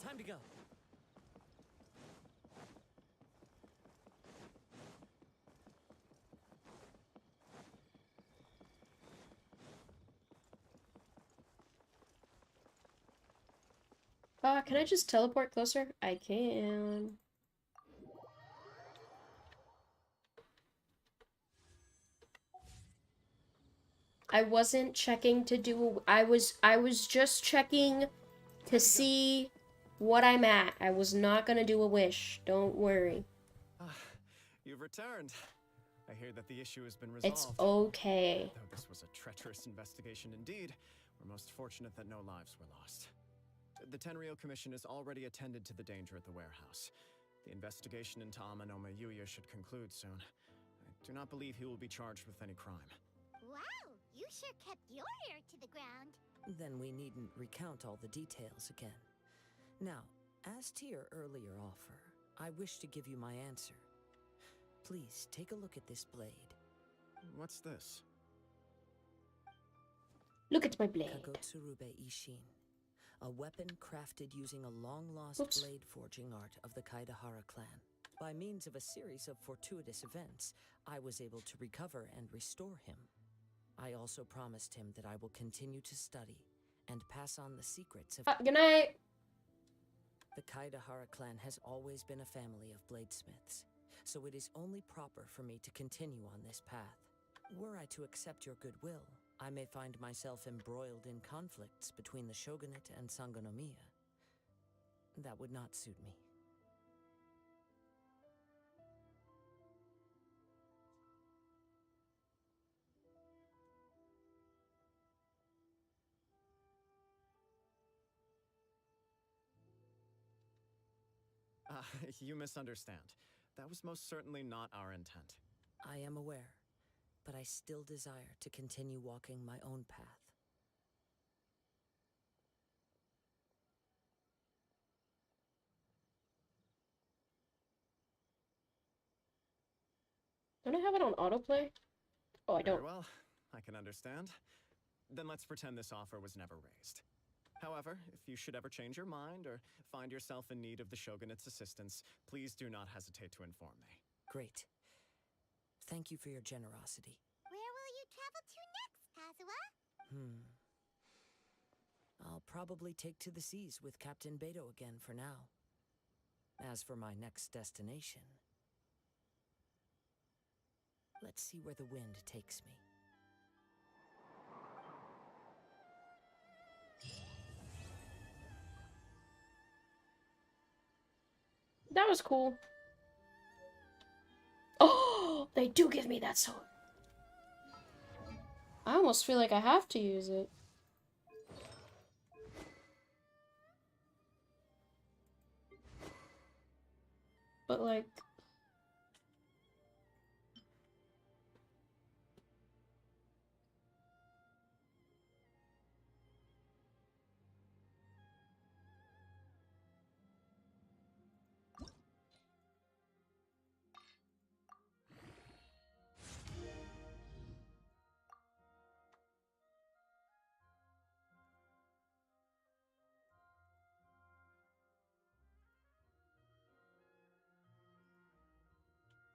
Time to go. Can I just teleport closer? I can. I wasn't checking to do. I was just checking to see what I'm at. I was not gonna do a wish. Don't worry. You've returned. I hear that the issue has been resolved. It's okay. Though this was a treacherous investigation indeed, we're most fortunate that no lives were lost. The Tenryou Commission has already attended to the danger at the warehouse. The investigation into Amanoma Yuya should conclude soon. I do not believe he will be charged with any crime. Wow, you sure kept your ear to the ground. Then we needn't recount all the details again. Now, as to your earlier offer, I wish to give you my answer. Please take a look at this blade. What's this? Look at my blade. Kagotsurube Ishin. A weapon crafted using a long-lost blade forging art of the Kaedehara clan. By means of a series of fortuitous events, I was able to recover and restore him. I also promised him that I will continue to study and pass on the secrets of... Good night. The Kaedehara clan has always been a family of bladesmiths, so it is only proper for me to continue on this path. Were I to accept your goodwill, I may find myself embroiled in conflicts between the shogunate and Sangonomiya. That would not suit me. You misunderstand. That was most certainly not our intent. I am aware, but I still desire to continue walking my own path. Don't I have it on autoplay? Oh, I Very don't. well, I can understand. Then let's pretend this offer was never raised. However, if you should ever change your mind or find yourself in need of the Shogunate's assistance, please do not hesitate to inform me. Great. Thank you for your generosity. Where will you travel to next, Kazuha? I'll probably take to the seas with Captain Beto again for now. As for my next destination, let's see where the wind takes me. That was cool. Oh, they do give me that sword. I almost feel like I have to use it. But like...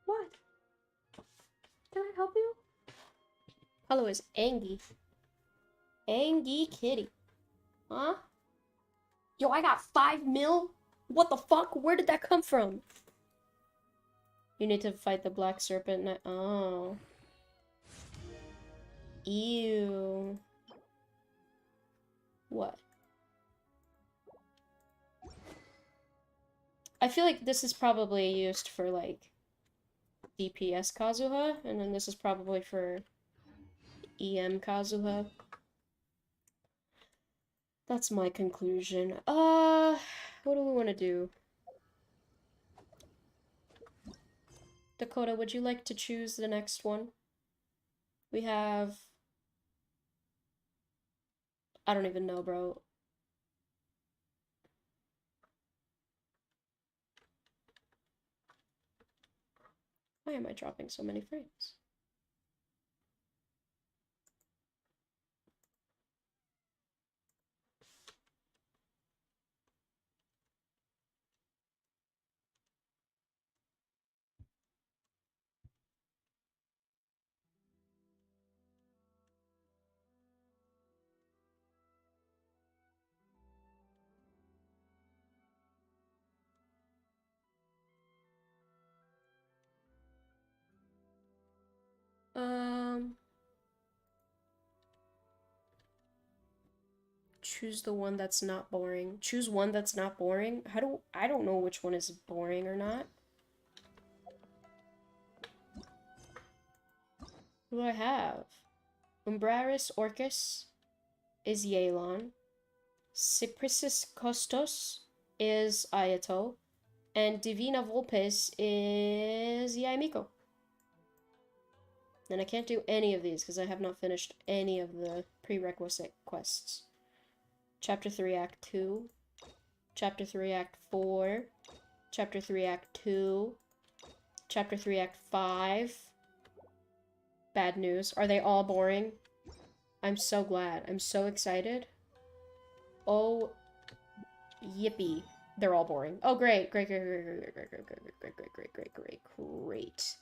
What? Can I help you? Hello is Angie. Angie Kitty. Huh? Yo, I got 5 mil? What the fuck? Where did that come from? You need to fight the black serpent. Oh. Ew. What? I feel like this is probably used for, like, DPS Kazuha, and then this is probably for EM Kazuha. That's my conclusion. What do we want to do? Dakota, would you like to choose the next one? We have... I don't even know, bro. Why am I dropping so many frames? Choose the one that's not boring. Choose one that's not boring? I don't know which one is boring or not. Who do I have? Umbraris Orcus is Yelan. Cyprisus Costos is Ayato. And Divina Volpes is Yaimiko. And I can't do any of these because I have not finished any of the prerequisite quests. Chapter 3, Act 2. Chapter 3, Act 4. Chapter 3, Act 2. Chapter 3, Act 5. Bad news. Are they all boring? I'm so glad. I'm so excited. Oh, yippee. They're all boring. Oh, great. Great, great, great, great, great, great, great, great, great, great, great, great, great.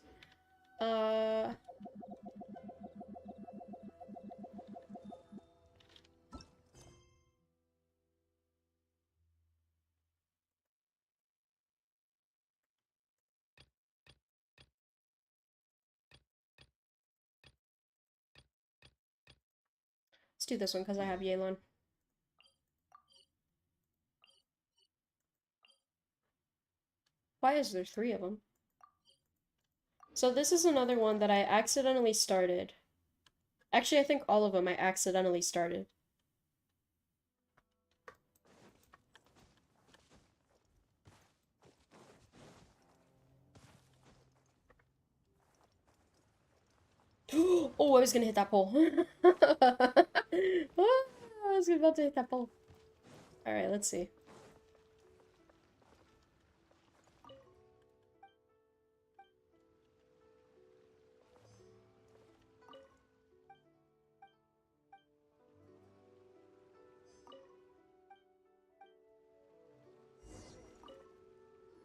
Let's do this one because I have Yelan. Why is there 3 of them? So this is another one that I accidentally started. Actually, I think all of them I accidentally started. Oh, I was gonna hit that pole. Ah, I was about to hit that pole. Alright, let's see.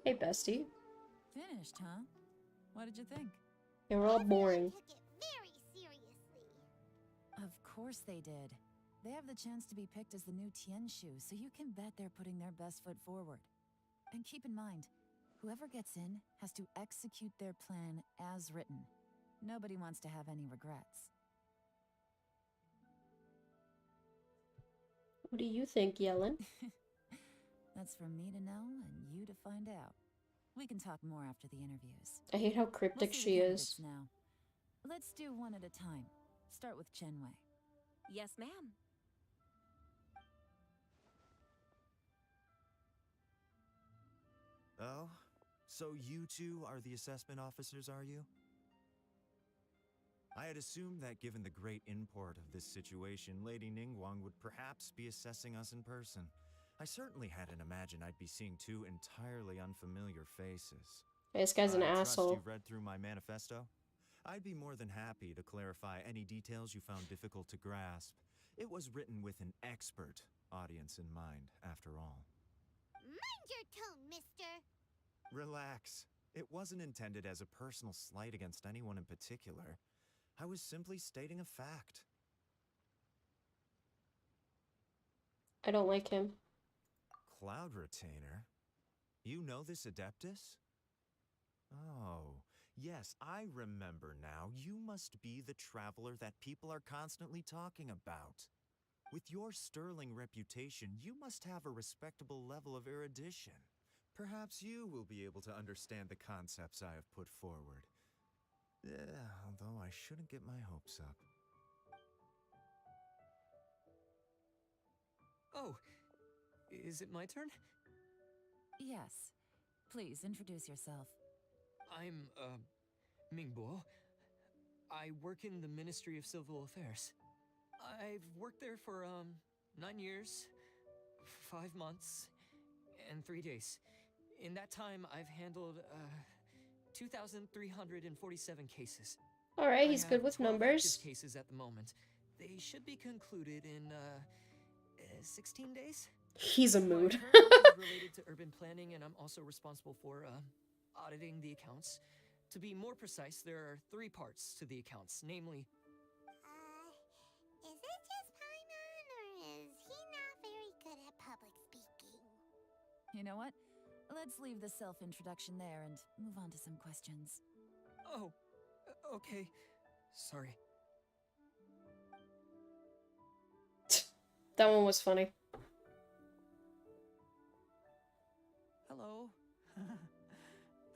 Hey, bestie. Finished, huh? What did you think? They were all boring. Took it very seriously. Of course they did. They have the chance to be picked as the new Tianshu, so you can bet they're putting their best foot forward. And keep in mind, whoever gets in has to execute their plan as written. Nobody wants to have any regrets. What do you think, Yellen? That's for me to know and you to find out. We can talk more after the interviews. I hate how We'll cryptic see the she candidates is. now. Let's do one at a time. Start with Chenwei. Yes, ma'am. Oh? So you two are the assessment officers, are you? I had assumed that given the great import of this situation, Lady Ningguang would perhaps be assessing us in person. I certainly hadn't imagined I'd be seeing 2 entirely unfamiliar faces. Hey, this guy's an I trust asshole. you've read through my manifesto? I'd be more than happy to clarify any details you found difficult to grasp. It was written with an expert audience in mind, after all. Mind your tone, mister. Relax. It wasn't intended as a personal slight against anyone in particular. I was simply stating a fact. I don't like him. Cloud Retainer? You know this Adeptus? Oh, yes, I remember now. You must be the traveler that people are constantly talking about. With your sterling reputation, you must have a respectable level of erudition. Perhaps you will be able to understand the concepts I have put forward. Although I shouldn't get my hopes up. Oh, is it my turn? Yes. Please introduce yourself. I'm, Mingbo. I work in the Ministry of Civil Affairs. I've worked there for, 9 years, 5 months, and 3 days. In that time, I've handled, 2,347 cases. Alright, he's I good have with 12 numbers. active cases at the moment. They should be concluded in, 16 days? He's a My mood. current work is related to urban planning, and I'm also responsible for, auditing the accounts. To be more precise, there are 3 parts to the accounts, namely... Is it just Paimon, or is he not very good at public speaking? You know what? Let's leave the self-introduction there and move on to some questions. Oh, okay. Sorry. That one was funny. Hello.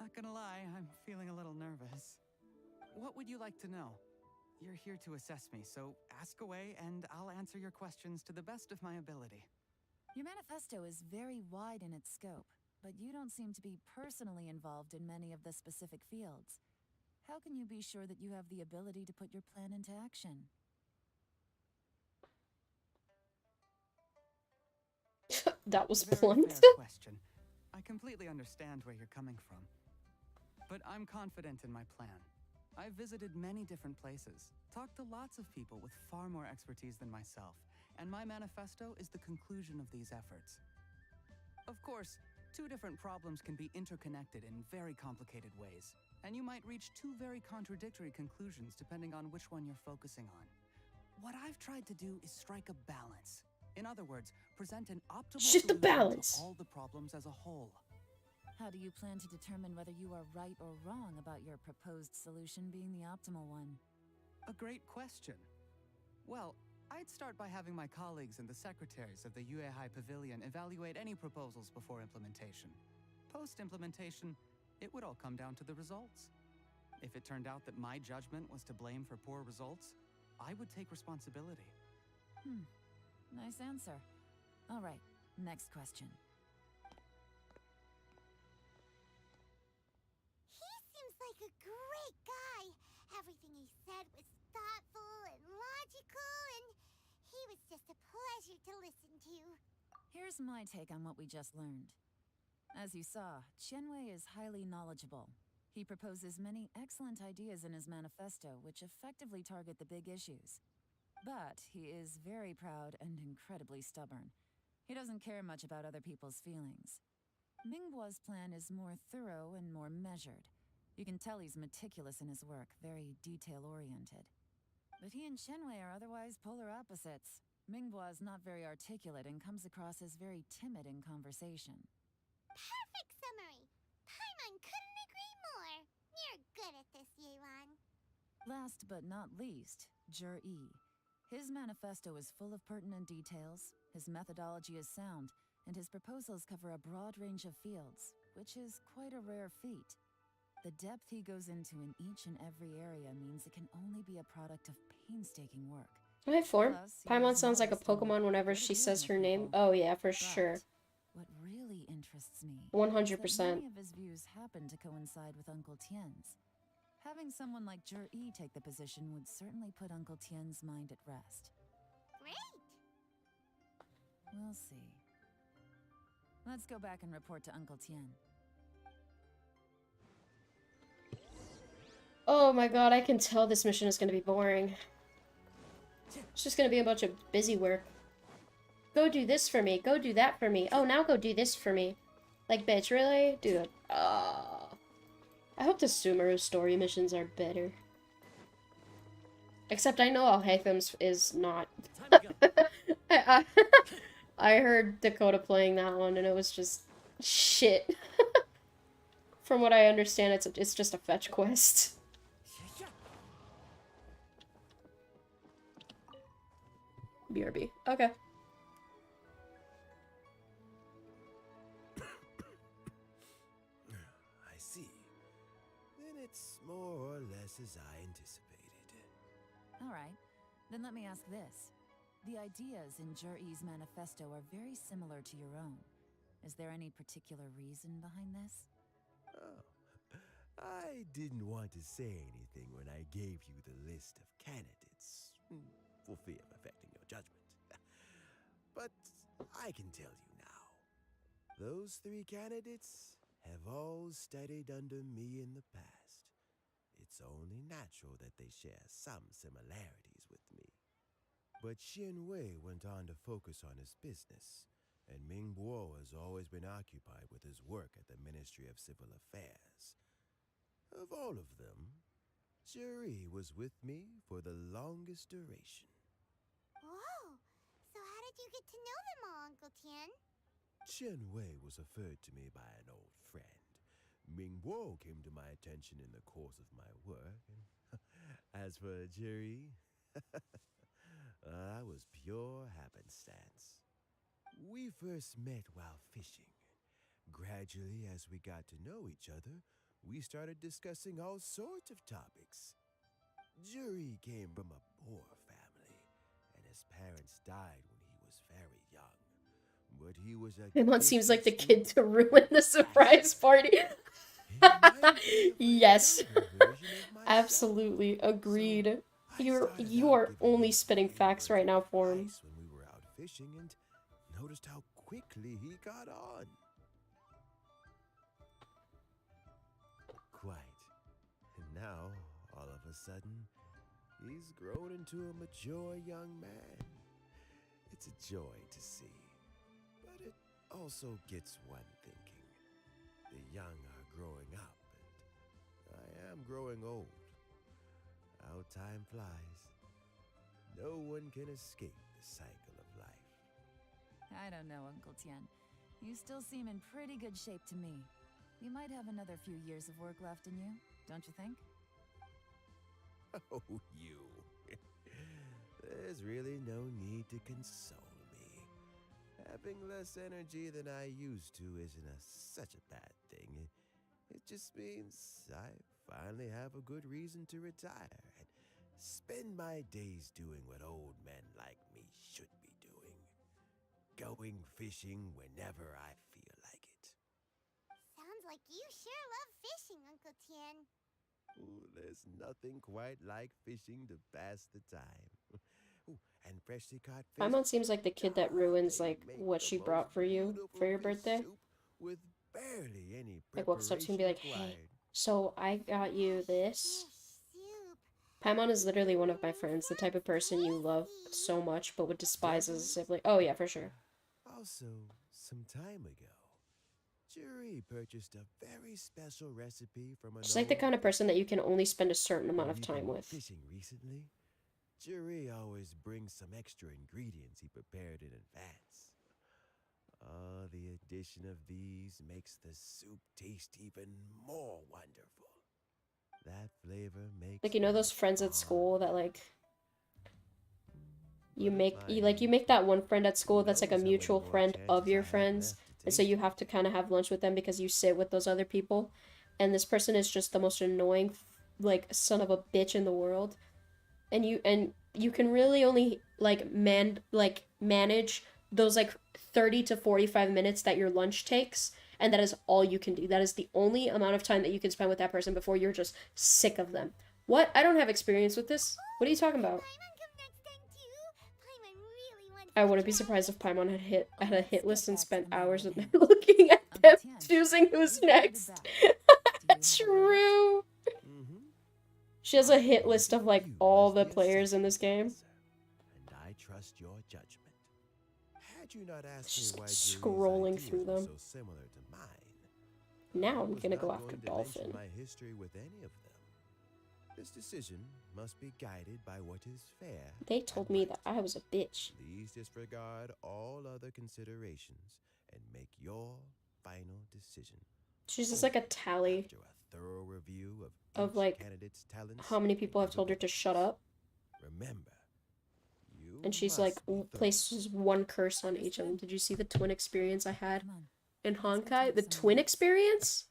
Not gonna lie, I'm feeling a little nervous. What would you like to know? You're here to assess me, so ask away and I'll answer your questions to the best of my ability. Your manifesto is very wide in its scope, but you don't seem to be personally involved in many of the specific fields. How can you be sure that you have the ability to put your plan into action? That was Very blunt. fair question. I completely understand where you're coming from. But I'm confident in my plan. I've visited many different places, talked to lots of people with far more expertise than myself, and my manifesto is the conclusion of these efforts. Of course, 2 different problems can be interconnected in very complicated ways, and you might reach 2 very contradictory conclusions depending on which one you're focusing on. What I've tried to do is strike a balance. In other words, present an optimal Shift the solution balance. to all the problems as a whole. How do you plan to determine whether you are right or wrong about your proposed solution being the optimal one? A great question. Well, I'd start by having my colleagues and the secretaries of the Yuehai Pavilion evaluate any proposals before implementation. Post-implementation, it would all come down to the results. If it turned out that my judgment was to blame for poor results, I would take responsibility. Nice answer. All right, next question. He seems like a great guy. Everything he said was thoughtful and logical, and he was just a pleasure to listen to. Here's my take on what we just learned. As you saw, Qianwei is highly knowledgeable. He proposes many excellent ideas in his manifesto, which effectively target the big issues. But he is very proud and incredibly stubborn. He doesn't care much about other people's feelings. Mingbo's plan is more thorough and more measured. You can tell he's meticulous in his work, very detail-oriented. But he and Qianwei are otherwise polar opposites. Mingbo is not very articulate and comes across as very timid in conversation. Perfect summary. Paimon couldn't agree more. You're good at this, Yeron. Last but not least, Yi. His manifesto is full of pertinent details, his methodology is sound, and his proposals cover a broad range of fields, which is quite a rare feat. The depth he goes into in each and every area means it can only be a product of painstaking work. Alright, form. Plus, he Paimon is sounds like a modest and Pokemon whenever good at she dealing says with her name. people. Oh yeah, for But sure. what really interests me 100%. is that many of his views happen to coincide with Uncle Tien's. Having someone like Yi take the position would certainly put Uncle Tien's mind at rest. Great. We'll see. Let's go back and report to Uncle Tien. Oh my god, I can tell this mission is gonna be boring. It's just gonna be a bunch of busy work. Go do this for me. Go do that for me. Oh, now go do this for me. Like, bitch, really? Dude. I hope the Sumeru story missions are better. Except I know Alhaitham's is not. I heard Dakota playing that one and it was just shit. From what I understand, it's just a fetch quest. BRB. Okay. I see. Then it's more or less as I anticipated. All right, then let me ask this. The ideas in Yi's manifesto are very similar to your own. Is there any particular reason behind this? Oh, I didn't want to say anything when I gave you the list of candidates, for fear of affecting your judgment. But I can tell you now. Those 3 candidates have all studied under me in the past. It's only natural that they share some similarities with me. But Qianwei went on to focus on his business, and Mingbo has always been occupied with his work at the Ministry of Civil Affairs. Of all of them, Yi was with me for the longest duration. Whoa. So how did you get to know them all, Uncle Tien? Qianwei was referred to me by an old friend. Mingbo came to my attention in the course of my work, and as for Yi, that was pure happenstance. We first met while fishing. Gradually, as we got to know each other, we started discussing all sorts of topics. Yi came from a poor family, and his parents died when he was very young. But he was a Paimon seems like the kid to ruin the surprise party. Yes. Absolutely. Agreed. You are only spitting facts right now for him. When we were out fishing and noticed how quickly he got on. Quite. And now, all of a sudden, he's grown into a mature young man. It's a joy to see. But it also gets one thinking. The young are growing up, and I am growing old. How time flies. No one can escape the cycle of life. I don't know, Uncle Tien. You still seem in pretty good shape to me. You might have another few years of work left in you, don't you think? Oh, you. There's really no need to console me. Having less energy than I used to isn't such a bad thing. It just means I finally have a good reason to retire and spend my days doing what old men like me should be doing. Going fishing whenever I feel like it. Sounds like you sure love fishing, Uncle Tien. Ooh, there's nothing quite like fishing to pass the time. Ooh, and freshly caught fish. Paimon seems like the kid that ruins They like make what the she most brought for you for your beautiful fish birthday. soup with barely any Like walks up to you and be like, "Hey, required. so I got you this." Fish soup. Paimon is literally one of my friends, the type of person you love so much but would despise as a sibling. Oh yeah, for sure. Also, some time ago, Jury purchased a very special recipe from an She's like the old- kind of person that you can only spend a certain amount Have of you time been with. Fishing recently? Jury always brings some extra ingredients he prepared in advance. The addition of these makes the soup taste even more wonderful. That flavor makes Like, you know me those friends at school that fond. like you But at make my you age, make that one friend at school who that's like a knows how many mutual more friend of chances your I have friends, left to and so you taste have to kind of have lunch with them because you sit with those other people, and this person is just the most annoying like son of a bitch in the world, and you can really only like manage those like 30 to 45 minutes that your lunch takes, and that is all you can do. That is the only amount of time that you can spend with that person before you're just sick of them. What? I don't have experience with this. What are you talking about? Paimon come next time too. Paimon really wants I to wouldn't be try. surprised if Paimon had a Let's hit get list and back to spent the matter hours at at night hand. looking at Uncle them, Tien, choosing who's who's invited next. back? Do you have a verdict? True. Mm-hmm. She has a hit list of like You all as the the players in this assistant game. officer, and I trust your judgment. Had you not asked Just me like why Jury's scrolling ideas through were them. so similar to mine, Now I I'm was gonna not go after going to Dolphin. mention my history with any of them. This decision must be guided by what is fair. They told and me right. that I was a bitch. Please disregard all other considerations and make your final decision. She's just like a tally After a thorough review of each like candidate's talents how many and people have told her to shut up, Remember, you and she's must like be thorough. places one curse on each of them. Did you see the twin experience I had Come on. in Let's go Honkai? talk The some twin more. experience?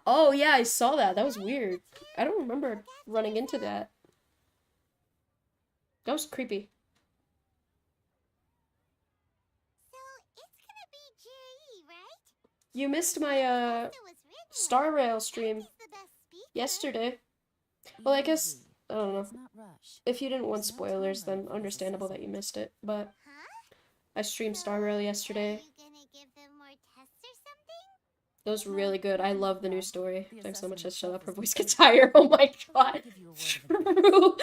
Oh yeah, I saw that. That was weird. I don't remember running into that. That was creepy. So it's gonna be Jerry, right? You missed my Also was written Star Rail and stream he's the best speaker. yesterday. Well, I guess Easy. I don't know. Let's not rush. If you didn't want There's no time spoilers, limit then for this understandable that you assessment. missed it. But Huh? I streamed Star Rail yesterday. Are you gonna give them more tests or something? It was No, really good. I nothing love like the new that. story. The Thanks so much. assessment Shut itself up. Her is voice the gets same. higher. Oh my I'll god. give you a word of advice. True.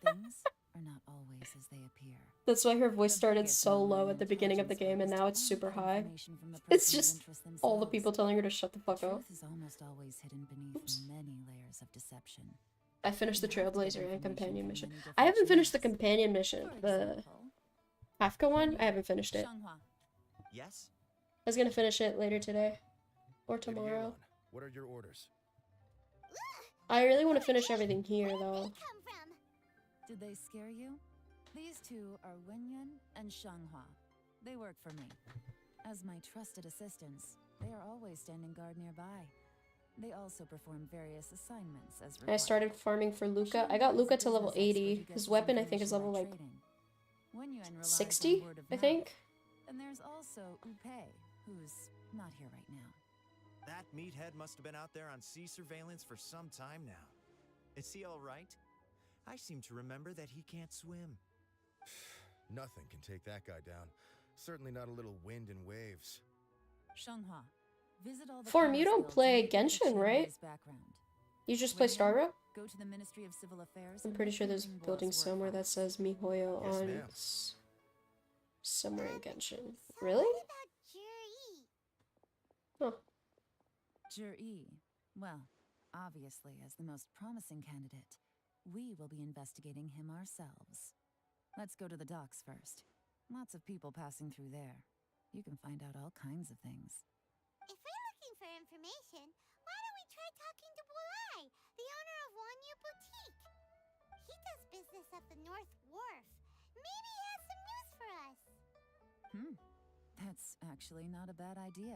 Things are not always as they appear. That's why her voice The started biggest so low known at the beginning of the intelligence game, and gap now is it's to super only get high. information from the It's person of just interest all the themselves. people telling her to shut the fuck up. Truth is almost always hidden beneath Oops. many layers of deception. I finished the You have to get Trailblazer and information companion from mission. many I different haven't finished the channels. companion mission. For The example, Kafka one? I haven't finished it. Shanghua. Yes? I was gonna finish it later today. Or Lady tomorrow. Yearlon, what are your orders? I really want to finish everything here, Where though. did they come from? Did they scare you? These two are Wenyuan and Shanghua. They work for me. As my trusted assistants, they are always standing guard nearby. They also perform various assignments as required. I started farming for Luca. I got Luca to level 80. His weapon, I think, is level like 60, I think. And there's also Upe, who's not here right now. That meathead must have been out there on sea surveillance for some time now. Is he all right? I seem to remember that he can't swim. Nothing can take that guy down. Certainly not a little wind and waves. Shanghua, visit all the Form, you commerce don't guilds play and get Genshin, the right? Shinrai's background. You just play Wenyuan, Star Rail? Go to the Ministry of Civil Affairs. I'm and pretty look sure through there's a Bingbo's building work somewhere that files. says Mihoyo Yes, on ma'am. somewhere in Genshin. So Really? what about Jerry? Huh. Jur-E. Well, obviously, as the most promising candidate, we will be investigating him ourselves. Let's go to the docks first. Lots of people passing through there. You can find out all kinds of things. If we're looking for information, why don't we try talking to Bulai, the owner of Wanya Boutique? He does business at the North Wharf. Maybe he has some news for us. That That's actually not a bad idea.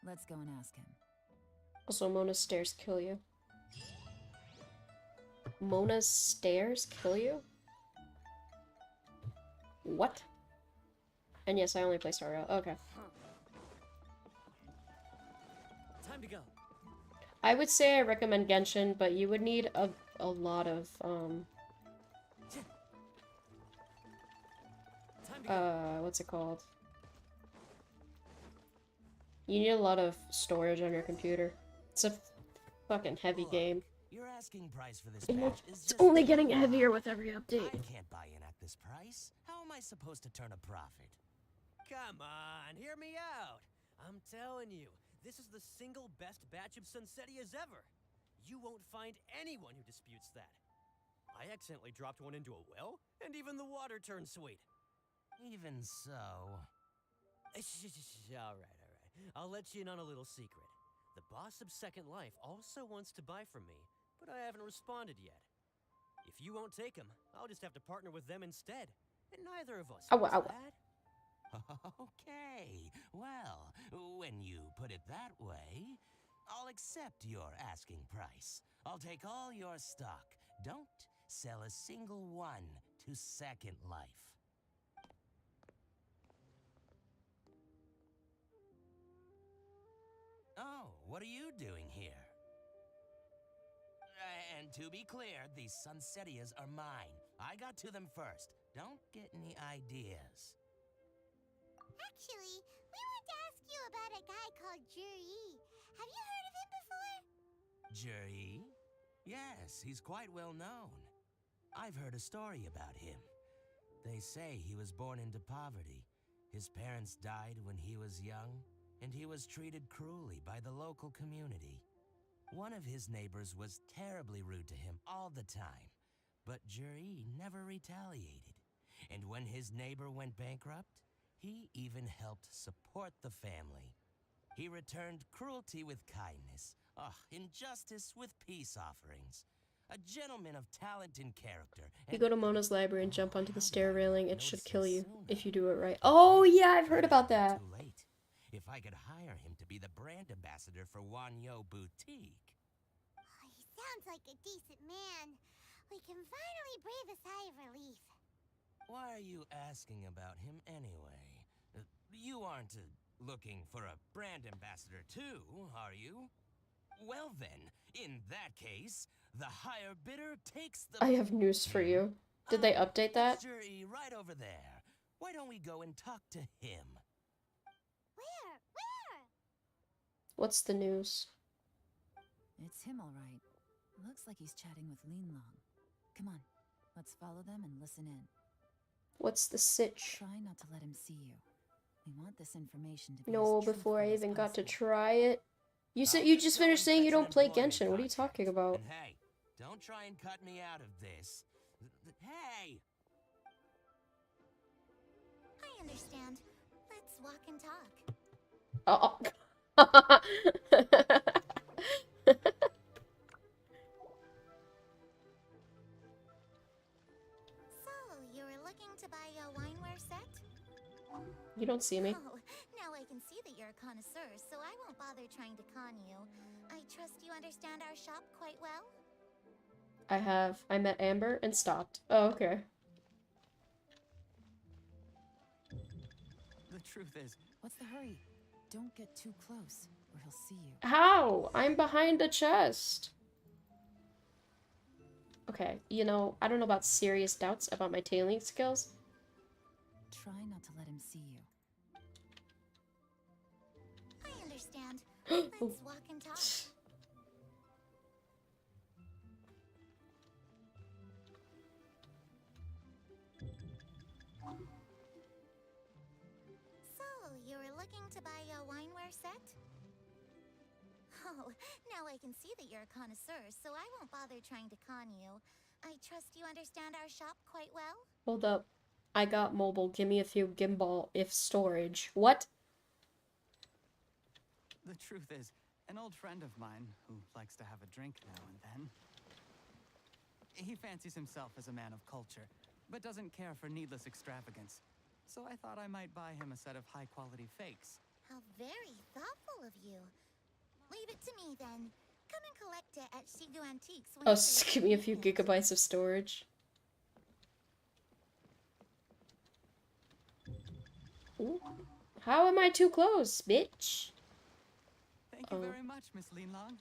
Let's go and ask him. Also, Mona's stairs kill you. Mona's stairs kill you? What? And yes, I only play Star Rail. Okay. Time to go. I would say I recommend Genshin, but you would need a lot of, what's it called? You need a lot of storage on your computer. It's a fucking heavy game. Your asking price for this And patch is it's just only getting heavier with every update. I can't buy in at this price. How am I supposed to turn a profit? Come on, hear me out. I'm telling you, this is the single best batch of Sunsetias ever. You won't find anyone who disputes that. I accidentally dropped one into a well, and even the water turned sweet. Even so... All right. I'll let you in on a little secret. The boss of Second Life also wants to buy from me, but I haven't responded yet. If you won't take him, I'll just have to partner with them instead, and neither of us wants that. Okay, well, when you put it that way, I'll accept your asking price. I'll take all your stock. Don't sell a single one to Second Life. Oh, what are you doing here? And to be clear, these Sunsetias are mine. I got to them first. Don't get any ideas. Actually, we want to ask you about a guy called Juri. Have you heard of him before? Juri? Yes, he's quite well known. I've heard a story about him. They say he was born into poverty. His parents died when he was young, and he was treated cruelly by the local community. One of his neighbors was terribly rude to him all the time, but Juri never retaliated. And when his neighbor went bankrupt, he even helped support the family. He returned cruelty with kindness, injustice with peace offerings. A gentleman of talent and character. You go to Mona's library and jump onto the stair railing, it should kill you if you do it right. Oh yeah, I've heard about that. Too late. If I could hire him to be the brand ambassador for Wanyo Boutique. Oh, he sounds like a decent man. We can finally breathe a sigh of relief. Why are you asking about him anyway? You aren't looking for a brand ambassador too, are you? Well then, in that case, the higher bidder takes the... I have news for you. Did they update that? Jury right over there. Why don't we go and talk to him? Where? What's the news? It's him, all right. Looks like he's chatting with Linlong. Come on, let's follow them and listen in. What's the sitch? Try not to let him see you. We want this information to be No, as before I truthful as even got to possible. try it. You said you just finished saying you don't play Genshin. What are you talking about? And hey, don't try and cut me out of this. Hey! I understand. Let's walk and talk. Oh. So, you were looking to buy a wineware set? You don't see me. Oh, now I can see that you're a connoisseur, so I won't bother trying to con you. I trust you understand our shop quite well? I have. I met Amber and stopped. Oh, okay. The truth is... What's the hurry? Don't get too close, or he'll see you. How? I'm behind the chest. Okay, you know, I don't know about serious doubts about my tailing skills. Try not to let him see you. I understand. Let's walk and talk. So, you were looking to buy a wineware set? Oh, now I can see that you're a connoisseur, so I won't bother trying to con you. I trust you understand our shop quite well? Hold up. I got mobile. Give me a few gimbal if storage. What? The truth is, an old friend of mine, who likes to have a drink now and then, he fancies himself as a man of culture, but doesn't care for needless extravagance. so I thought I might buy him a set of high-quality fakes. How very thoughtful of you. Leave it to me then. Come and collect it at Shigu Antiques when Oh, you're give me a few gigabytes of storage. Ooh. How am I too close, bitch? Thank you very much, Miss Linlong.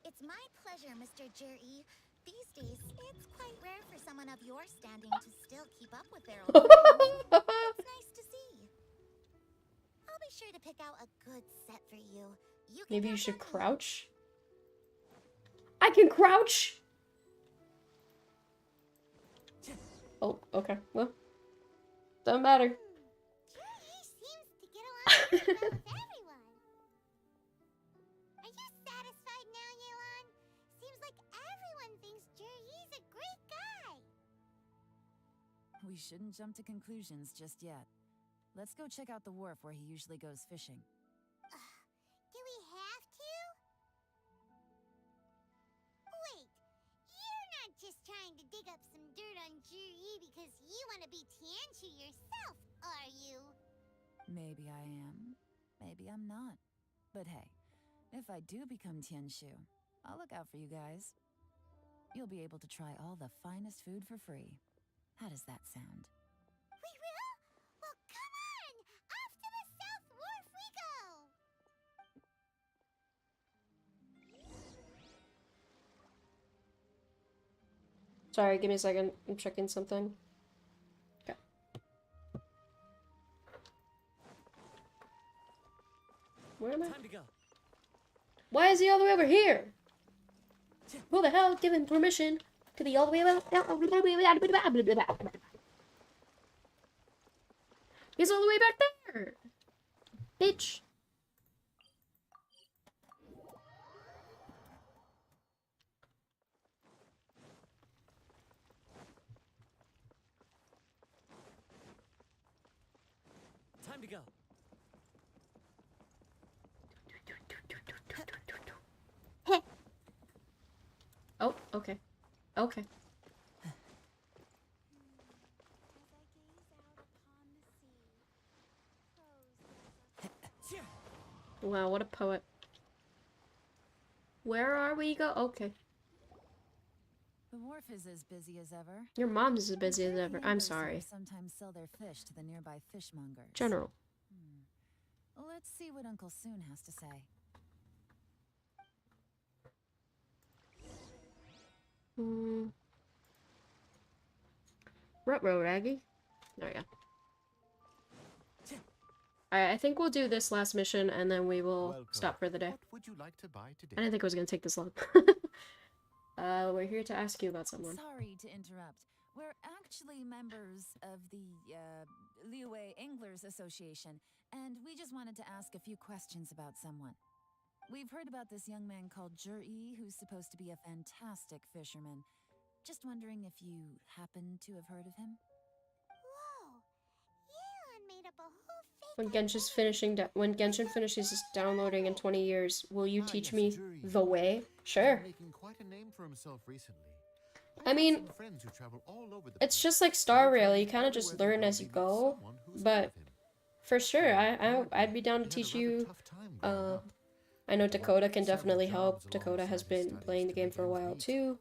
It's my pleasure, Mr. Juri. These days, it's quite rare for someone of your standing to still keep up with their old friends. It's nice to see. I'll be sure to pick out a good set for you. Maybe you should crouch? I can crouch! Oh, okay. Well, doesn't matter. Juri seems to get along pretty well with everyone. Are you satisfied now, Yelan? Seems like everyone thinks Juri's a great guy. We shouldn't jump to conclusions just yet. Let's go check out the wharf where he usually goes fishing. Do we have to? Wait, you're not just trying to dig up some dirt on Juri because you want to be Tianshu yourself, are you? Maybe I am, maybe I'm not. But hey, if I do become Tianshu, I'll look out for you guys. You'll be able to try all the finest food for free. How does that sound? We will? Well, come on! Off to the South Wharf we go! Sorry, give me a second. I'm checking something. Okay. Where am I? Time to go. Why is he all the way over here? Who the hell gave him permission to be all the way about? He's all the way back there! Bitch. Time to go. Oh, okay. Okay. Wow, what a poet. Where are we go? Okay. The wharf is as busy as ever. Your mom's as busy as ever. I'm Anglers sorry. here sometimes sell their fish to the nearby fishmongers. General. Let's see what Uncle Soon has to say. Ruh-roh, Raggy. There we go. Alright, I think we'll do this last mission and then we will stop for the day. What would you like to buy today? I didn't think it was gonna take this long. We're here to ask you about someone. Sorry to interrupt. We're actually members of the Liyue Anglers Association, and we just wanted to ask a few questions about someone. We've heard about this young man called Juri, who's supposed to be a fantastic fisherman. Just wondering if you happen to have heard of him? Whoa! Yelan made up a whole fake When Genshin finishes downloading in 20 years, will you teach me the way? Sure. Making quite a name for himself recently. I mean, Friends who travel all over the it's just like Star Rail, you kind of just learn as you go, but for sure, I'd be down to teach you. I know Dakota can definitely help. Dakota has been playing the game for a while too.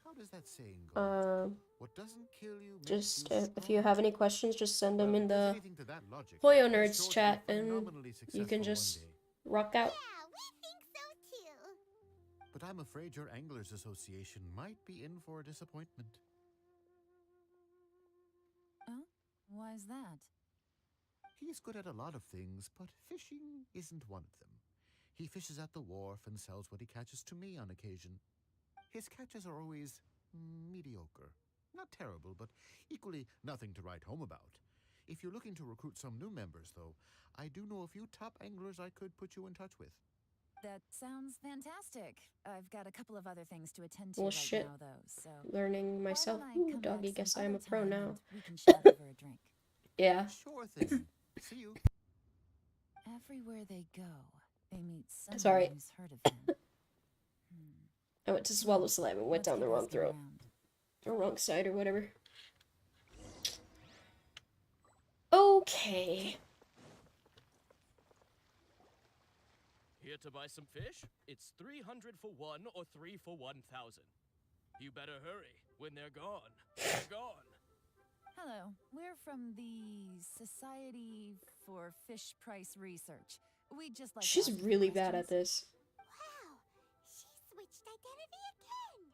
How does that saying go? What doesn't kill you makes Just you if you have any questions, just send them in the anything to that logic, Hoyo this Nerds sword will chat, be and phenomenally you can successful just one day. rock out. Yeah, we think so too. But I'm afraid your Anglers Association might be in for a disappointment. Oh? Why is that? He's good at a lot of things, but fishing isn't one of them. He fishes at the wharf and sells what he catches to me on occasion. His catches are always mediocre. Not terrible, but equally nothing to write home about. If you're looking to recruit some new members, though, I do know a few top anglers I could put you in touch with. That sounds fantastic. I've got a couple of other things to attend to Well, right shit. now, though, so... Learning myself. Why don't I Ooh, come doggy, back guess some I am a other pro time now. and we can chat over a drink. Yeah. Sure thing. See you. Everywhere they go, they meet someone Sorry. who's heard of him. I went to swallow slime and went Let's down the keep wrong asking throat. around. Or wrong side or whatever. Okay. Here to buy some fish? It's 300 for one or 3 for 1,000. You better hurry. When they're gone, they're gone. Hello, we're from the Society for Fish Price Research. We just like to She's ask you really bad at questions. this. Wow, she switched identity again.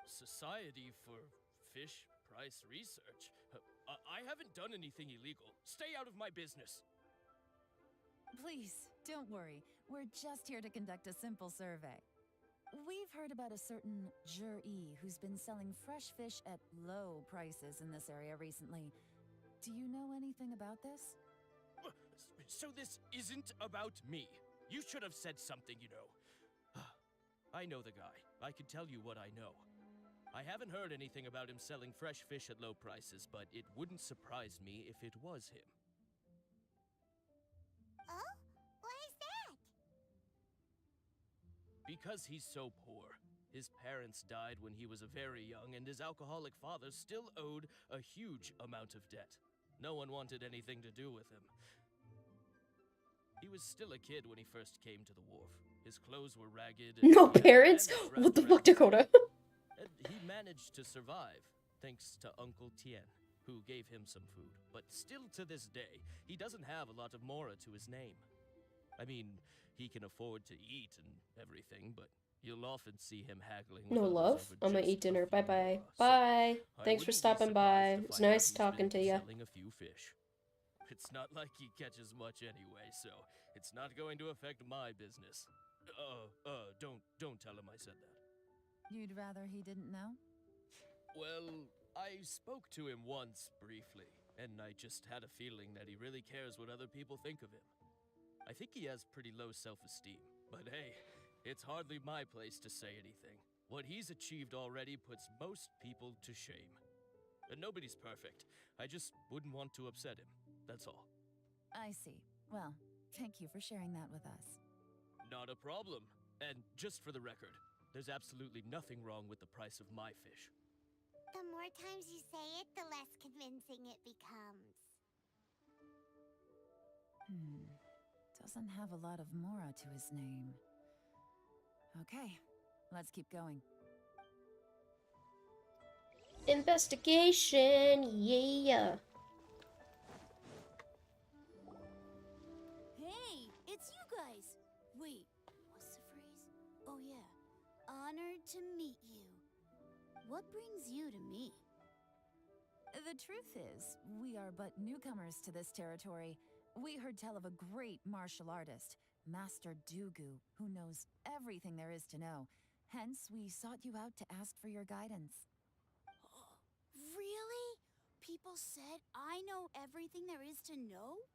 Society for Fish Price Research? I haven't done anything illegal. Stay out of my business. Please, don't worry. We're just here to conduct a simple survey. We've heard about a certain Jur-E who's been selling fresh fish at low prices in this area recently. Do you know anything about this? So this isn't about me. You should have said something, you know. I know the guy. I can tell you what I know. I haven't heard anything about him selling fresh fish at low prices, but it wouldn't surprise me if it was him. Oh? Why is that? Because he's so poor. His parents died when he was very young, and his alcoholic father still owed a huge amount of debt. No one wanted anything to do with him. He was still a kid when he first came to the wharf. His clothes were ragged. No parents? What the fuck, Dakota? He managed to survive, thanks to Uncle Tien, who gave him some food. But still to this day, he doesn't have a lot of mora to his name. I mean, he can afford to eat and everything, but you'll often see him haggling with No others love? over I'm gonna just eat dinner. a few Bye-bye. mora. Bye. I Thanks for wouldn't be stopping by. surprised to It's find out nice he's talking been to you. selling a few fish. It's not like he catches much anyway, so it's not going to affect my business. Don't tell him I said that. You'd rather he didn't know? Well, I spoke to him once briefly, and I just had a feeling that he really cares what other people think of him. I think he has pretty low self-esteem, but hey, it's hardly my place to say anything. What he's achieved already puts most people to shame. And nobody's perfect. I just wouldn't want to upset him, that's all. I see. Well, thank you for sharing that with us. Not a problem. And just for the record, there's absolutely nothing wrong with the price of my fish. The more times you say it, the less convincing it becomes. Doesn't have a lot of mora to his name. Okay, let's keep going. Investigation, yeah. Hey, it's you guys. Wait, what's the phrase? Oh yeah, honored to meet you. What brings you to me? The truth is, we are but newcomers to this territory. We heard tell of a great martial artist, Master Dugu, who knows everything there is to know. Hence, we sought you out to ask for your guidance. Really? People said I know everything there is to know?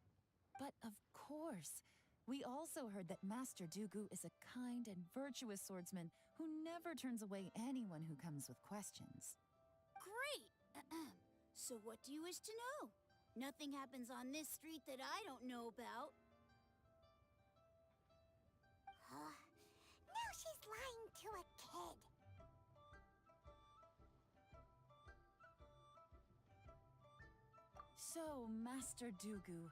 But of course. We also heard that Master Dugu is a kind and virtuous swordsman who never turns away anyone who comes with questions. Great! So what do you wish to know? Nothing happens on this street that I don't know about. Now she's lying to a kid. So, Master Dugu,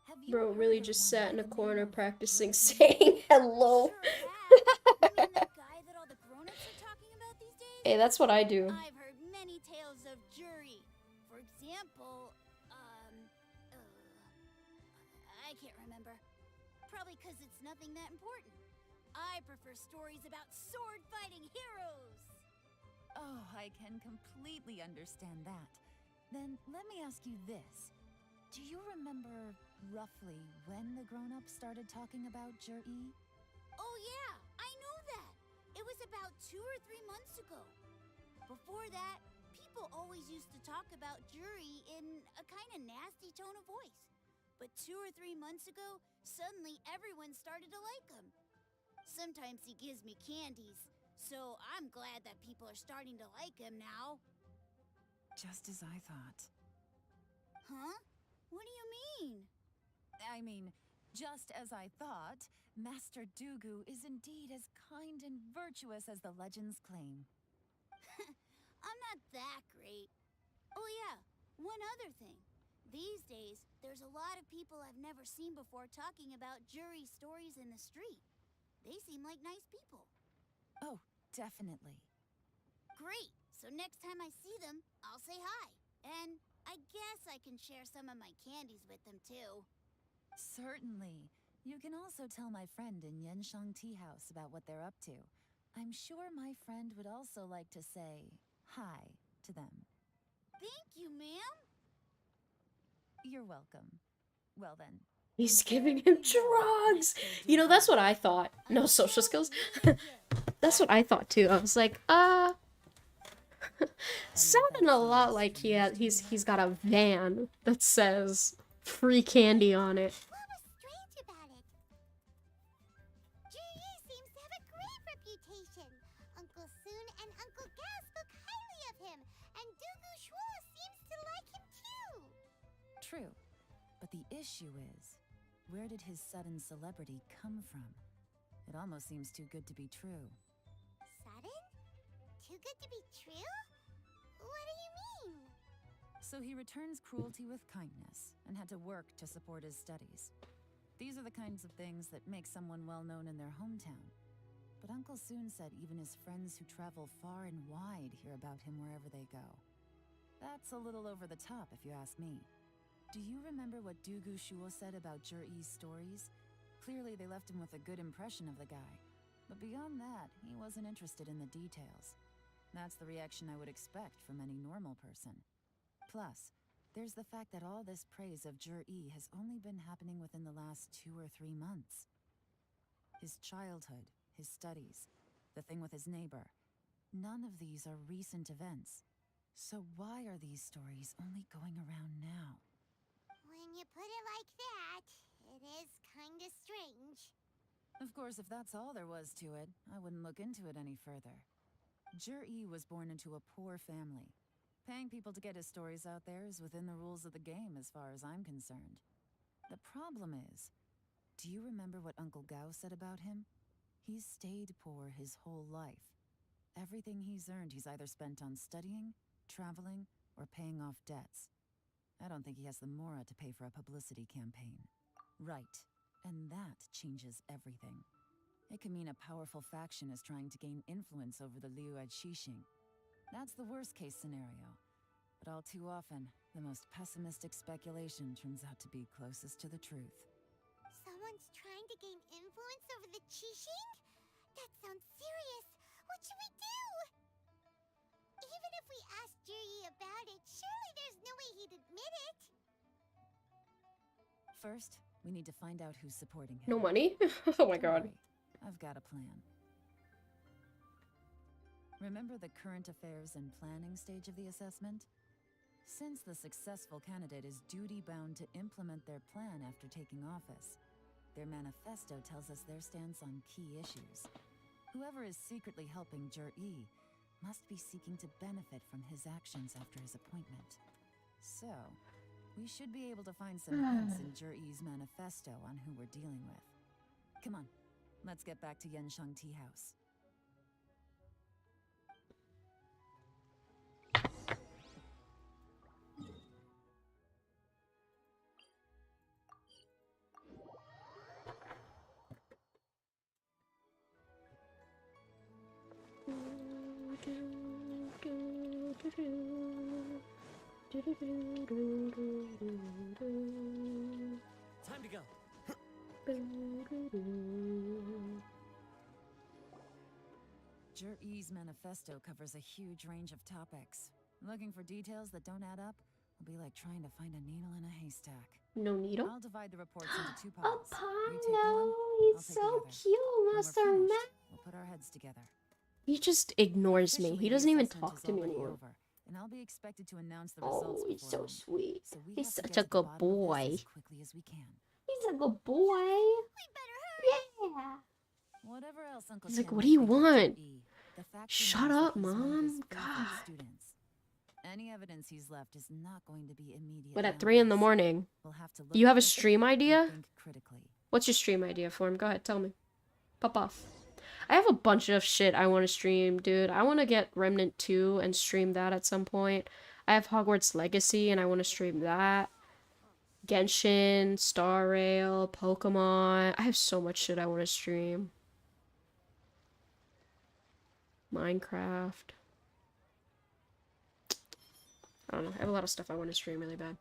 have you Bro heard really of just one sat by in a the name corner of practicing Jur-E? saying hello. You mean that guy that all the grown-ups are talking about these days? Hey, that's what I do. I've heard many tales of Jur-E. For example, I can't remember. Probably because it's nothing that important. I prefer stories about sword-fighting heroes. Oh, I can completely understand that. Then let me ask you this. Do you remember roughly when the grown-ups started talking about Jur-E? Oh yeah, I know that. It was about 2 or 3 months ago. Before that, people always used to talk about Jur-E in a kind of nasty tone of voice. But 2 or 3 months ago, suddenly everyone started to like him. Sometimes he gives me candies, so I'm glad that people are starting to like him now. Just as I thought. Huh? What do you mean? I mean, just as I thought, Master Dugu is indeed as kind and virtuous as the legends claim. I'm not that great. Oh yeah, one other thing. These days, there's a lot of people I've never seen before talking about jury stories in the street. They seem like nice people. Oh, definitely. Great! So next time I see them, I'll say hi. And I guess I can share some of my candies with them too. Certainly. You can also tell my friend in Yenshang Tea House about what they're up to. I'm sure my friend would also like to say hi to them. Thank you, ma'am. You're welcome. Well then. He's giving him drugs! You know, that's what I thought. No social skills? That's what I thought too. I was like, sounding a lot like he's got a van that says free candy on it. What was strange about it? Ji seems to have a great reputation. Uncle Soon and Uncle Gao spoke highly of him, and Dugu Shuo seems to like him too. True. But the issue is, where did his sudden celebrity come from? It almost seems too good to be true. Sudden? Too good to be true? What do you mean? So he returns cruelty with kindness, and had to work to support his studies. These are the kinds of things that make someone well known in their hometown. But Uncle Soon said even his friends who travel far and wide hear about him wherever they go. That's a little over the top, if you ask me. Do you remember what Dugu Shuo said about Zhiyi's stories? Clearly they left him with a good impression of the guy. But beyond that, he wasn't interested in the details. That's the reaction I would expect from any normal person. Plus, there's the fact that all this praise of Zhiyi has only been happening within the last 2 or 3 months. His childhood, his studies, the thing with his neighbor. None of these are recent events. So why are these stories only going around now? When you put it like that, it is kinda strange. Of course, if that's all there was to it, I wouldn't look into it any further. Zhiyi was born into a poor family. Paying people to get his stories out there is within the rules of the game as far as I'm concerned. The problem is, do you remember what Uncle Gao said about him? He's stayed poor his whole life. Everything he's earned he's either spent on studying, traveling, or paying off debts. I don't think he has the mora to pay for a publicity campaign. Right. And that changes everything. It can mean a powerful faction is trying to gain influence over the Liu at Xixing. That's the worst-case scenario. But all too often, the most pessimistic speculation turns out to be closest to the truth. Someone's trying to gain influence over the Qixing? That sounds serious. What should we do? Even if we asked Zhiyi about it, surely there's no way he'd admit it. First, we need to find out who's supporting him. No money? Oh my god. Don't worry, I've got a plan. Remember the current affairs and planning stage of the assessment? Since the successful candidate is duty-bound to implement their plan after taking office, their manifesto tells us their stance on key issues. Whoever is secretly helping Zhiyi must be seeking to benefit from his actions after his appointment. So, we should be able to find some hints in Zhiyi's manifesto on who we're dealing with. Come on, let's get back to Yenshang Tea House. Time to go. Zhiyi's manifesto covers a huge range of topics. Looking for details that don't add up will be like trying to find a needle in a haystack. No needle? I'll divide the reports into 2 A parts. You take Pano! one, He's I'll take so the other. cute, When we're Master finished, Matt. we'll put our heads together. He just ignores me. He Officially, doesn't the even assessment talk is to me already anymore. over, and I'll be expected to announce the results Oh, he's before so long. sweet. So we He's have to such get a to the good bottom of this boy. as quickly as we can. He's a good boy. We better hurry. Yeah. Whatever else Uncle He's like, Ken what do might you think of want? Zhiyi, the fact Shut remains that up, he's one of his Mom. favorite God. students. Any evidence he's left is not going to be immediate. But at 3 in the morning. We'll have to look You have a closely stream and idea? think critically. What's your stream idea for him? Go ahead, tell me. Pop off. I have a bunch of shit I want to stream, dude. I want to get Remnant 2 and stream that at some point. I have Hogwarts Legacy and I want to stream that. Genshin, Star Rail, Pokemon. I have so much shit I want to stream. Minecraft. I don't know. I have a lot of stuff I want to stream really bad.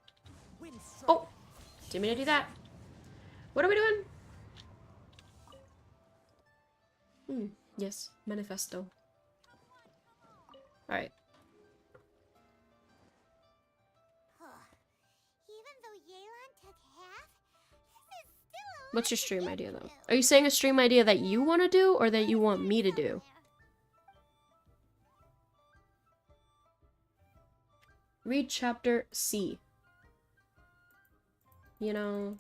Oh! Didn't mean to do that. What are we doing? Yes. Manifesto. Alright. Even though Yelan took half, this is still a What's your stream idea, though? Are you saying a stream idea that you want to do, or that you want me to do? Read chapter C. You know,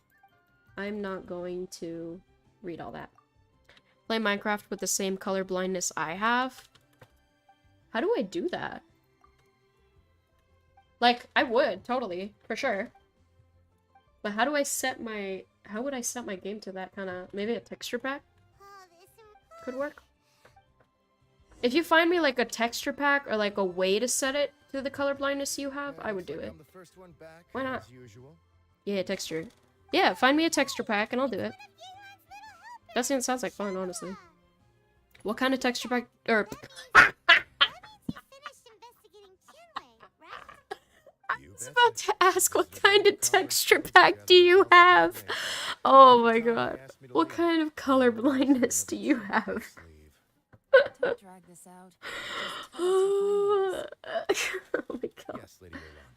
I'm not going to read all that. Play Minecraft with the same color blindness I have? How do I do that? Like, I would, totally, for sure. But how do I set my... How would I set my game to that kind of... Maybe a texture pack? Could work. If you find me, like, a texture pack or, like, a way to set it to the color blindness you have, I would do it. Why not? Yeah, texture. Yeah, find me a texture pack and I'll do it. That sounds like fun, honestly. What kind of texture pack... Or... I was about to ask, what kind of texture pack do you have? Oh my god. What kind of color blindness do you have? Don't drag this out. Oh my god. Yes, Lady Yelan.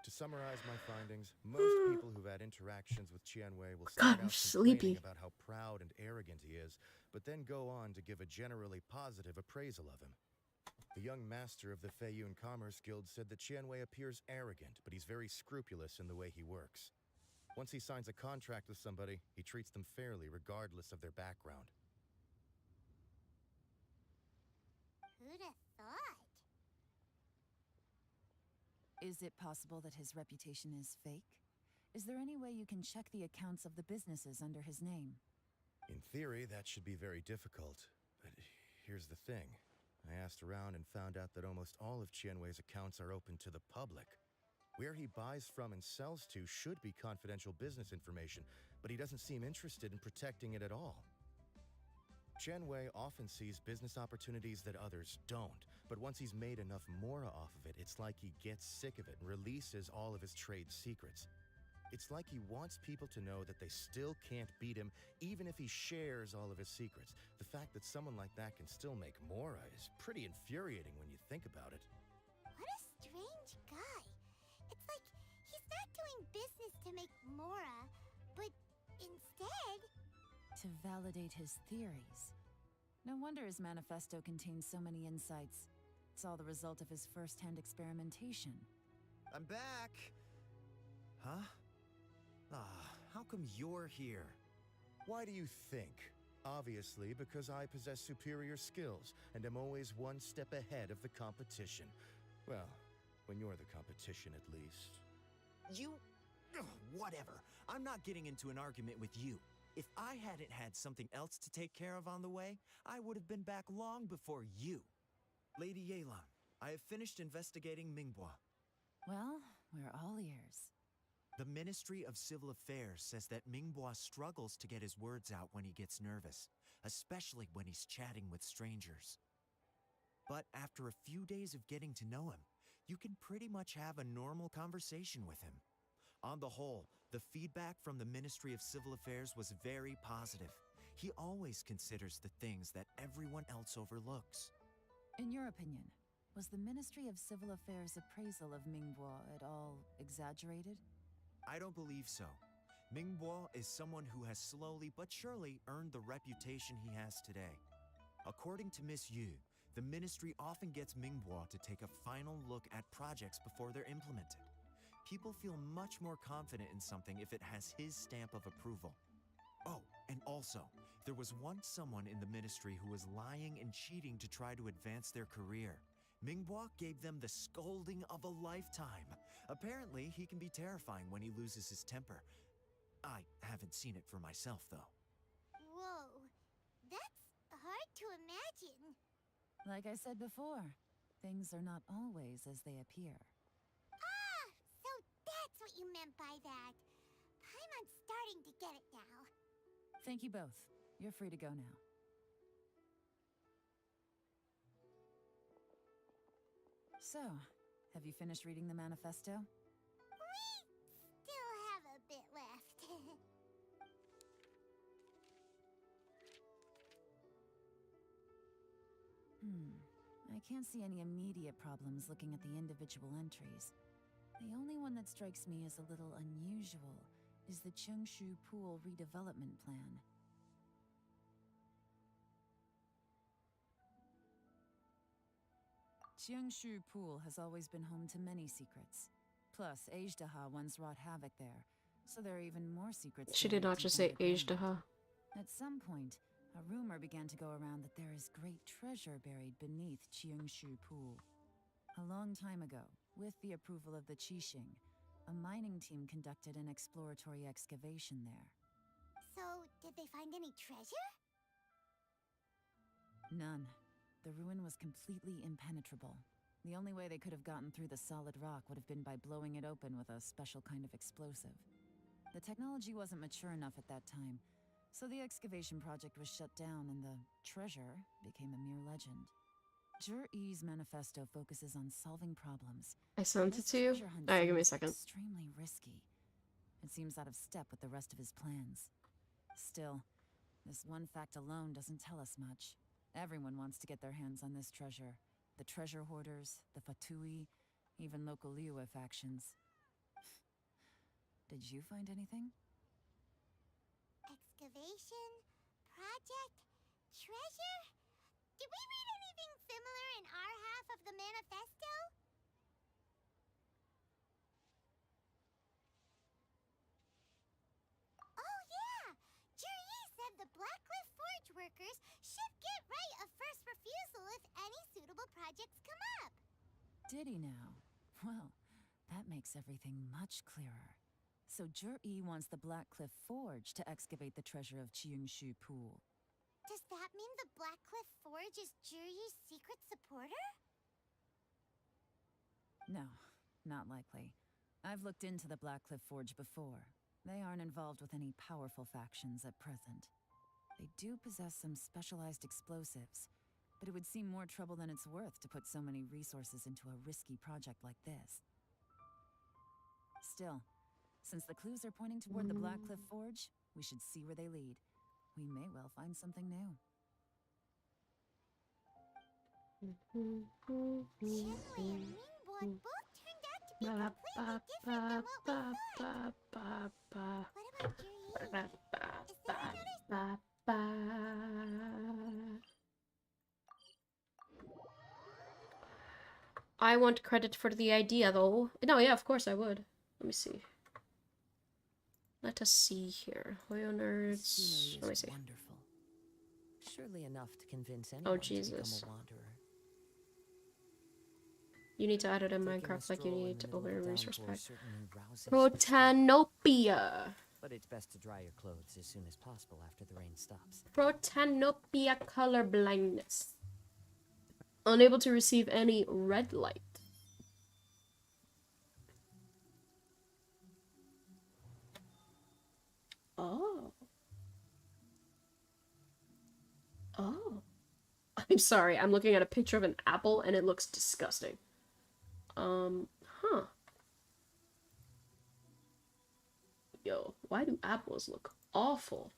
To summarize my findings, most people who've had interactions with Qianwei will start I'm out sleepy. complaining about how proud and arrogant he is, but then go on to give a generally positive appraisal of him. The young master of the Feiyun Commerce Guild said that Qianwei appears arrogant, but he's very scrupulous in the way he works. Once he signs a contract with somebody, he treats them fairly regardless of their background. Who'd have thought? Is it possible that his reputation is fake? Is there any way you can check the accounts of the businesses under his name? In theory, that should be very difficult, but here's the thing. I asked around and found out that almost all of Qianwei's accounts are open to the public. Where he buys from and sells to should be confidential business information, but he doesn't seem interested in protecting it at all. Qianwei often sees business opportunities that others don't, but once he's made enough mora off of it, it's like he gets sick of it and releases all of his trade secrets. It's like he wants people to know that they still can't beat him, even if he shares all of his secrets. The fact that someone like that can still make mora is pretty infuriating when you think about it. What a strange guy. It's like he's not doing business to make mora, but instead... To validate his theories. No wonder his manifesto contains so many insights. It's all the result of his first-hand experimentation. I'm back! Huh? How come you're here? Why do you think? Obviously, because I possess superior skills and am always one step ahead of the competition. Well, when you're the competition, at least. You... Whatever. I'm not getting into an argument with you. If I hadn't had something else to take care of on the way, I would have been back long before you. Lady Yelan, I have finished investigating Minghua. Well, we're all ears. The Ministry of Civil Affairs says that Minghua struggles to get his words out when he gets nervous, especially when he's chatting with strangers. But after a few days of getting to know him, you can pretty much have a normal conversation with him. On the whole, the feedback from the Ministry of Civil Affairs was very positive. He always considers the things that everyone else overlooks. In your opinion, was the Ministry of Civil Affairs' appraisal of Minghua at all exaggerated? I don't believe so. Minghua is someone who has slowly but surely earned the reputation he has today. According to Miss Yu, the Ministry often gets Minghua to take a final look at projects before they're implemented. People feel much more confident in something if it has his stamp of approval. Oh, and also, there was once someone in the Ministry who was lying and cheating to try to advance their career. Minghua gave them the scolding of a lifetime. Apparently, he can be terrifying when he loses his temper. I haven't seen it for myself, though. Whoa, that's hard to imagine. Like I said before, things are not always as they appear. Ah, so that's what you meant by that. Paimon's starting to get it now. Thank you both. You're free to go now. So, have you finished reading the manifesto? We still have a bit left. I can't see any immediate problems looking at the individual entries. The only one that strikes me as a little unusual is the Cheungshu Pool redevelopment plan. Cheungshu Pool has always been home to many secrets. Plus, Ajdaha once wrought havoc there, so there are even more secrets. She did not just say Ajdaha. At some point, a rumor began to go around that there is great treasure buried beneath Cheungshu Pool. A long time ago, with the approval of the Qixing, a mining team conducted an exploratory excavation there. So, did they find any treasure? None. The ruin was completely impenetrable. The only way they could have gotten through the solid rock would have been by blowing it open with a special kind of explosive. The technology wasn't mature enough at that time, so the excavation project was shut down and the treasure became a mere legend. Jur-E's manifesto focuses on solving problems. I sent it to you? Alright, give me a second. Extremely risky. It seems out of step with the rest of his plans. Still, this one fact alone doesn't tell us much. Everyone wants to get their hands on this treasure. The treasure hoarders, the Fatui, even local Liyue factions. Did you find anything? Excavation? Project? Treasure? Did we read anything similar in our half of the manifesto? Oh yeah! Jur-E said the Blackcliff Forge workers should get right of first refusal if any suitable projects come up. Did he now? Well, that makes everything much clearer. So Jur-E wants the Blackcliff Forge to excavate the treasure of Cheungshu Pool. Does that mean the Blackcliff Forge is Jur-E's secret supporter? No, not likely. I've looked into the Blackcliff Forge before. They aren't involved with any powerful factions at present. They do possess some specialized explosives, but it would seem more trouble than it's worth to put so many resources into a risky project like this. Still, since the clues are pointing toward the Blackcliff Forge, we should see where they lead. We may well find something new. Chinwei and Mingguan both turned out to be completely different than what we thought. What about Jur-E? Is there another... I want credit for the idea, though. No, yeah, of course I would. Let me see. Let us see here. Hoyo nerds. Let me see. Wonderful. Surely enough to convince anyone to become a wanderer. You need to add it in Minecraft like you need to open a resource pack. Protanopia. But it's best to dry your clothes as soon as possible after the rain stops. Protanopia color blindness. Unable to receive any red light. Oh. Oh. I'm sorry, I'm looking at a picture of an apple and it looks disgusting. Huh. Yo, why do apples look awful?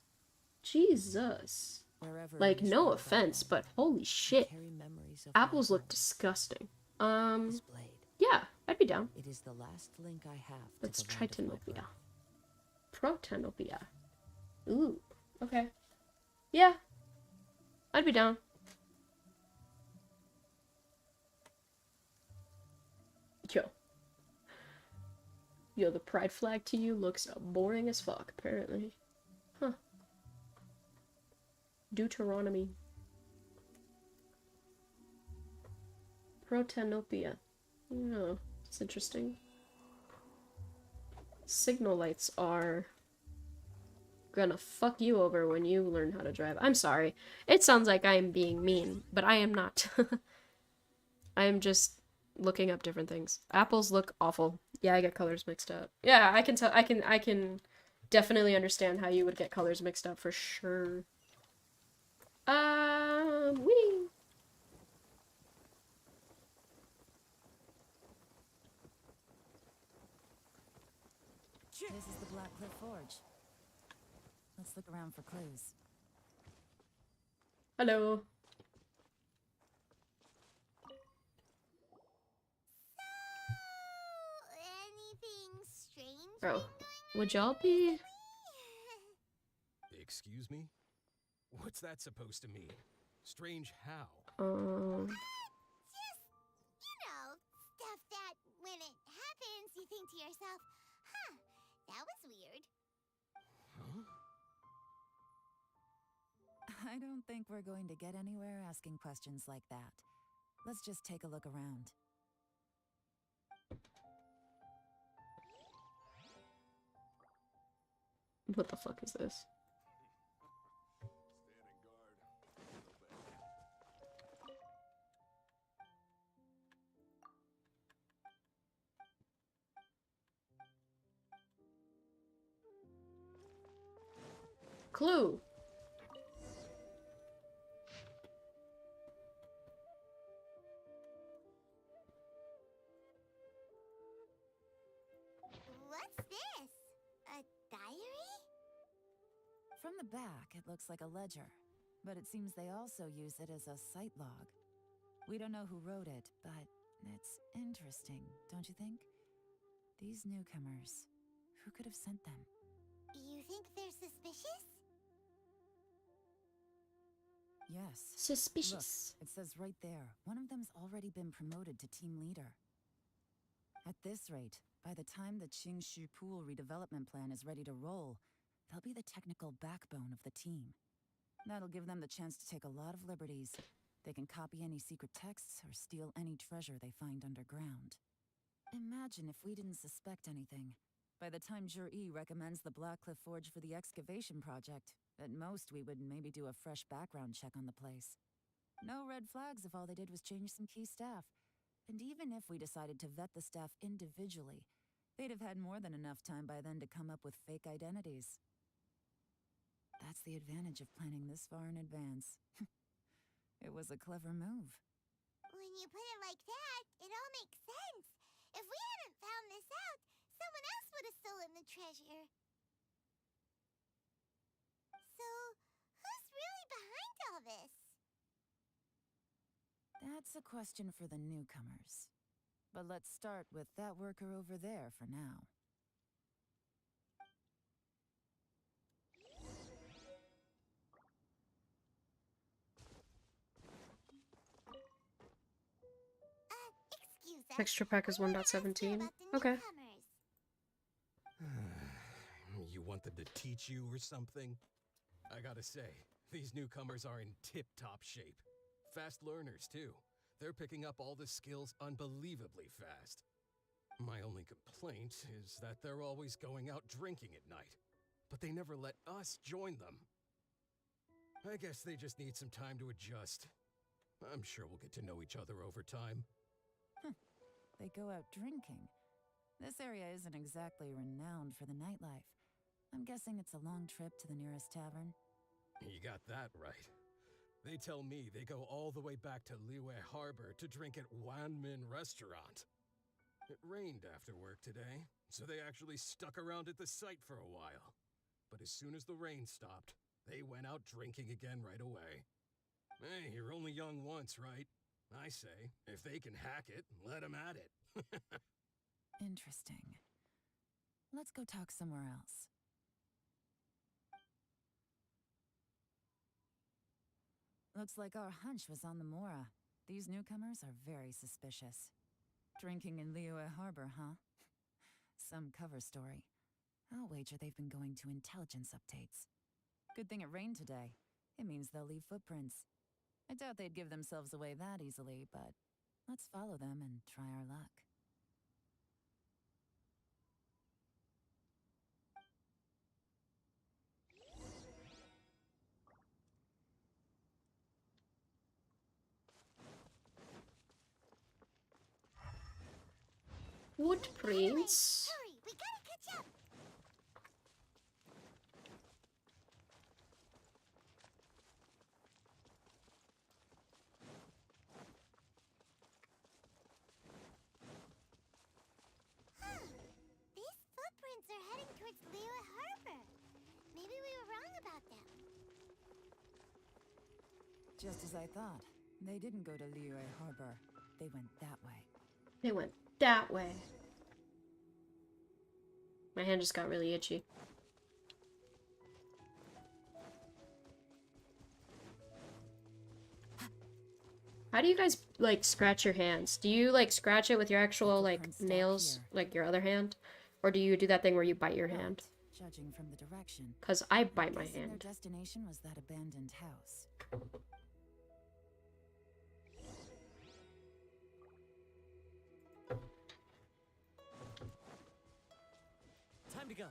Jesus. Like, no offense, but holy shit. Apples look disgusting. Yeah, I'd be down. It is the last link I have. Let's try Tenopia. Protanopia. Ooh, okay. Yeah, I'd be down. Yo, the pride flag to you looks boring as fuck, apparently. Huh. Deuteronomy. Protanopia. Oh, it's interesting. Signal lights are gonna fuck you over when you learn how to drive. I'm sorry. It sounds like I am being mean, but I am not. I am just looking up different things. Apples look awful. Yeah, I get colors mixed up. Yeah, I can tell. I can definitely understand how you would get colors mixed up for sure. Wee. This is the Blackcliff Forge. Let's look around for clues. Hello. Anything strange? Bro, would y'all be? Excuse me? What's that supposed to mean? Strange how? Just, stuff that when it happens, you think to yourself, huh, that was weird. Huh? I don't think we're going to get anywhere asking questions like that. Let's just take a look around. What the fuck is this? Clue. What's this? A diary? From the back, it looks like a ledger, but it seems they also use it as a site log. We don't know who wrote it, but it's interesting, don't you think? These newcomers, who could have sent them? You think they're suspicious? Yes. Suspicious. Look, it says right there, one of them's already been promoted to team leader. At this rate, by the time the Qingshu Pool redevelopment plan is ready to roll, they'll be the technical backbone of the team. That'll give them the chance to take a lot of liberties. They can copy any secret texts or steal any treasure they find underground. Imagine if we didn't suspect anything. By the time Jur-E recommends the Blackcliff Forge for the excavation project, at most we would maybe do a fresh background check on the place. No red flags if all they did was change some key staff. And even if we decided to vet the staff individually, they'd have had more than enough time by then to come up with fake identities. That's the advantage of planning this far in advance. It was a clever move. When you put it like that, it all makes sense. If we hadn't found this out, someone else would have stolen the treasure. So, who's really behind all this? That's a question for the newcomers. But let's start with that worker over there for now. Excuse us. Texture pack is 1.17. Okay. You want them to teach you or something? I gotta say, these newcomers are in tip-top shape. Fast learners, too. They're picking up all the skills unbelievably fast. My only complaint is that they're always going out drinking at night, but they never let us join them. I guess they just need some time to adjust. I'm sure we'll get to know each other over time. They go out drinking. This area isn't exactly renowned for the nightlife. I'm guessing it's a long trip to the nearest tavern. You got that right. They tell me they go all the way back to Liyue Harbor to drink at Wanmin Restaurant. It rained after work today, so they actually stuck around at the site for a while. But as soon as the rain stopped, they went out drinking again right away. Hey, you're only young once, right? I say, if they can hack it, let them at it. Interesting. Let's go talk somewhere else. Looks like our hunch was on the Mora. These newcomers are very suspicious. Drinking in Liyue Harbor, huh? Some cover story. I'll wager they've been going to intelligence updates. Good thing it rained today. It means they'll leave footprints. I doubt they'd give themselves away that easily, but let's follow them and try our luck. Footprints. Hurry, we gotta catch up. These footprints are heading towards Liyue Harbor. Maybe we were wrong about them. Just as I thought. They didn't go to Liyue Harbor. They went that way. They went that way. My hand just got really itchy. How do you guys, like, scratch your hands? Do you, like, scratch it with your actual, like, nails, like your other hand? Or do you do that thing where you bite your hand? Judging from the direction. Because I bite my Guessing hand. Their destination was that abandoned house. Time to go.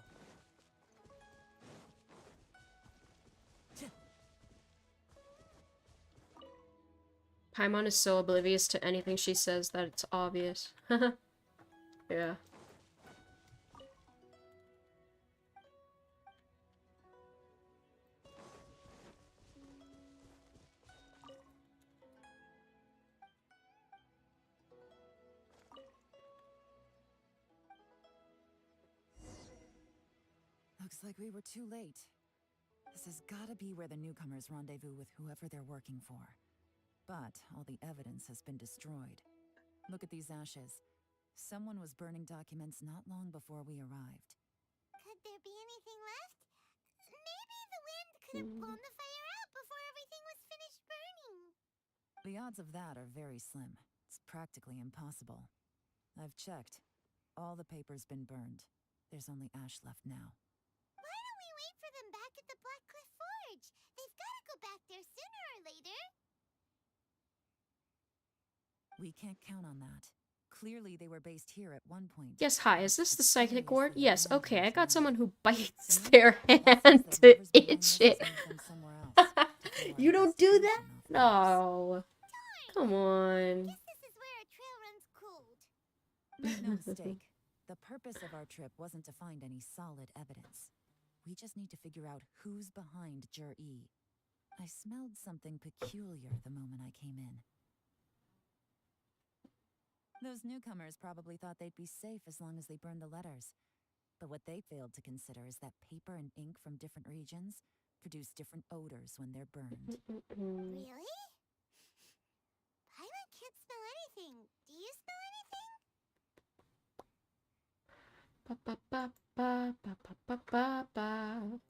Paimon is so oblivious to anything she says that it's obvious. Yeah. Looks like we were too late. This has gotta be where the newcomers rendezvous with whoever they're working for. But all the evidence has been destroyed. Look at these ashes. Someone was burning documents not long before we arrived. Could there be anything left? Maybe the wind could have blown the fire out before everything was finished burning. The odds of that are very slim. It's practically impossible. I've checked. All the paper's been burned. There's only ash left now. Why don't we wait for them back at the Black Cliff Forge? They've got to go back there sooner or later. We can't count on that. Clearly they were based here at one point. Yes, hi, is this the psychic ward? Yes, okay, I got someone who bites their hand to itch it. You don't do that? No. Come on. This is where a trail runs cold. Make no mistake. The purpose of our trip wasn't to find any solid evidence. We just need to figure out who's behind Jur-E. I smelled something peculiar the moment I came in. Those newcomers probably thought they'd be safe as long as they burned the letters. But what they failed to consider is that paper and ink from different regions produce different odors when they're burned. Really? Paimon can't smell anything. Do you smell anything? Ba ba ba ba ba ba ba ba.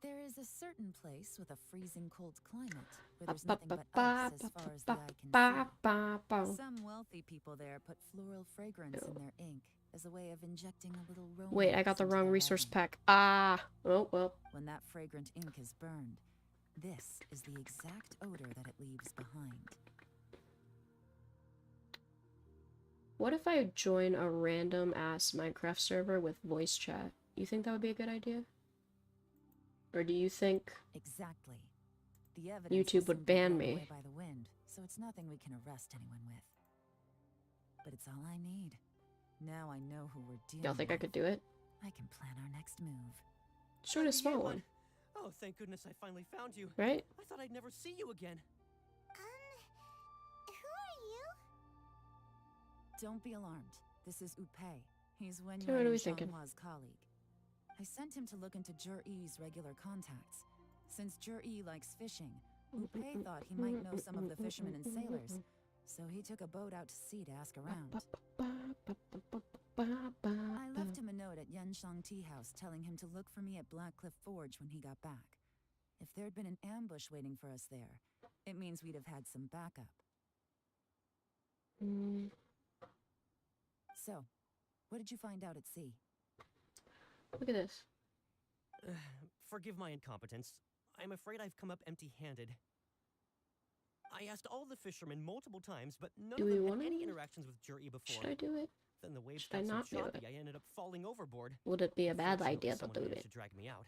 There is a certain place with a freezing cold climate where there's nothing but ice as far as the eye can see. Some wealthy people there put floral fragrance in their ink as a way of injecting a little romance. Wait, I got the wrong resource pack. Ah. Oh, well. When that fragrant ink is burned, this is the exact odor that it leaves behind. What if I join a random ass Minecraft server with voice chat? You think that would be a good idea? Or do you think exactly. The evidence YouTube would ban me? By the wind, so it's nothing we can arrest anyone with. But it's all I need. Now I know who we're dealing with. Y'all think I could do it? I can plan our next move. Sort of small one. Oh, thank goodness I finally found you. Right? I thought I'd never see you again. Who are you? Don't be alarmed. This is Upe. He's Wen So what are we and thinking? Xianhua's colleague. I sent him to look into Jur-E's regular contacts. Since Jur-E likes fishing, Upe thought he might know some of the fishermen and sailors, so he took a boat out to sea to ask around. I left him a note at Yanshang Tea House telling him to look for me at Black Cliff Forge when he got back. If there'd been an ambush waiting for us there, it means we'd have had some backup. So, what did you find out at sea? Look at this. Forgive my incompetence. I'm afraid I've come up empty-handed. I asked all the fishermen multiple times, but none of them had any interactions with Jur-E before. Should I do it? Then the waves Should I got so not do choppy, it? I ended up falling overboard. Would it be a bad Fortunately, idea to someone do managed it? to drag me out.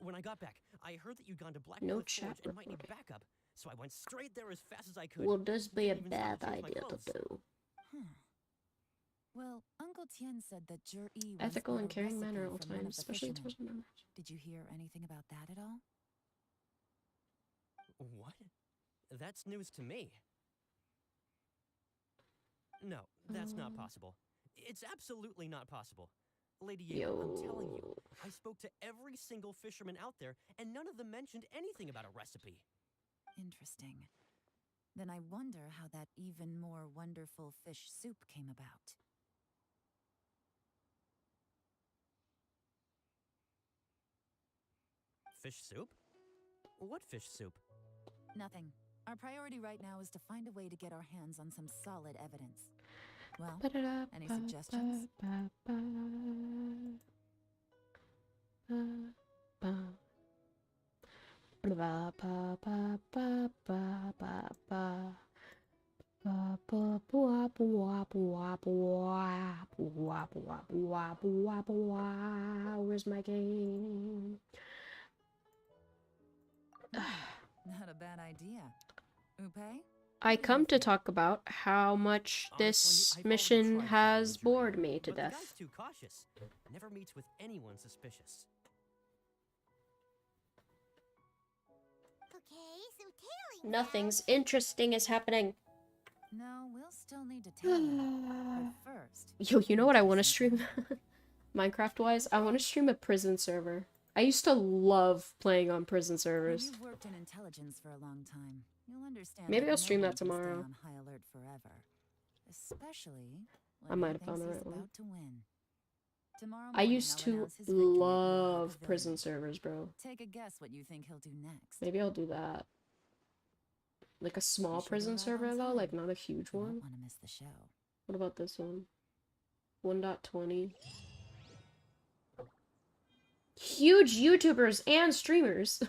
When I got back, I heard that you'd gone to Black No Cliff chat Forge and might need recording. backup, so I went straight there as fast as I could. Would this be a Didn't even stop bad to change my idea to clothes. do? Well, Uncle Tien said that Zhi Ethical and caring manner at all times, especially towards members. Did you hear anything about that at all? What? That's news to me. No, that's not possible. It's absolutely not possible. Lady Yale, I'm telling you, I spoke to every single fisherman out there, and none of them mentioned anything about a recipe. Interesting. Then I wonder how that even more wonderful fish soup came about. Fish soup? What fish soup? Nothing. Our priority right now is to find a way to get our hands on some solid evidence. Well, any suggestions? Where's my game? Not a bad idea. Upe? I come to talk about how much this mission has bored me to but the death. guy's too cautious. Never meets with anyone suspicious. Okay, so tailing Nothing's interesting is happening. No, we'll still need to tell him. But first... Yo, you know what I want to stream? Minecraft-wise? I want to stream a prison server. I used to love playing on prison servers. You've worked in intelligence for a long time. You'll understand. Maybe that I'll stream no that one can stay tomorrow. on high alert forever, especially I when might he have found thinks the he's right one. about to win. Tomorrow I morning, used I'll to announce his victory at the Rock love Pavilion. prison servers, bro. Take a guess what you think he'll do next. Maybe I'll do that. Like a small prison server though, like not a huge You won't one. want to miss the show. What about this one? 1.20. Huge YouTubers and streamers.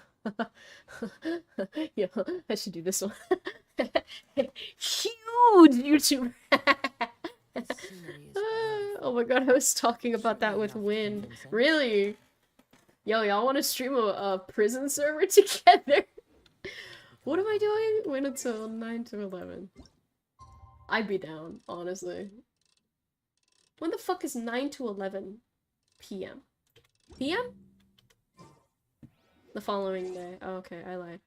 Yeah, I should do this one. Huge YouTuber. Oh my god, I was talking about that with Wind. Really? Yo, y'all want to stream a prison server together? What am I doing? Wait until 9 to 11. I'd be down, honestly. When the fuck is 9 to 11 p.m.? PM? The following day. Oh, okay, I lied.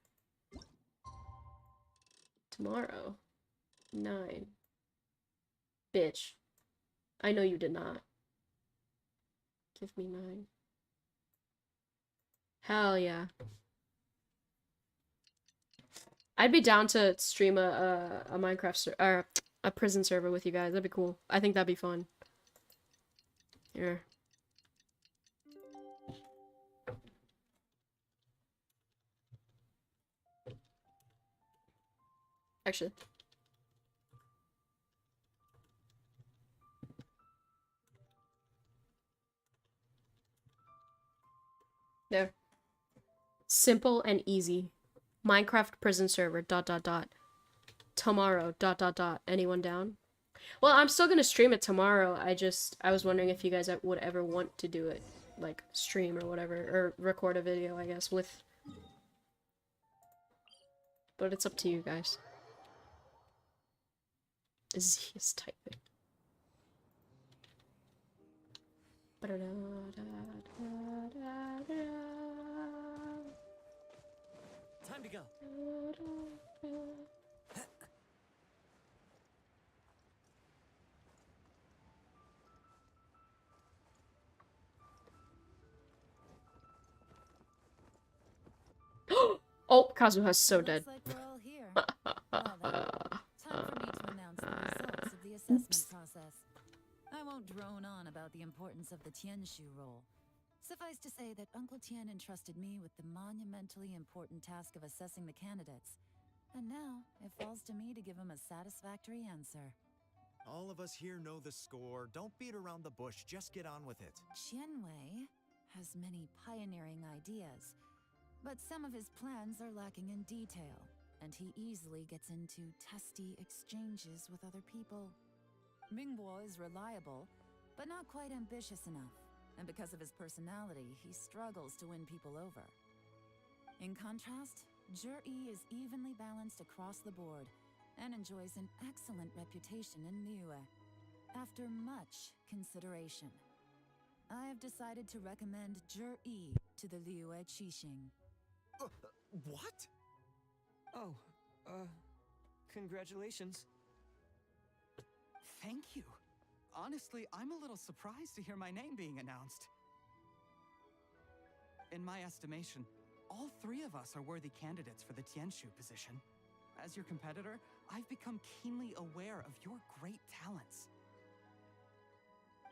Tomorrow. 9. Bitch. I know you did not. Give me 9. Hell yeah. I'd be down to stream a Minecraft or a prison server with you guys. That'd be cool. I think that'd be fun. Here. Actually. There. Simple and easy. Minecraft prison server, ... Tomorrow, ... Anyone down? Well, I'm still gonna stream it tomorrow. I was wondering if you guys would ever want to do it. Like, stream or whatever. Or record a video, I guess, with... But it's up to you guys. Z is typing. Time to go. Oh, Kazuha's so dead. Looks like we're all here. Well then, time for me to announce the results of the assessment process. I won't drone on about the importance of the Tianshu role. Suffice to say that Uncle Tien entrusted me with the monumentally important task of assessing the candidates. And now, it falls to me to give him a satisfactory answer. All of us here know the score. Don't beat around the bush. Just get on with it. Qianwei has many pioneering ideas, but some of his plans are lacking in detail, and he easily gets into testy exchanges with other people. Mingguo is reliable, but not quite ambitious enough, and because of his personality, he struggles to win people over. In contrast, Zhi is evenly balanced across the board, and enjoys an excellent reputation in Liyue. After much consideration, I have decided to recommend Zhi to the Liyue Qixing. What? Oh, congratulations. Thank you. Honestly, I'm a little surprised to hear my name being announced. In my estimation, all three of us are worthy candidates for the Tianshu position. As your competitor, I've become keenly aware of your great talents.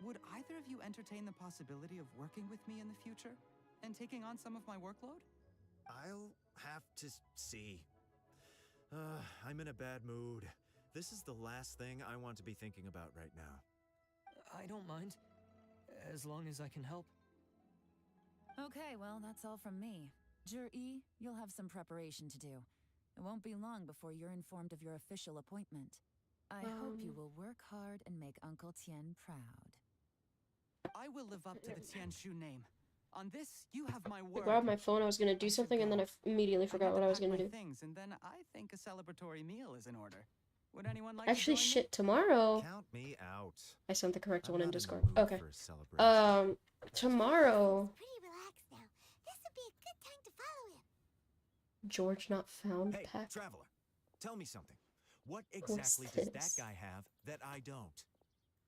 Would either of you entertain the possibility of working with me in the future and taking on some of my workload? I'll have to see. I'm in a bad mood. This is the last thing I want to be thinking about right now. I don't mind, as long as I can help. Okay, well, that's all from me. Zhi, you'll have some preparation to do. It won't be long before you're informed of your official appointment. I hope you will work hard and make Uncle Tien proud. I will live up to the Tianshu name. On this, you have my I word. grabbed my phone, I was gonna do something, and then I immediately forgot what I was gonna do. Things, and then I think a celebratory meal is in order. Would anyone like Actually, to join shit, tomorrow. Count me out. I sent the correct one in Discord. mood Okay. for a celebration. Tomorrow. Pretty relaxed now. This would be a good time to follow him. George not found Hey, pack. Traveler, tell me something. What What's exactly does that this? guy have that I don't?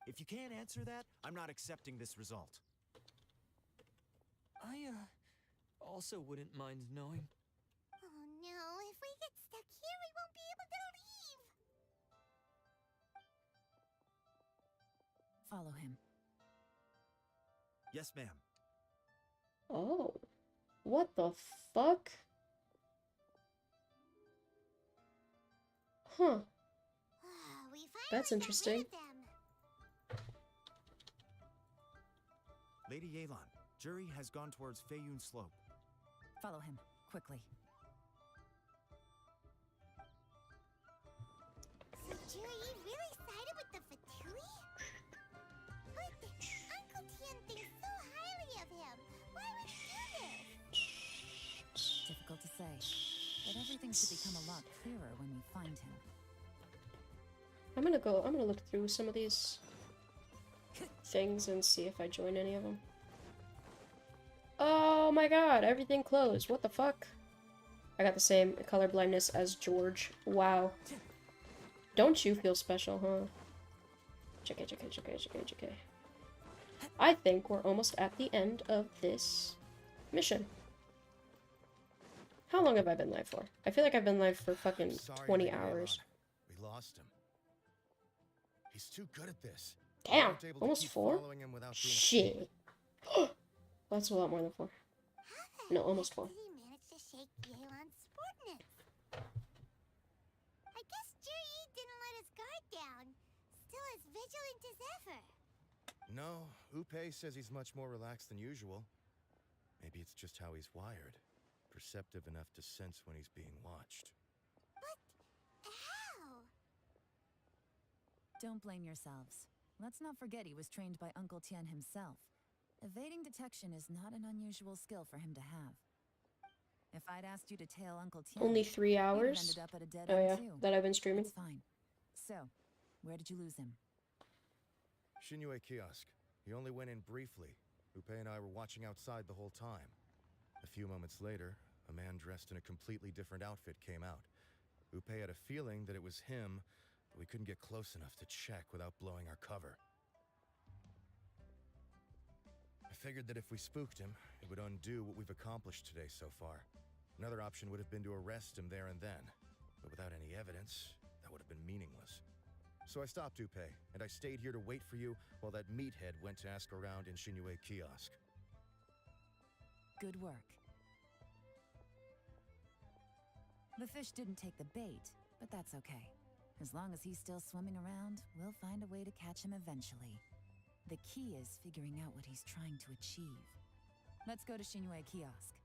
If you can't answer that, I'm not accepting this result. I, also wouldn't mind knowing. Oh no, if we get stuck here, we won't be able to leave. Follow him. Yes, ma'am. Oh. What the fuck? Huh. We finally That's interesting. got rid of them. Lady Yelan, Jury has gone towards Feiyun Slope. Follow him, quickly. So Jerry really sided with the Fatui? But Uncle Tien thinks so highly of him. Why would he do this? Difficult to say, but everything should become a lot clearer when we find him. I'm gonna look through some of these things and see if I join any of them. Oh my god, everything closed. What the fuck? I got the same color blindness as George. Wow. Don't you feel special, huh? JK. I think we're almost at the end of this mission. How long have I been live for? I feel like I've been live for fucking 20 Lady hours. Yelan. We lost him. He's too good at this. We Damn, weren't able to almost keep 4? following him without being Shit. That's a lot more than 4. No, almost 4. Did he manage to shake Yelan's sportness? I guess Jerry didn't let his guard down. Still as vigilant as ever. No, Upe says he's much more relaxed than usual. Maybe it's just how he's wired. Perceptive enough to sense when he's being watched. But how? Don't blame yourselves. Let's not forget he was trained by Uncle Tien himself. Evading detection is not an unusual skill for him to have. If I'd asked you to tail Uncle Tien, Only 3 you'd have hours? ended up at a dead Oh end yeah, too. that I've been streaming. It's fine. So, where did you lose him? Shinyue kiosk. He only went in briefly. Upe and I were watching outside the whole time. A few moments later, a man dressed in a completely different outfit came out. Upe had a feeling that it was him, but we couldn't get close enough to check without blowing our cover. I figured that if we spooked him, it would undo what we've accomplished today so far. Another option would have been to arrest him there and then, but without any evidence, that would have been meaningless. So I stopped Upe, and I stayed here to wait for you while that meathead went to ask around in Shinyue kiosk. Good work. The fish didn't take the bait, but that's okay. As long as he's still swimming around, we'll find a way to catch him eventually. The key is figuring out what he's trying to achieve. Let's go to Shinyue kiosk.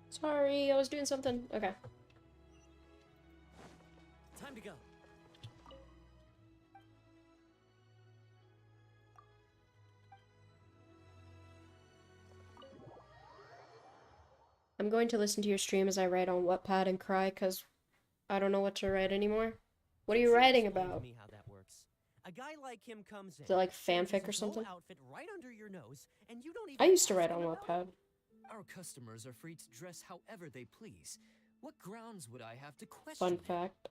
Sorry, I was doing something. Okay. Time to go. I'm going to listen to your stream as I write on Wattpad and cry because I don't know what to write anymore. What are you writing about? Me how that works. A guy like him comes in. Is it like changes fanfic or his whole something? outfit right under your nose, and you don't I even used to ask write on him about Wattpad. Our customers are free to dress however they please. What grounds would I have to question Fun it? fact.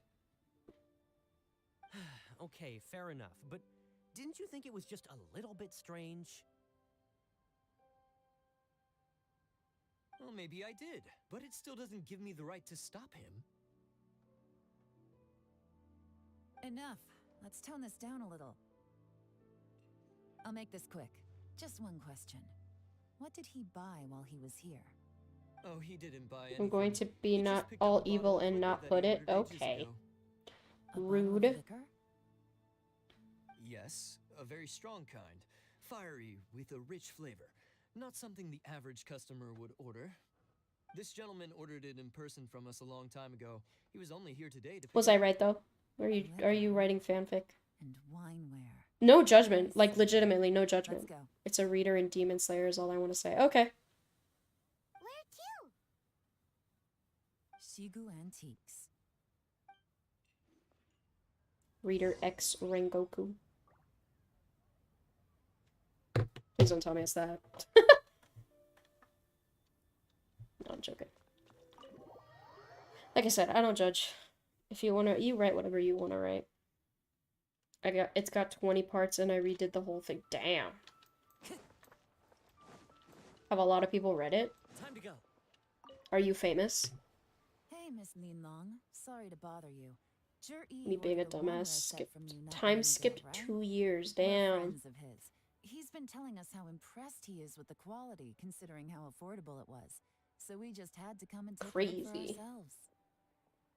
Okay, fair enough, but didn't you think it was just a little bit strange? Well, maybe I did, but it still doesn't give me the right to stop him. Enough. Let's tone this down a little. I'll make this quick. Just one question. What did he buy while he was here? Oh, he didn't buy anything. I'm going to be He just not picked up all a bottle evil of and liquor not that put he it. ordered ages Okay. ago. Rude. Liquor? Yes, a very strong kind. Fiery, with a rich flavor. Not something the average customer would order. This gentleman ordered it in person from us a long time ago. He was only here today to pick Was it I up. right though? Are you writing fanfic? And wineware. No judgment. Like legitimately no judgment. Let's go. It's a reader in Demon Slayer is all I want to say. Okay. Where to? Shigu Antiques. Reader X Rengoku. Please don't tell me it's that. No, I'm joking. Like I said, I don't judge. If you wanna, you write whatever you wanna write. It's got 20 parts and I redid the whole thing. Damn. Have a lot of people read it? Time to go. Are you famous? Hey, Miss Lin Long. Sorry to bother you. Me being a dumbass skipped. Time skipped 2 years. Damn. Friends of his. He's been telling us how impressed he is with the quality, considering how affordable it was. So we just had to come and take a look for Crazy. ourselves.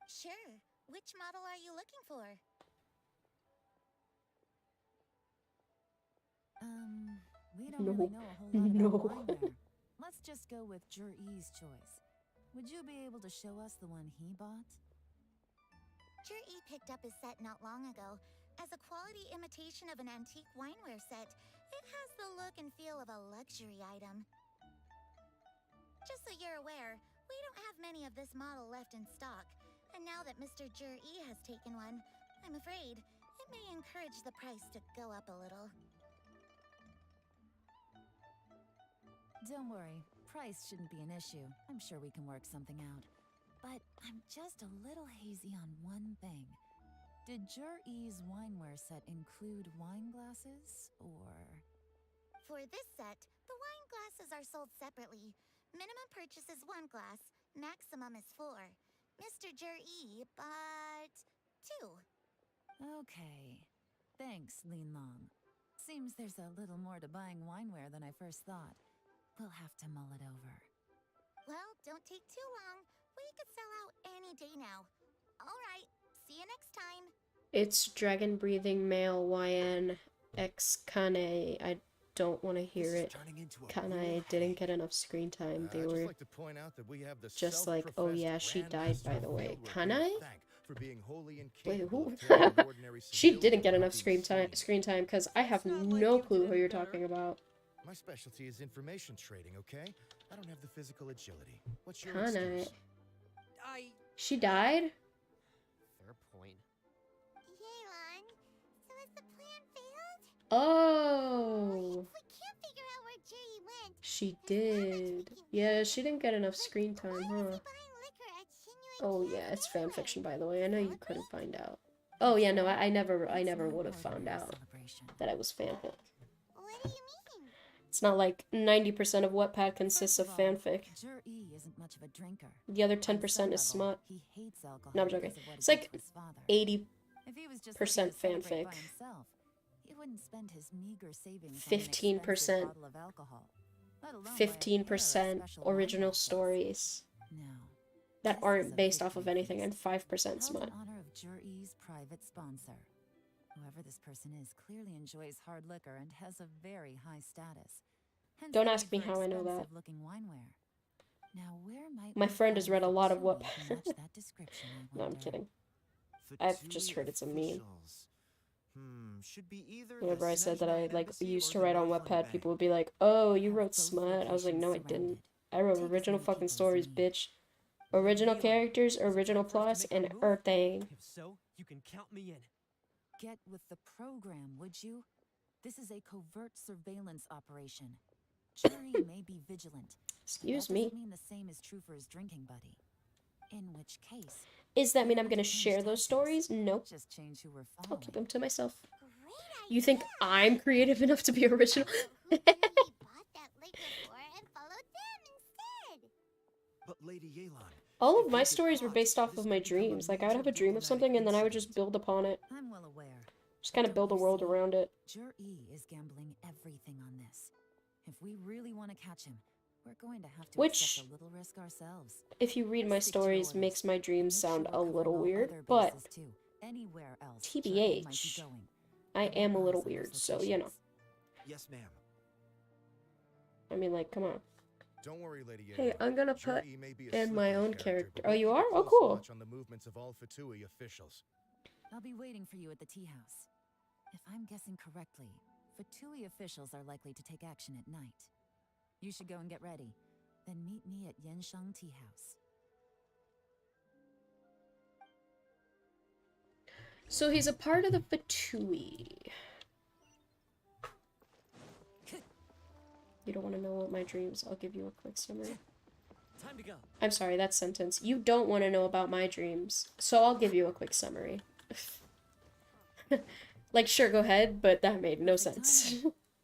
Sure. Which model are you looking for? We don't No. really know a whole lot No. about wineware. Let's just go with Jur-E's choice. Would you be able to show us the one he bought? Jur-E picked up his set not long ago. As a quality imitation of an antique wineware set, it has the look and feel of a luxury item. Just so you're aware, we don't have many of this model left in stock. And now that Mr. Jur-E has taken one, I'm afraid it may encourage the price to go up a little. Don't worry, price shouldn't be an issue. I'm sure we can work something out. But I'm just a little hazy on one thing. Did Jur-E's wineware set include wine glasses, or...? For this set, the wine glasses are sold separately. Minimum purchase is 1 glass, maximum is 4. Mr. Jur-E bought 2. Okay. Thanks, Lin Long. Seems there's a little more to buying wineware than I first thought. We'll have to mull it over. Well, don't take too long. We could sell out any day now. All right, see you next time. It's dragon breathing male YN X Kane. I don't want to hear it. Kane didn't get enough screen time. They I'd just were like to point out that we have the just like, oh yeah, she died by the way. Kane? for being wholly Wait, incapable who? of telling an ordinary She civilian didn't get how enough to screen time because I have no clue who you're talking about. My specialty is information trading, okay? I don't have the physical agility. What's your Kane. excuse? She died? Fair point. Yelan, so has the plan failed? Oh. We can't figure out where Jay went. She did. Yeah, she didn't get enough screen time, huh? Oh yeah, it's fan fiction by the way. I know you couldn't find out. Oh yeah, no, I never would have found out that I was fanfic. What do you mean? It's not like 90% of Wattpad consists of fanfic. Jur-E isn't much of a drinker. The other 10% is smut. He hates alcohol. No, I'm joking. because of what it It's did like to his father. 80% If he was just looking to celebrate fanfic. by himself, he wouldn't spend his meager savings 15%. on an expensive bottle of alcohol, let alone buy a pair of 15% special original wine stories No. that aren't based off of anything, and 5% Held in smut. honor of Jur-E's private sponsor. Whoever this person is clearly enjoys hard liquor and has a very high status. Hence Don't the ask need me for how I know that. expensive-looking wineware. Now, where might My we friend has find read a lot of Fatui what. to match that description, I No, I'm wonder? kidding. I've just heard it's a meme. Should be either Whenever the I said that I Snezhnaya like Embassy used or to the write on Northland Wattpad, Bank. people would be like, "Oh, you Have wrote both smut." I was like, locations "No, I surrounded. didn't." I wrote original fucking stories, bitch. Original characters, original plots, and everything. If so, you can count me in. Get with the program, would you? This is a covert surveillance operation. Jury may be vigilant. Excuse That me. doesn't mean the same is true for his drinking buddy. In which case, Does that mean I'm gonna share those stories? Nope. just change who we're I'll following. keep them to myself. You think I'm creative enough to be original? Bought that liquor for and followed them instead. But Lady Yelan, All of my stories were based off of my dreams. Like, I would have a dream of something and then I would just build upon it. I'm well aware. Just kind of build a world around it. Jur-E is gambling everything on this. If we really want to catch him, we're going to have to Which, accept a little risk ourselves. if you read my stories, makes my dreams sound a little weird, but Anywhere else, TBH, I am a little weird, so you know. Yes, ma'am. I mean, like, come on. Don't worry, Lady Yelan. Hey, I'm gonna put Jur-E may be a in my slippery own character, character. but Oh, we you keep a are? Oh, close cool. watch on the movements of all Fatui officials. I'll be waiting for you at the tea house. If I'm guessing correctly, Fatui officials are likely to take action at night. You should go and get ready. Then meet me at Yenshang Tea House. So he's a part of the Fatui. You don't want to know what my dreams. I'll give you a quick summary. Time to go. I'm sorry, that sentence. You don't want to know about my dreams, so I'll give you a quick summary. Like, sure, go ahead, but that made no sense.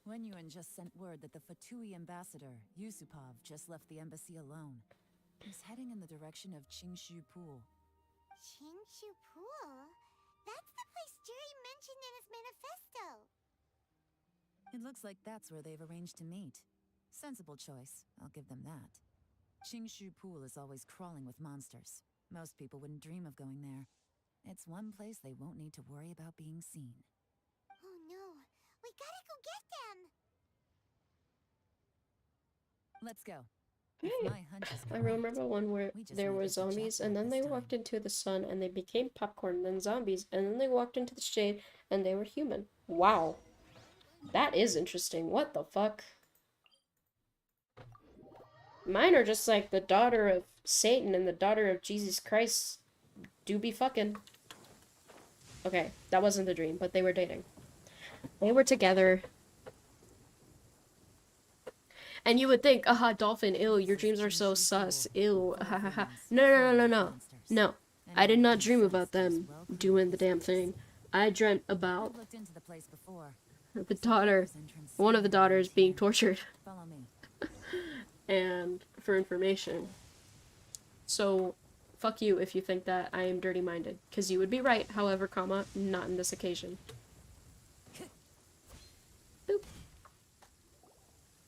Wenyuan just sent word that the Fatui ambassador, Yusupov, just left the embassy alone. He's heading in the direction of Qingshu Pool. Qingshu Pool? That's the place Jerry mentioned in his manifesto. It looks like that's where they've arranged to meet. Sensible choice, I'll give them that. Qingshu Pool is always crawling with monsters. Most people wouldn't dream of going there. It's one place they won't need to worry about being seen. Oh no, we gotta go get them! Let's go. Hey, If my hunch is I correct, remember one where we just there might were hit the zombies, jackpot and then this they time. walked into the sun, and they became popcorn, then zombies, and then they walked into the shade, and they were human. Wow. That is interesting. What the fuck? Mine are just like the daughter of Satan and the daughter of Jesus Christ do be fucking. Okay, that wasn't the dream, but they were dating. They were together. And you would think, aha, dolphin, ew, your dreams are so sus, ew, ha ha ha. No. No, I did not dream about them doing the damn thing. I dreamt about I've looked into the place before. the daughter, one of the daughters being tortured. Follow me. And for information. So, fuck you if you think that I am dirty-minded. Because you would be right, however, comma, not in this occasion. Boop.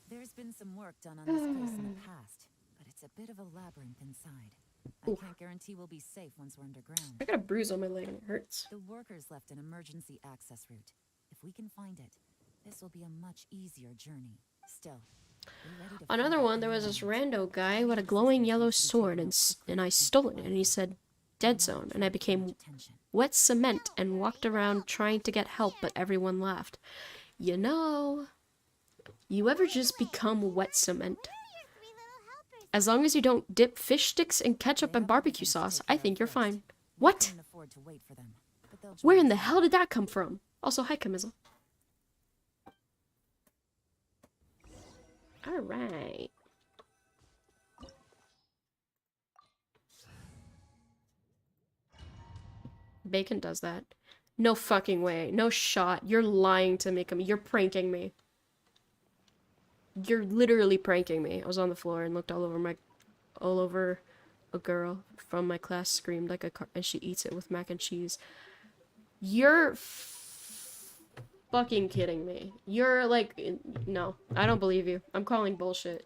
There's been some work done on this place in the past, but it's a bit of a labyrinth inside. I can't guarantee we'll be safe once we're underground. I got a bruise on my leg and it hurts. The workers left an emergency access route. If we can find it, this will be a much easier journey. Still, be ready to Another fight one, there was this rando guy with a glowing yellow sword, and I stole it, and he said, dead zone, and I became wet cement and walked around trying to get help, but everyone laughed. You know, you ever just become wet cement? As long as you don't dip fish sticks in ketchup and barbecue sauce, I think you're fine. What? Couldn't afford to wait for them, but they'll Where join in the us. hell did that come from? Also, hi, Camizzle. Alright. Bacon does that. No fucking way. No shot. You're lying to me. You're pranking me. You're literally pranking me. I was on the floor and looked all over a girl from my class screamed like a car and she eats it with mac and cheese. You're fucking kidding me. You're like, no, I don't believe you. I'm calling bullshit.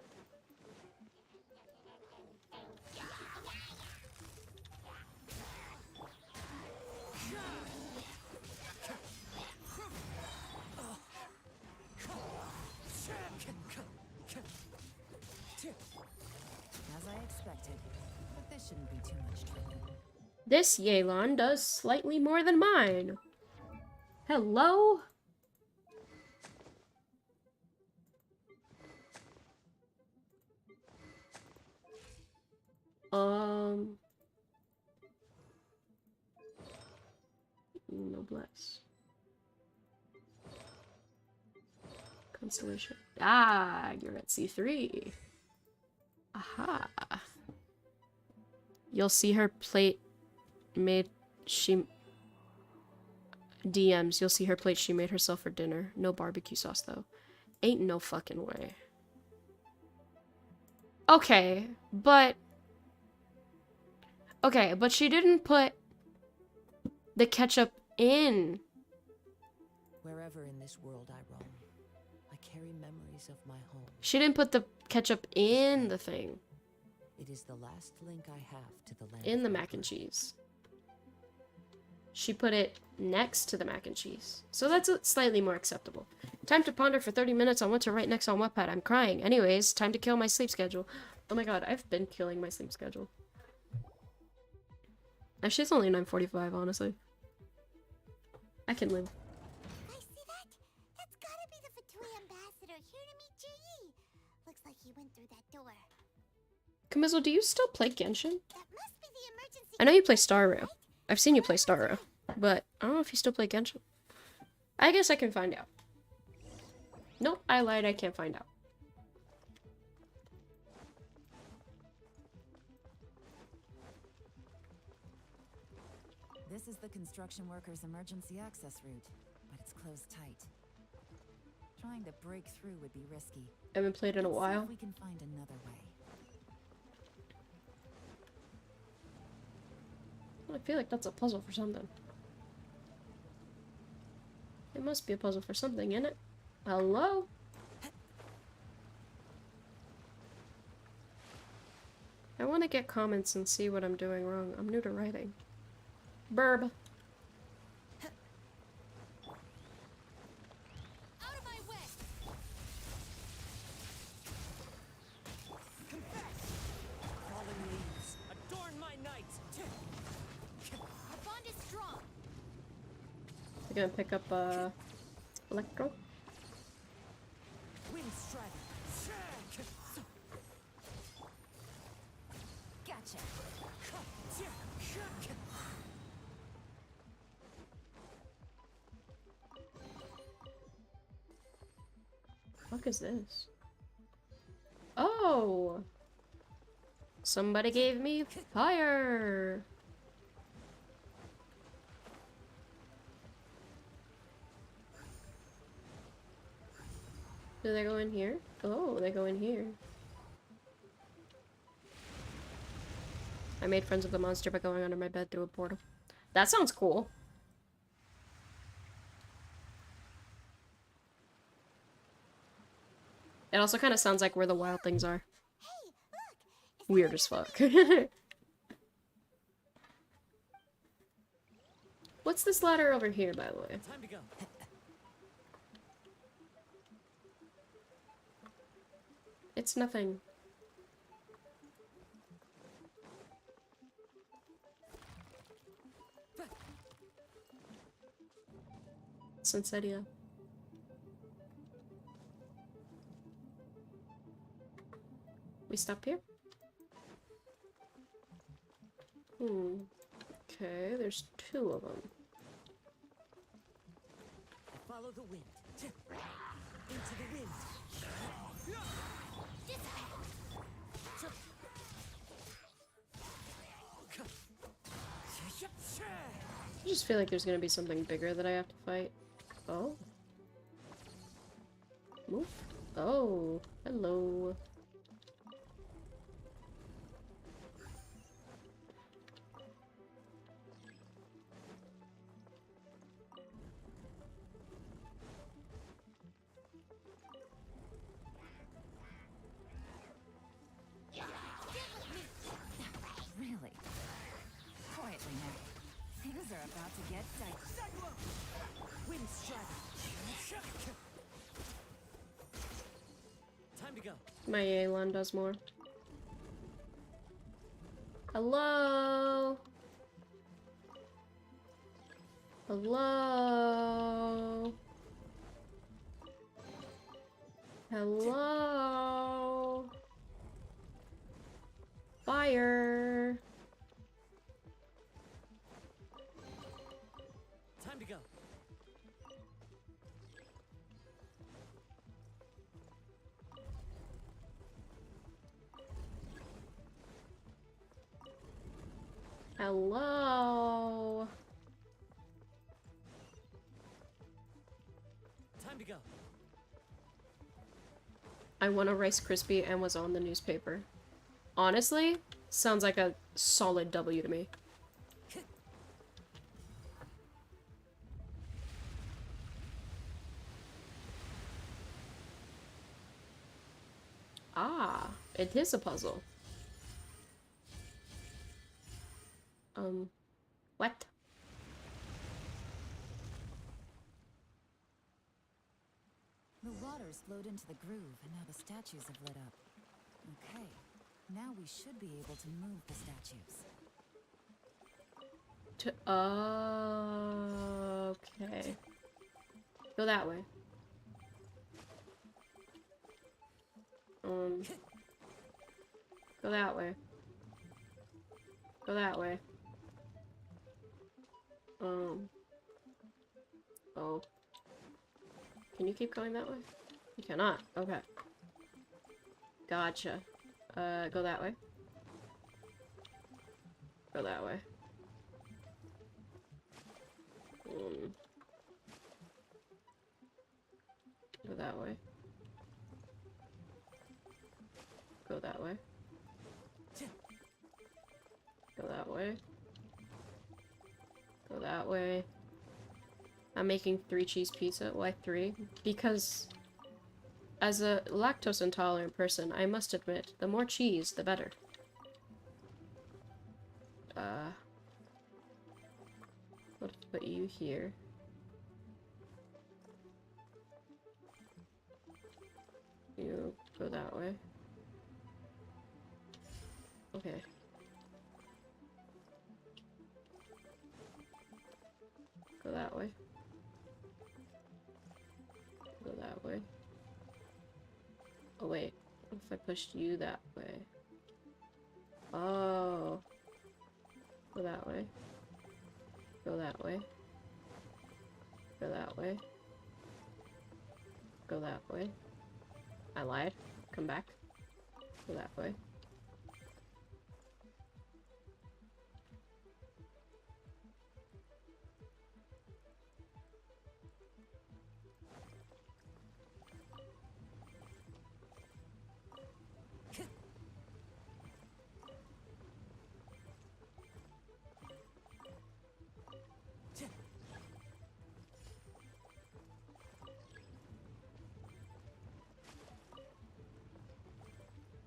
As I expected, but this shouldn't be too much trouble. This Yelan does slightly more than mine. Hello? Noblesse. Constellation. Ah, you're at C3. Aha. You'll see her plate made she DMs. You'll see her plate she made herself for dinner. No barbecue sauce though. Ain't no fucking way. Okay, but she didn't put the ketchup in. Wherever in this world I roam, I carry memories of my home. She didn't put the ketchup in the thing. It is the last link I have to the land. In the mac and cheese. She put it next to the mac and cheese. So that's slightly more acceptable. Time to ponder for 30 minutes on what to write next on Wattpad. I'm crying. Anyways, time to kill my sleep schedule. Oh my god, I've been killing my sleep schedule. Actually, it's only 9:45, honestly. I can live. I see that. That's gotta be the Fatui ambassador here to meet Ji. Looks like he went through that door. Kamizo, do you still play Genshin? That must be the emergency. I know you play Starro. I've seen you play Starro, but I don't know if you still play Genshin. I guess I can find out. Nope, I lied. I can't find out. This is the construction workers' emergency access route, but it's closed tight. Trying to break through would be risky. I haven't played in a Let's see while. if we can find another way. I feel like that's a puzzle for something. It must be a puzzle for something, innit? Hello? I want to get comments and see what I'm doing wrong. I'm new to writing. Burb. Out of my way. Fallen leaves, adorn my night. Our bond is strong. I'm gonna pick up Electro. Wind strider. Gotcha. What is this? Oh! Somebody gave me fire! Do they go in here? Oh, they go in here. I made friends with the monster by going under my bed through a portal. That sounds cool. It also kind of sounds like where the wild things are. Weird as fuck. What's this ladder over here, by the way? Time to go. It's nothing. Sunsetia. We stop here? Okay, there's two of them. Follow the wind. Into the wind. I just feel like there's gonna be something bigger that I have to fight. Oh. Move. Oh. Hello. Really? Quietly now. Things are about to get dicey. Wind strider. Time to go. My Aelon does more. Hello? Hello? Hello? Fire! Hello. Time to go. I won a Rice Krispie and was on the newspaper. Honestly, sounds like a solid W to me. Ah, it is a puzzle. What? The water's flowed into the groove, and now the statues have lit up. Okay, now we should be able to move the statues. Okay. Go that way. Go that way. Go that way. Oh. Can you keep going that way? You cannot. Okay. Gotcha. Go that way. Go that way. Go that way. Go that way. Go that way. Go that way. I'm making 3 cheese pizza. Why 3? Because as a lactose intolerant person, I must admit, the more cheese, the better. Let's put you here. You go that way. Okay. Go that way. Go that way. Oh wait, what if I pushed you that way? Oh. Go that way. Go that way. Go that way. Go that way. I lied. Come back. Go that way.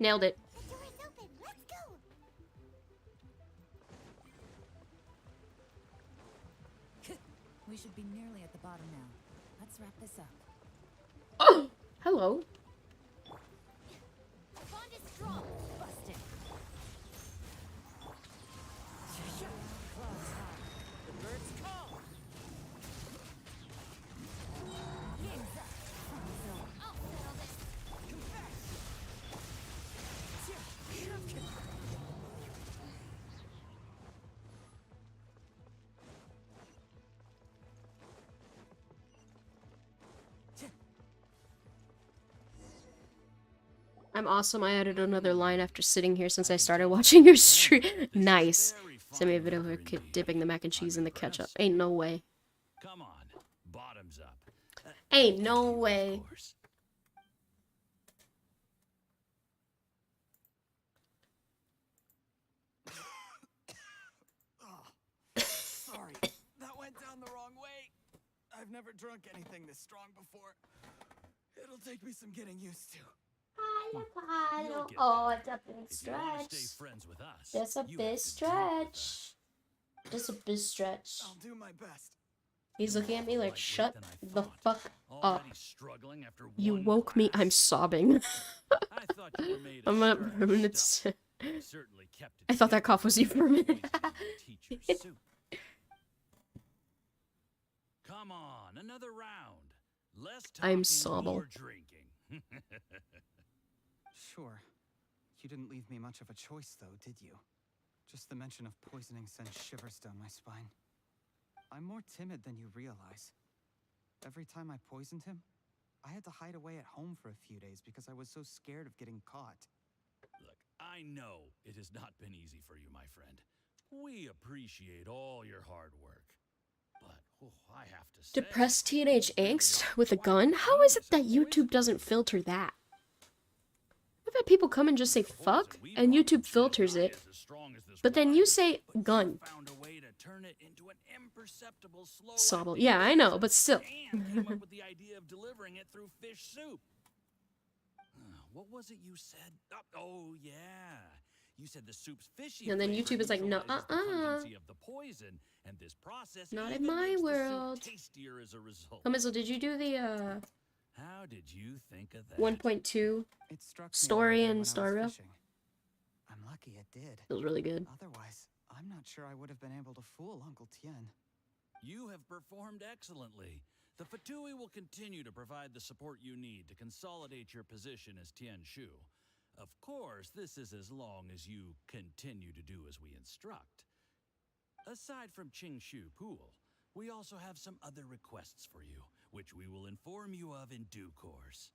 Nailed it. The door is open. Let's go. We should be nearly at the bottom now. Let's wrap this up. Oh! Hello. The bond is strong. Busted. The birds call. Game's up. I'll settle this. I'm awesome. I added another line after sitting here since I started watching your stream. Nice. Send me a video of a kid dipping the mac and cheese in the ketchup. Ain't no way. Come on, bottoms up. Ain't no way. Sorry, that went down the wrong way. I've never drunk anything this strong before. It'll take me some getting used to. Oh, it's a big If you want to stretch. stay friends with us, That's a you big have to stretch. Just a big stretch. I'll do my best. He's looking at me like, shut the fuck up. already struggling after You one woke me. I'm sobbing. I thought you were made I'm of not sure permanent. stuff. Certainly kept it I thought that cough was you for a minute. teacher's soup. Come on, another round. Less I'm talking, Sobble. more drinking. Sure. You didn't leave me much of a choice, though, did you? Just the mention of poisoning sends shivers down my spine. I'm more timid than you realize. Every time I poisoned him, I had to hide away at home for a few days because I was so scared of getting caught. Look, I know it has not been easy for you, my friend. We appreciate all your hard work. But I have to say, Depressed teenage angst with a gun? How is it that YouTube doesn't filter that? I've had people come and just say fuck, and YouTube filters it. But then you say gun. found a way to turn it into an imperceptible slow Sobble. Yeah, I know, but still. and came up with the idea of delivering it through fish soup. What was it you said? Oh, yeah. You said the soup's fishy. And then YouTube is like, no, of the poison, and this process not in even my makes the soup world. tastier as a result. Kamizel, did you do the How did you think of that? 1.2 It struck me story one day in when I was Starville? fishing. I'm lucky it did. It was really good. Otherwise, I'm not sure I would have been able to fool Uncle Tien. You have performed excellently. The Fatui will continue to provide the support you need to consolidate your position as Tien Shu. Of course, this is as long as you continue to do as we instruct. Aside from Qing Shu Pool, we also have some other requests for you, which we will inform you of in due course.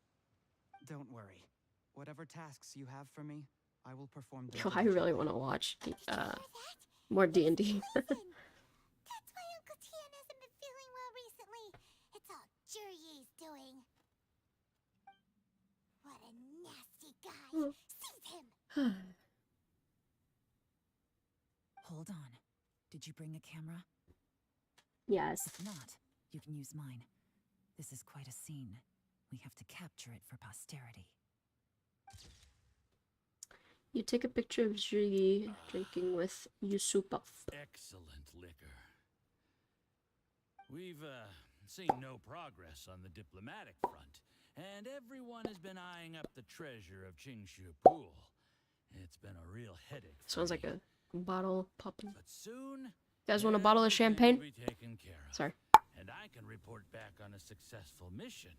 Don't worry. Whatever tasks you have for me, I will perform them. I really want to watch more D&D. That's why Uncle Tien hasn't been feeling well recently. It's all Jurye's doing. What a nasty guy. Seize him! Hold on. Did you bring a camera? Yes. If not, you can use mine. This is quite a scene. We have to capture it for posterity. You take a picture of Zhuyi drinking with Yusupov. Excellent liquor. We've seen no progress on the diplomatic front, and everyone has been eyeing up the treasure of Qingshu Pool. It's been a real headache. Sounds like a bottle popping. But soon, You guys want a bottle of champagne? will be taken care of. Sorry. And I can report back on a successful mission.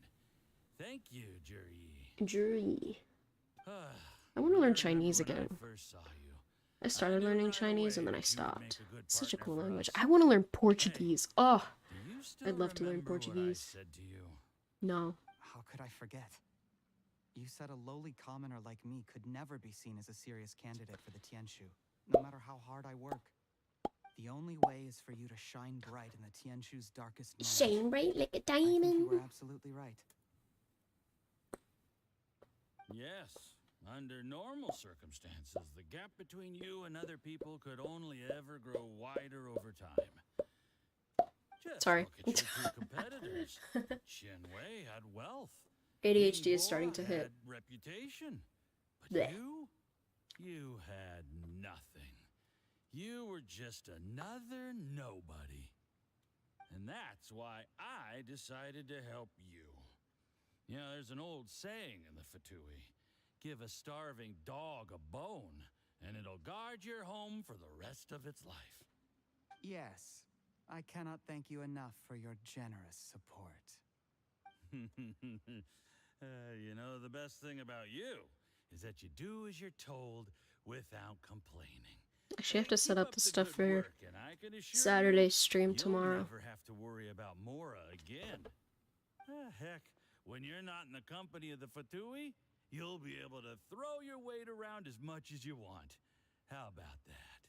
Thank you, Juryi. Zhuyi. I want to learn Chinese again. I started learning Chinese and then I stopped. It's such a cool language. I want to learn Portuguese. Oh, I'd love to learn Portuguese. No. How could I forget? You said a lowly commoner like me could never be seen as a serious candidate for the Tianshu, no matter how hard I work. The only way is for you to shine bright in the Tianshu's darkest moments. Shine bright like a I think diamond. you were absolutely right. Yes. Under normal circumstances, the gap between you and other people could only ever grow wider over time. Just Sorry. look at your two competitors. Chen Wei had wealth. ADHD is starting to hit. Had reputation. But Blech. you had nothing. You were just another nobody. And that's why I decided to help you. You know, there's an old saying in the Fatui. Give a starving dog a bone, and it'll guard your home for the rest of its life. Yes. I cannot thank you enough for your generous support. You know, the best thing about you is that you do as you're told without complaining. I actually have to set up the stuff for Work, and I can assure Saturday you, stream you'll tomorrow. never have to worry about Mora again. Heck, when you're not in the company of the Fatui, you'll be able to throw your weight around as much as you want. How about that?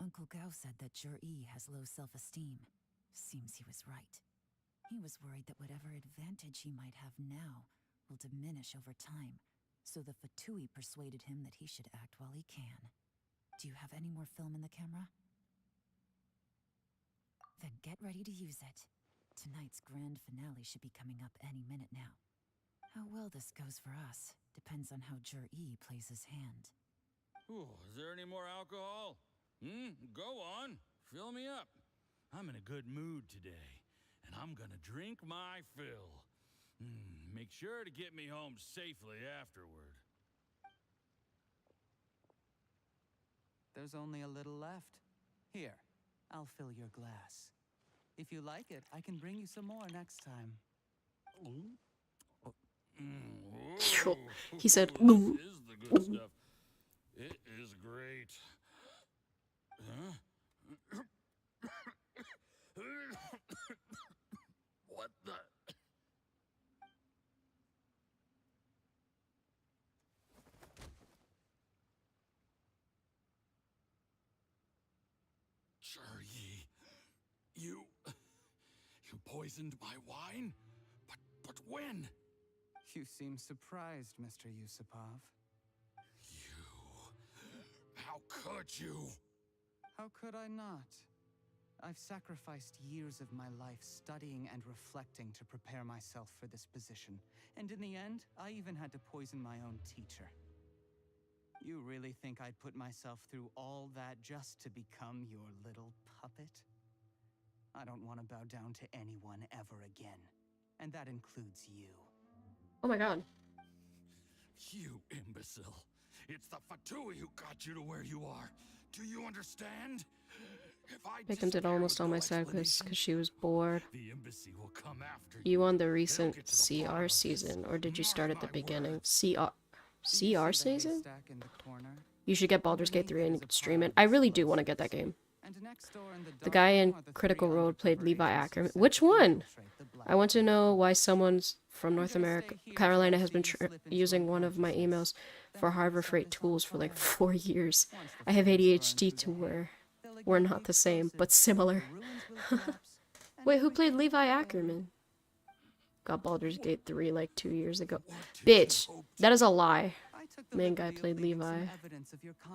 Uncle Gao said that Jur-E has low self-esteem. Seems he was right. He was worried that whatever advantage he might have now will diminish over time, so the Fatui persuaded him that he should act while he can. Do you have any more film in the camera? Then get ready to use it. Tonight's grand finale should be coming up any minute now. How well this goes for us depends on how Jur-E plays his hand. Ooh, is there any more alcohol? Go on. Fill me up. I'm in a good mood today, and I'm gonna drink my fill. Make sure to get me home safely afterward. There's only a little left. Here, I'll fill your glass. If you like it, I can bring you some more next time. He said, This is the good stuff. It is great. Huh? What the? Yi, you poisoned my wine? But when? You seem surprised, Mr. Yusupov. How could you? How could I not? I've sacrificed years of my life studying and reflecting to prepare myself for this position. And in the end, I even had to poison my own teacher. You really think I'd put myself through all that just to become your little puppet? I don't want to bow down to anyone ever again. And that includes you. Oh my god. You imbecile. It's the Fatui who got you to where you are. Do you understand? Bacon did almost all my side quests because she was bored. The embassy will come after You on the recent CR season, or did you start at the beginning? CR season? You should get Baldur's Gate 3 and stream it. I really do want to get that game. The guy in Critical Role played Levi Ackerman. Which one? I want to know why someone's from North America, Carolina, has been using one of my emails for Harbor Freight tools for like 4 years. I have ADHD to where we're not the same, but similar. Wait, who played Levi Ackerman? Got Baldur's Gate 3 like 2 years ago. Bitch, that is a lie. Main guy played Levi.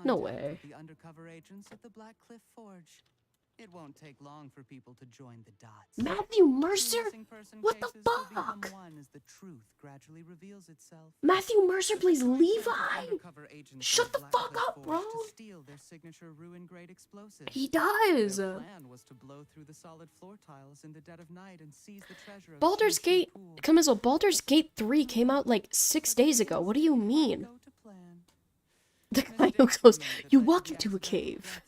No way. The undercover agents at the Black Cliff Forge. It won't take long for people to join the dots. Matthew Mercer? What the fuck? Matthew Mercer plays Levi? Shut the fuck up, bro. He does. Baldur's Gate, Camizzle, Baldur's Gate 3 came out like 6 days ago. What do you mean? The guy who goes, you walk into a cave.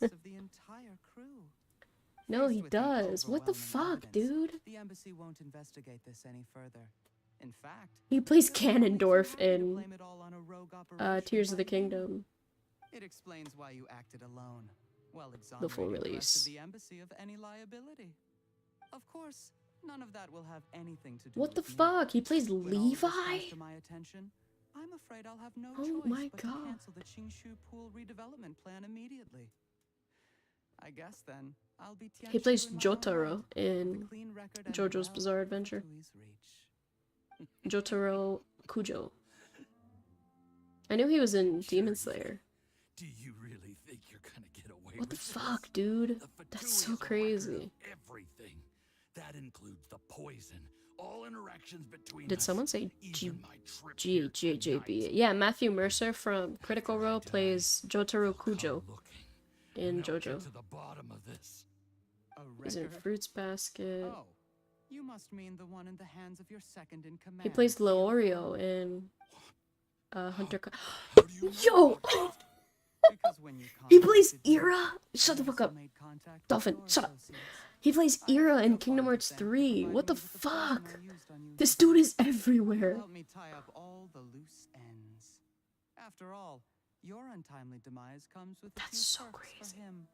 No, he does. What the fuck, dude? The embassy won't investigate this any further. In fact, he plays Ganondorf in Tears of the Kingdom. It explains why you acted alone. Well, the full release. The embassy of any liability. Of course, none of that will have anything to do What the with fuck? He plays Levi? To my attention, I'm afraid I'll have no oh choice my but god. to cancel the Qingshu Pool redevelopment plan immediately. I guess then I'll be He plays Jotaro in JoJo's Bizarre Adventure. Jotaro Kujo. I knew he was in Demon Slayer. Do you really think you're gonna get away what the with fuck, this? dude? That's so crazy. Everything. That includes the poison. All interactions between Did us, someone say even my trip here GJB? Yeah, Matthew Mercer from Critical Role plays Jotaro Kujo in JoJo. to the bottom of this. He's in Fruits Basket. Oh, you must mean the one in the hands of your second in command. He plays Leorio in Hunter. Yo! He plays Ira. Shut the fuck up, Dolphin. Shut up. He plays Ira in Kingdom Hearts 3. What the fuck? This dude is everywhere. Help me tie up all the loose ends. After all, your untimely demise comes with That's so crazy. For him.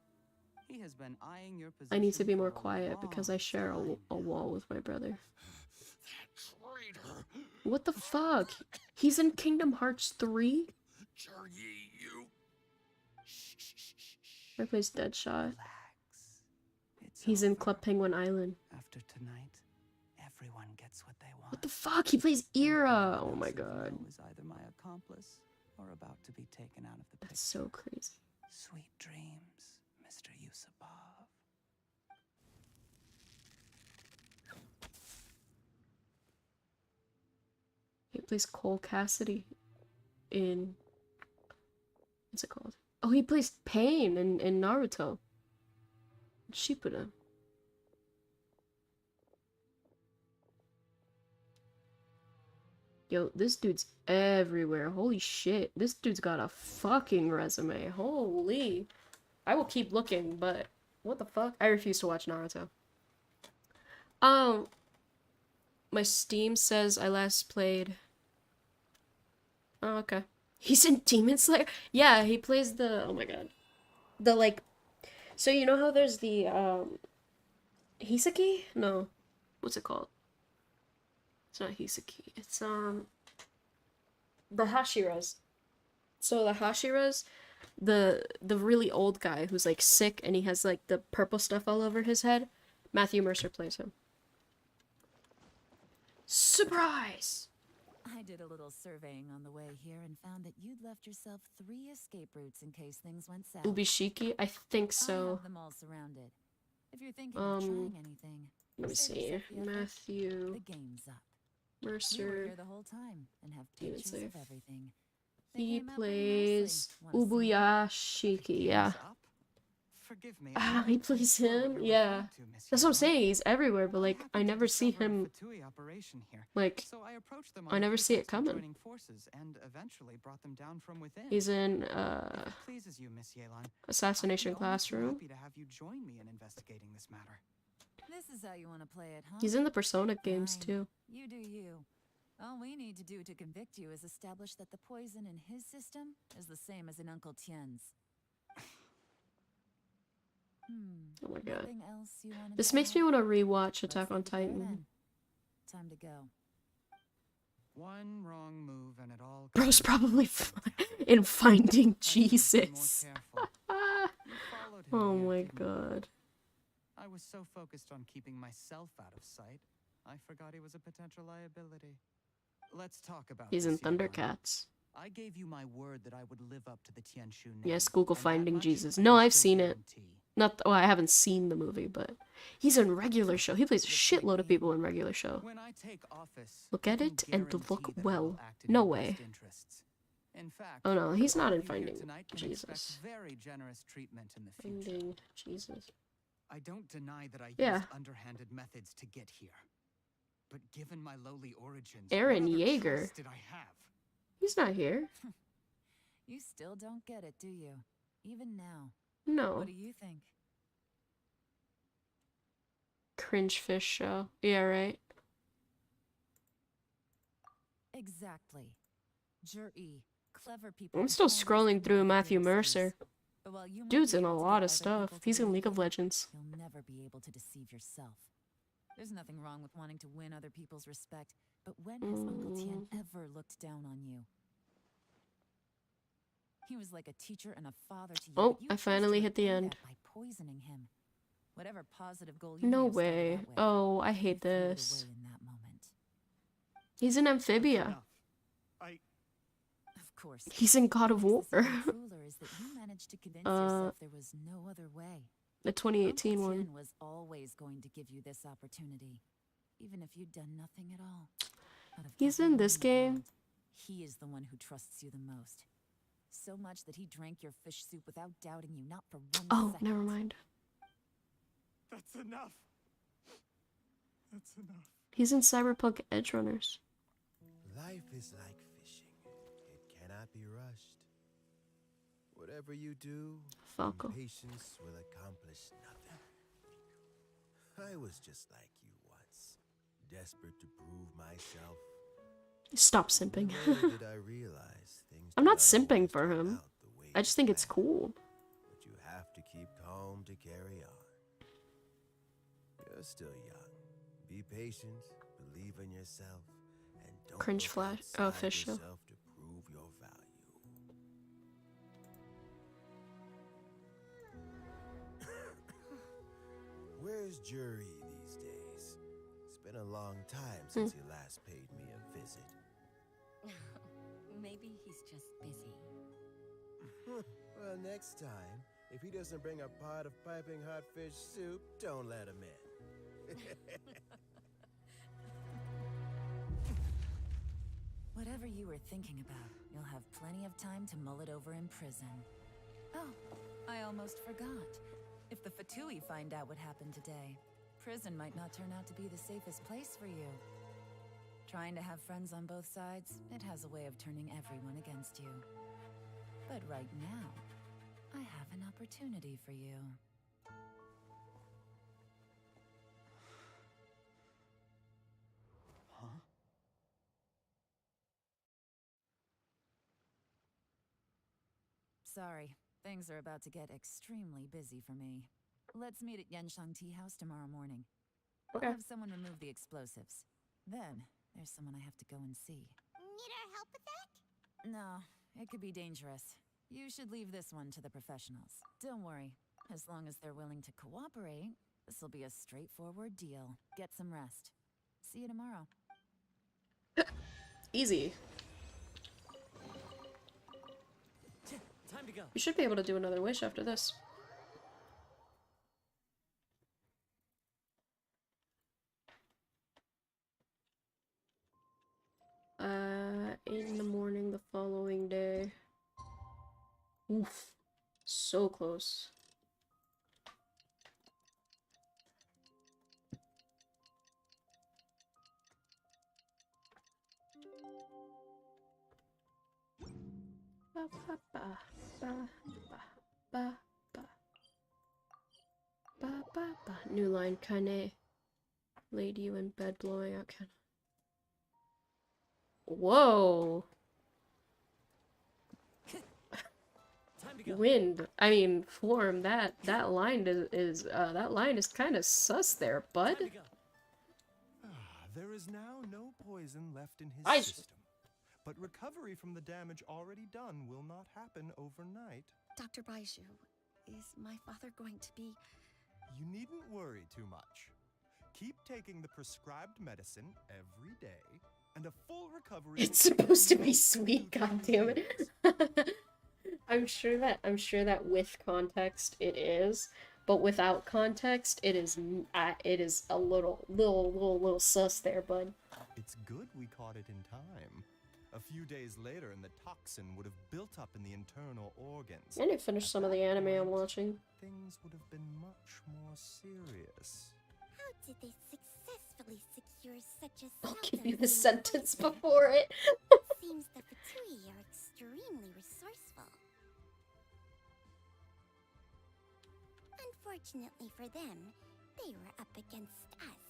He has been eyeing your position. I need to be more quiet because I share a wall with my brother. What the fuck? He's in Kingdom Hearts 3? I plays Deadshot. He's in Club Penguin Island. After tonight, everyone gets what they want. What the fuck? He plays Ira. Oh my god. Is either my accomplice or about to be taken out of the picture. That's so crazy. Sweet dreams, Mr. Yusupov. He plays Cole Cassidy in... What's it called? Oh, he plays Pain in Naruto. Shippuden. Yo, this dude's everywhere. Holy shit. This dude's got a fucking resume. Holy. I will keep looking, but what the fuck? I refuse to watch Naruto. My Steam says I last played... Oh, okay. He's in Demon Slayer? Yeah, he plays the... Oh my god. The, like... So you know how there's the, Hisaki? No. What's it called? It's not Hisaki. It's, the Hashiras. So the Hashiras the really old guy who's like sick and he has like the purple stuff all over his head. Matthew Mercer plays him. Surprise! I did a little surveying on the way here and found that you'd left yourself 3 escape routes in case things went south. Ubishiki? I think I so. have them all surrounded. If you're thinking of trying anything, Let me save see. yourself the effort. Matthew The game's up. We were Mercer. here the whole time and have Demon pictures Slayer. of everything. They He came out pretty plays nicely. Wanna see 'em? Ubuyashiki, yeah. Forgive me. Ah, he plays him? Yeah. That's what I'm saying, he's everywhere, but like, I never see him, Operation here. like, So I approached them I on the never see it pretext of coming. joining forces and eventually brought them down from within. He's in, If it pleases you, Miss Yelan, Assassination I'd be almost Classroom. happy to have you join me in investigating this matter. This is how you want to play it, huh? He's in the Persona games Fine. too. You do you. All we need to do to convict you is establish that the poison in his system is the same as in Uncle Tien's. Oh my god. Nothing else you wanted This to makes add? me want to rewatch Let's Attack on leave it there Titan. then. Time to go. One wrong move and it all. Bro's probably in Finding Jesus. Oh my god. I was so focused on keeping myself out of sight, I forgot he was a potential liability. Let's talk about He's in this, Yelan. Thundercats. I gave you my word that I would live up to the Tianshu name. Yes, Google and that Finding much Jesus. I No, can I've still seen it. guarantee. Not, well, I haven't seen the movie, but he's in regular show. He plays a shitload of people in regular show. When I take office, Look I at can it and guarantee look that I well. will act in No your way. best interests. In fact, Oh no, he's not all in of you here Finding tonight can Jesus. expect very generous treatment in the future. Finding Jesus. I don't deny that I Yeah. used underhanded methods to get here. But given my lowly origins, Aaron what other Yeager. choice did I have? He's not here. You still don't get it, do you? Even now. No. What do you think? Cringe fish show. Yeah, right. Exactly. Jur-E. Clever people. I'm still always scrolling come through up with Matthew good Mercer. excuses. But while you might Dude's be in a able to lot get of other stuff. people to He's in believe League of you, Legends. You'll never be able to deceive yourself. There's nothing wrong with wanting to win other people's respect, but when has Uncle Tien ever looked down on you? He was like a teacher and a father to you. Oh, but you I chose to finally hit the repay end. that by poisoning him. Whatever positive goal you No may have started way. out with, Oh, I you hate threw it this. away in that moment. He's in Amphibia. Of course. He's in God of War. What makes this even crueler is that you managed to convince yourself there was no other way. The 2018 Uncle one. Tien was always going to give you this opportunity, even if you'd done nothing at all. Out of He's in everyone this the game. world, he is the one who trusts you the most. So much that he drank your fish soup without doubting you, not for one Oh, second. never mind. That's enough. That's enough. He's in Cyberpunk Edge Runners. Life is like fishing. It cannot be rushed. Whatever you do, Falco. impatience will accomplish nothing. I was just like you once, desperate to prove myself. Stop simping. Little did I realize things I'm do not always simping for turn him. out the way I just you think it's planned. cool. But you have to keep calm to carry on. You're still young. Be patient, believe in yourself, and don't Cringe look flash. outside Oh, fish show. yourself to prove your value. Where's Jury these days? It's been a long time since he last paid me a visit. Maybe he's just busy. Well, next time, if he doesn't bring a pot of piping hot fish soup, don't let him in. Whatever you were thinking about, you'll have plenty of time to mull it over in prison. Oh, I almost forgot. If the Fatui find out what happened today, prison might not turn out to be the safest place for you. Trying to have friends on both sides, it has a way of turning everyone against you. But right now, I have an opportunity for you. Huh? Sorry, things are about to get extremely busy for me. Let's meet at Yenshang Tea House tomorrow morning. Okay. I'll have someone remove the explosives. Then, there's someone I have to go and see. Need our help with that? No, it could be dangerous. You should leave this one to the professionals. Don't worry. As long as they're willing to cooperate, this'll be a straightforward deal. Get some rest. See you tomorrow. Easy. Time to go. You should be able to do another wish after this. In the morning the following day. Oof. So close. Ba, ba, ba, ba, ba, ba, ba, ba, ba. New line, Kane. Laid you in bed blowing out Kane. Whoa! Wind. I mean, form. That line is kind of sus there, bud. There is now no poison left in his I system. But recovery from the damage already done will not happen overnight. Dr. Baiju, is my father going to be... You needn't worry too much. Keep taking the prescribed medicine every day, and a full recovery... It's supposed to be sweet, goddammit. I'm sure that with context it is, but without context it is a little sus there, bud. It's good we caught it in time. A few days later, and the toxin would have built up in the internal organs. I need to finish some of the anime I'm watching. Things would have been much more serious. How did they successfully secure such a I'll give you the sentence before it. Seems the Fatui are extremely resourceful. Unfortunately for them, they were up against us.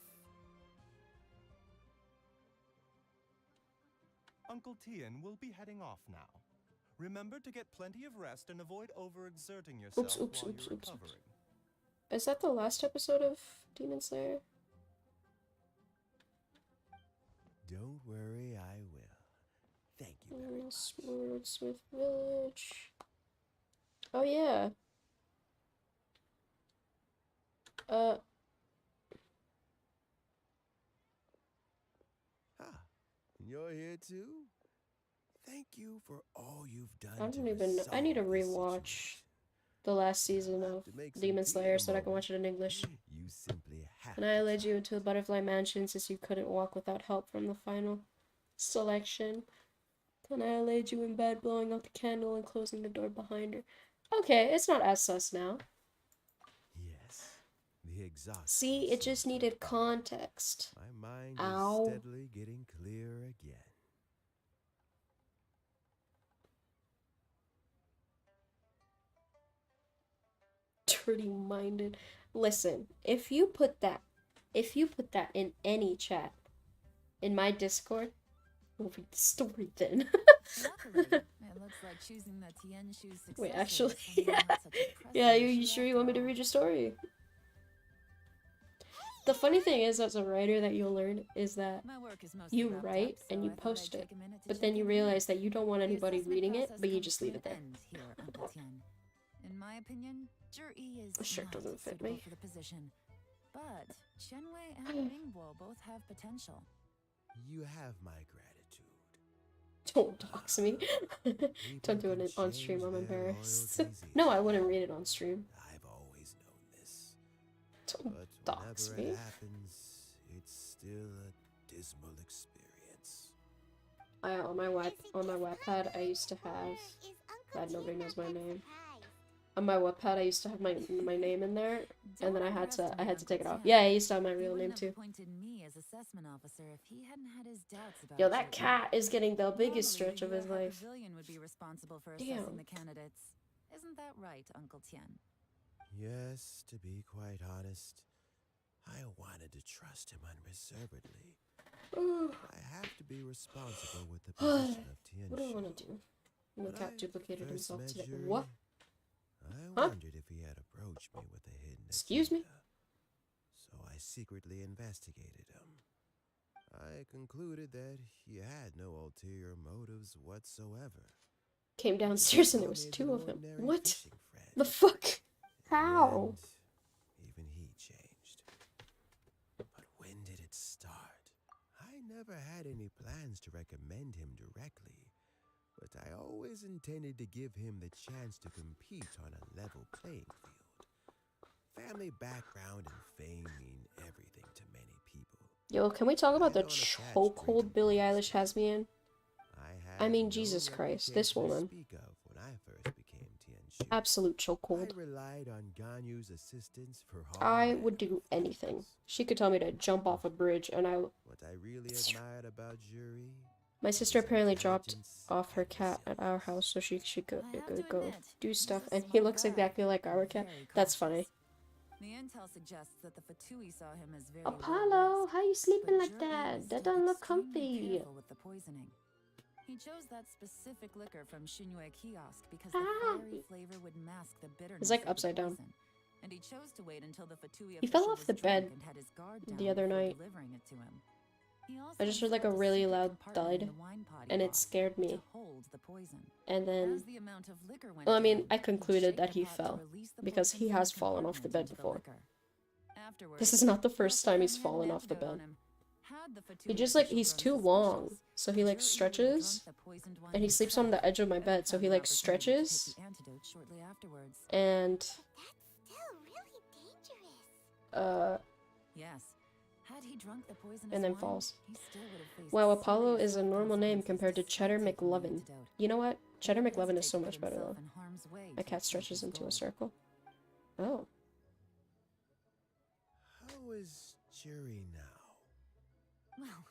Uncle Tien will be heading off now. Remember to get plenty of rest and avoid overexerting yourself while you're recovering. Is that the last episode of Demon Slayer? Don't worry, I will. Thank you very much. Swordsmith Village. Oh yeah. You're here too? Thank you for all you've done. I don't even know. I need to rewatch the last season of Demon Slayer so that I can watch it in English. You simply have And I led you into the Butterfly Mansion since you couldn't walk without help from the final selection. And I laid you in bed, blowing out the candle and closing the door behind her. Okay, it's not as sus now. Yes, the exhaust. See, it just needed context. My mind Ow. is steadily getting clear again. Dirty-minded. Listen, if you put that in any chat, in my Discord, we'll read the story then. Luckily, it looks like choosing the Tianshu's successor. Wait, actually, is someone yeah. with such a Yeah, pressing you issue sure you after want me to all. read your story? The funny thing is, as a writer, that you'll learn is that My work is mostly you wrapped write up, and so you I thought post I'd it, take a minute to but then check you in. realize that you don't want The anybody assessment reading it, process but you comes just to leave an it there. end here, Uncle Tien. In my opinion, Zhi is This shirt not doesn't fit suitable me. for the position. But Chenwei and Ningbo both have potential. You have my gratitude. Don't dox me. Don't do it on stream, I'm embarrassed. No, I wouldn't read it on stream. I've always known this. Don't But dox whenever me. it happens, it's still a dismal experience. On my Wattpad, I used to have. God, nobody knows my name. On my Wattpad, I used to have my name in there, and then I had to take it off. Yeah, I used to have my real name too. Appointed me as assessment officer if he hadn't had his doubts about Yo, that Zhi. cat is getting the biggest Normally, stretch of the his High life. Pavilion would be responsible for Damn. assessing the candidates. Isn't that right, Uncle Tien? Yes, to be quite honest, I wanted to trust him unreservedly. I have to be responsible with the position of Tianshu. What do I want to do? And the When cat I duplicated first himself met today. Zhi, What? I wondered if he had approached me with a hidden Excuse me? agenda. So I secretly investigated him. I concluded that he had no ulterior motives whatsoever. came downstairs and there was two of him. What? The fuck? How? Even he changed. But when did it start? I never had any plans to recommend him directly, but I always intended to give him the chance to compete on a level playing field. Family background and fame mean everything to many people. Yo, can we talk about the chokehold Billie Eilish has me in? I mean, Jesus Christ, this woman. Absolute chokehold. I relied on Ganyu's assistance for I would do anything. She could tell me to jump off a bridge and I would. What I really admired about Jury. My sister apparently dropped off her cat at our house so she could go do stuff, and he looks exactly like our cat. That's funny. The intel suggests that the Fatui saw him as very Apollo, how you sleeping like that? That doesn't look comfy. with the poisoning. He chose that specific liquor from Shinue Kiosk because the fiery flavor would mask the bitterness. It's like of the upside down. poison, and he chose to wait until the Fatui He fell official off was the drunk bed and had his guard down the other before night. delivering it to him. He also I just heard like a installed really secret loud compartment in thud, the wine potty and it box scared me. to hold the poison. And then, As the amount of liquor went well, I mean, down, I he'd concluded shake that the he pot to fell release the because poison he from has the fallen off the compartment bed into the before. liquor. Afterwards, This is not the first time he's Wilson had fallen an off the antidote on bed. him. Had the He Fatui just like, official he's grown too suspicious, long, so he like Jury would have stretches, drunk the poisoned wine and he sleeps on himself the edge of my and bed, so found he an like opportunity to take stretches, the antidote shortly afterwards. and, Still really dangerous. Yes. Had he drunk the poisonous and then wine, falls. he still would have faced Wow, Apollo serious is a normal health name consequences compared to Cheddar despite taking the McLovin. antidote. You know what? Cheddar He'd McLovin is so hesitate to much put better though. himself in harm's way My to cat achieve stretches his into a goal. circle. Oh. How is Jury now? Well,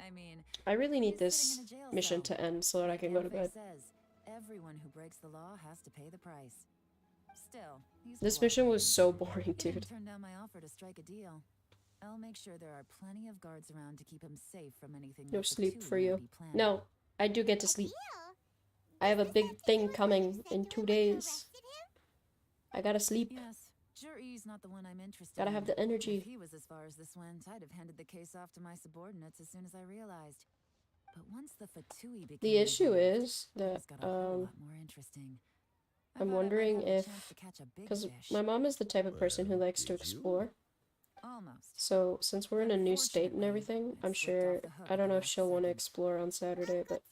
I mean, I really need he's this sitting in a jail mission cell. to end so that I Like can go to Anfe bed. says, everyone who breaks the law has to pay the price. Still, he's This mission was so boring, He dude. didn't turn down my offer to strike a deal. I'll make sure there are plenty of guards around to keep him safe from anything. No that the sleep two for might you. be planning. No, I do get to sleep. I have a big thing coming in 2 days. I gotta sleep. Yes, Jury's not the one I'm interested Gotta in. have the energy. If he was as far as this went, I'd have handed the case off to my subordinates as soon as I realized. But once the Fatui became The issue involved, is that, things got a whole lot more interesting. I I'm thought I might wondering have the if, chance to catch a big because fish. my mom is the type of person who likes to explore. Almost. So since we're in a new state and everything, I'm sure, I don't know if she'll want to explore on Saturday, but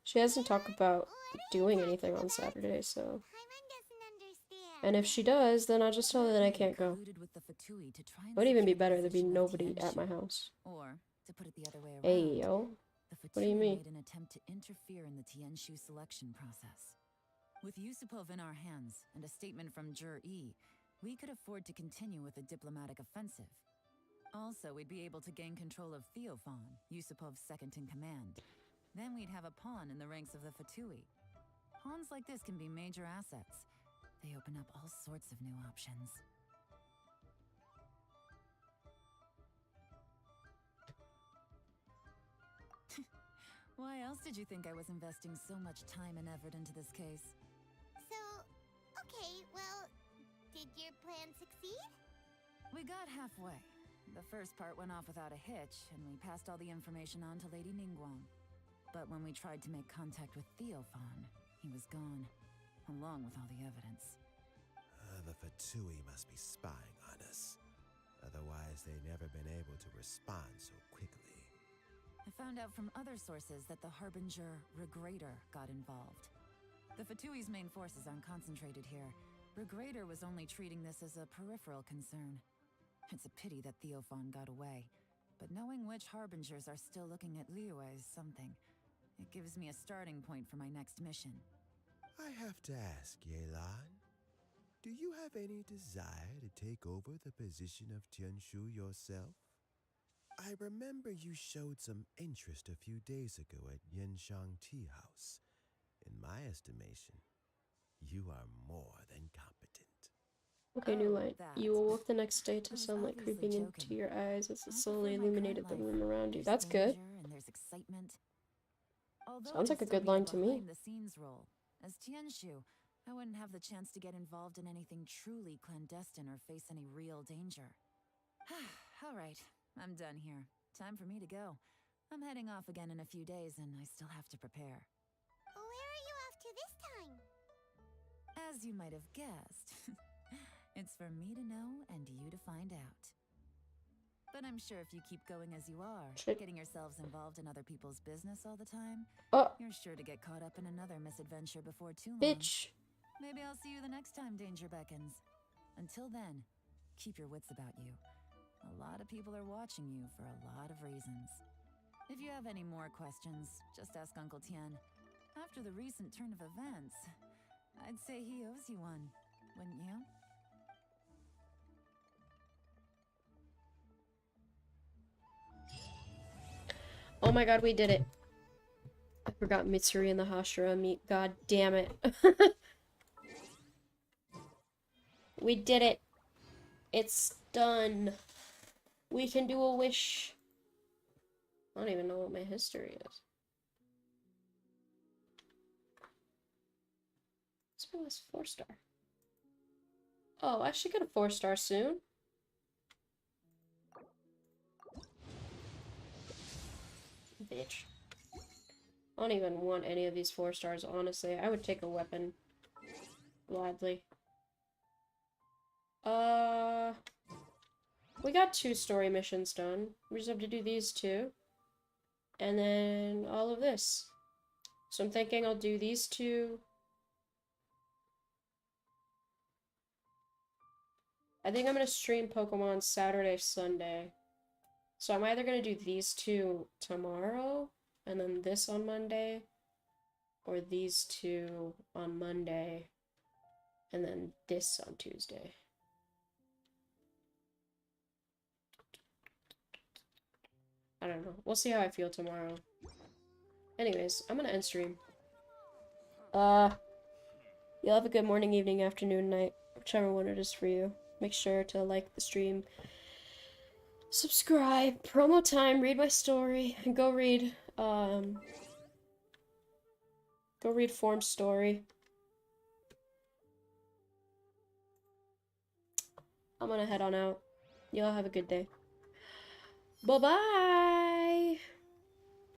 she hasn't talked about doing anything on Saturday, so. And if she does, then I'll just tell her that I can't go. Colluded with the Fatui to try and It would even be secure the better there'd be position of nobody at Tianshu. my house. Or, to put it the other way around, Hey, yo. the What do you Fatui mean? made an attempt to interfere in the Tianshu selection process. With Yusupov in our hands and a statement from Jur E, we could afford to continue with a diplomatic offensive. Also, we'd be able to gain control of Theophan, Yusupov's second in command. Then we'd have a pawn in the ranks of the Fatui. Pawns like this can be major assets. They open up all sorts of new options. Why else did you think I was investing so much time and effort into this case? So, okay, well, did your plan succeed? We got halfway. The first part went off without a hitch, and we passed all the information on to Lady Ningguang. But when we tried to make contact with Theophan, he was gone, along with all the evidence. The Fatui must be spying on us. Otherwise, they'd never been able to respond so quickly. I found out from other sources that the Harbinger Regrator got involved. The Fatui's main forces aren't concentrated here. Regrator was only treating this as a peripheral concern. It's a pity that Theophan got away. But knowing which Harbingers are still looking at Liyue is something. It gives me a starting point for my next mission. I have to ask, Yelan, do you have any desire to take over the position of Tianshu yourself? I remember you showed some interest a few days ago at Yenshang Tea House. In my estimation, you are more than competent. Okay, new light. that. You will woke the next day to I was sunlight obviously creeping joking. into your eyes as it I slowly prefer my current illuminated the life. room around you. There's That's good. danger and there's excitement. Although Sounds I'd like a still good be line to me. behind-the-scenes role. As Tianshu, I wouldn't have the chance to get involved in anything truly clandestine or face any real danger. All right, I'm done here. Time for me to go. I'm heading off again in a few days, and I still have to prepare. Where are you off you this time? As you might have guessed, it's for me to know and you to find out. But I'm sure if you keep going as you are, getting yourselves involved in other people's business all the time, you're sure to get caught up in another misadventure before too long. Bitch. Maybe I'll see you the next time danger beckons. Until then, keep your wits about you. A lot of people are watching you for a lot of reasons. If you have any more questions, just ask Uncle Tien. After the recent turn of events, I'd say he owes you one, wouldn't you? Oh my god, we did it. I forgot Mitsuri and the Hashira meet. God damn it. We did it. It's done. We can do a wish. I don't even know what my history is. What's my last 4-star? Oh, I should get a 4-star soon. Bitch. I don't even want any of these 4 stars, honestly. I would take a weapon. Gladly. We got 2 story missions done. We just have to do these 2. And then all of this. So I'm thinking I'll do these 2. I think I'm gonna stream Pokemon Saturday, Sunday. So I'm either gonna do these 2 tomorrow, and then this on Monday, or these 2 on Monday, and then this on Tuesday. I don't know. We'll see how I feel tomorrow. Anyways, I'm gonna end stream. You'll have a good morning, evening, afternoon, night, whichever one it is for you. Make sure to like the stream. Subscribe. Promo time. Read my story. And go read Form's story. I'm gonna head on out. Y'all have a good day. Bye-bye!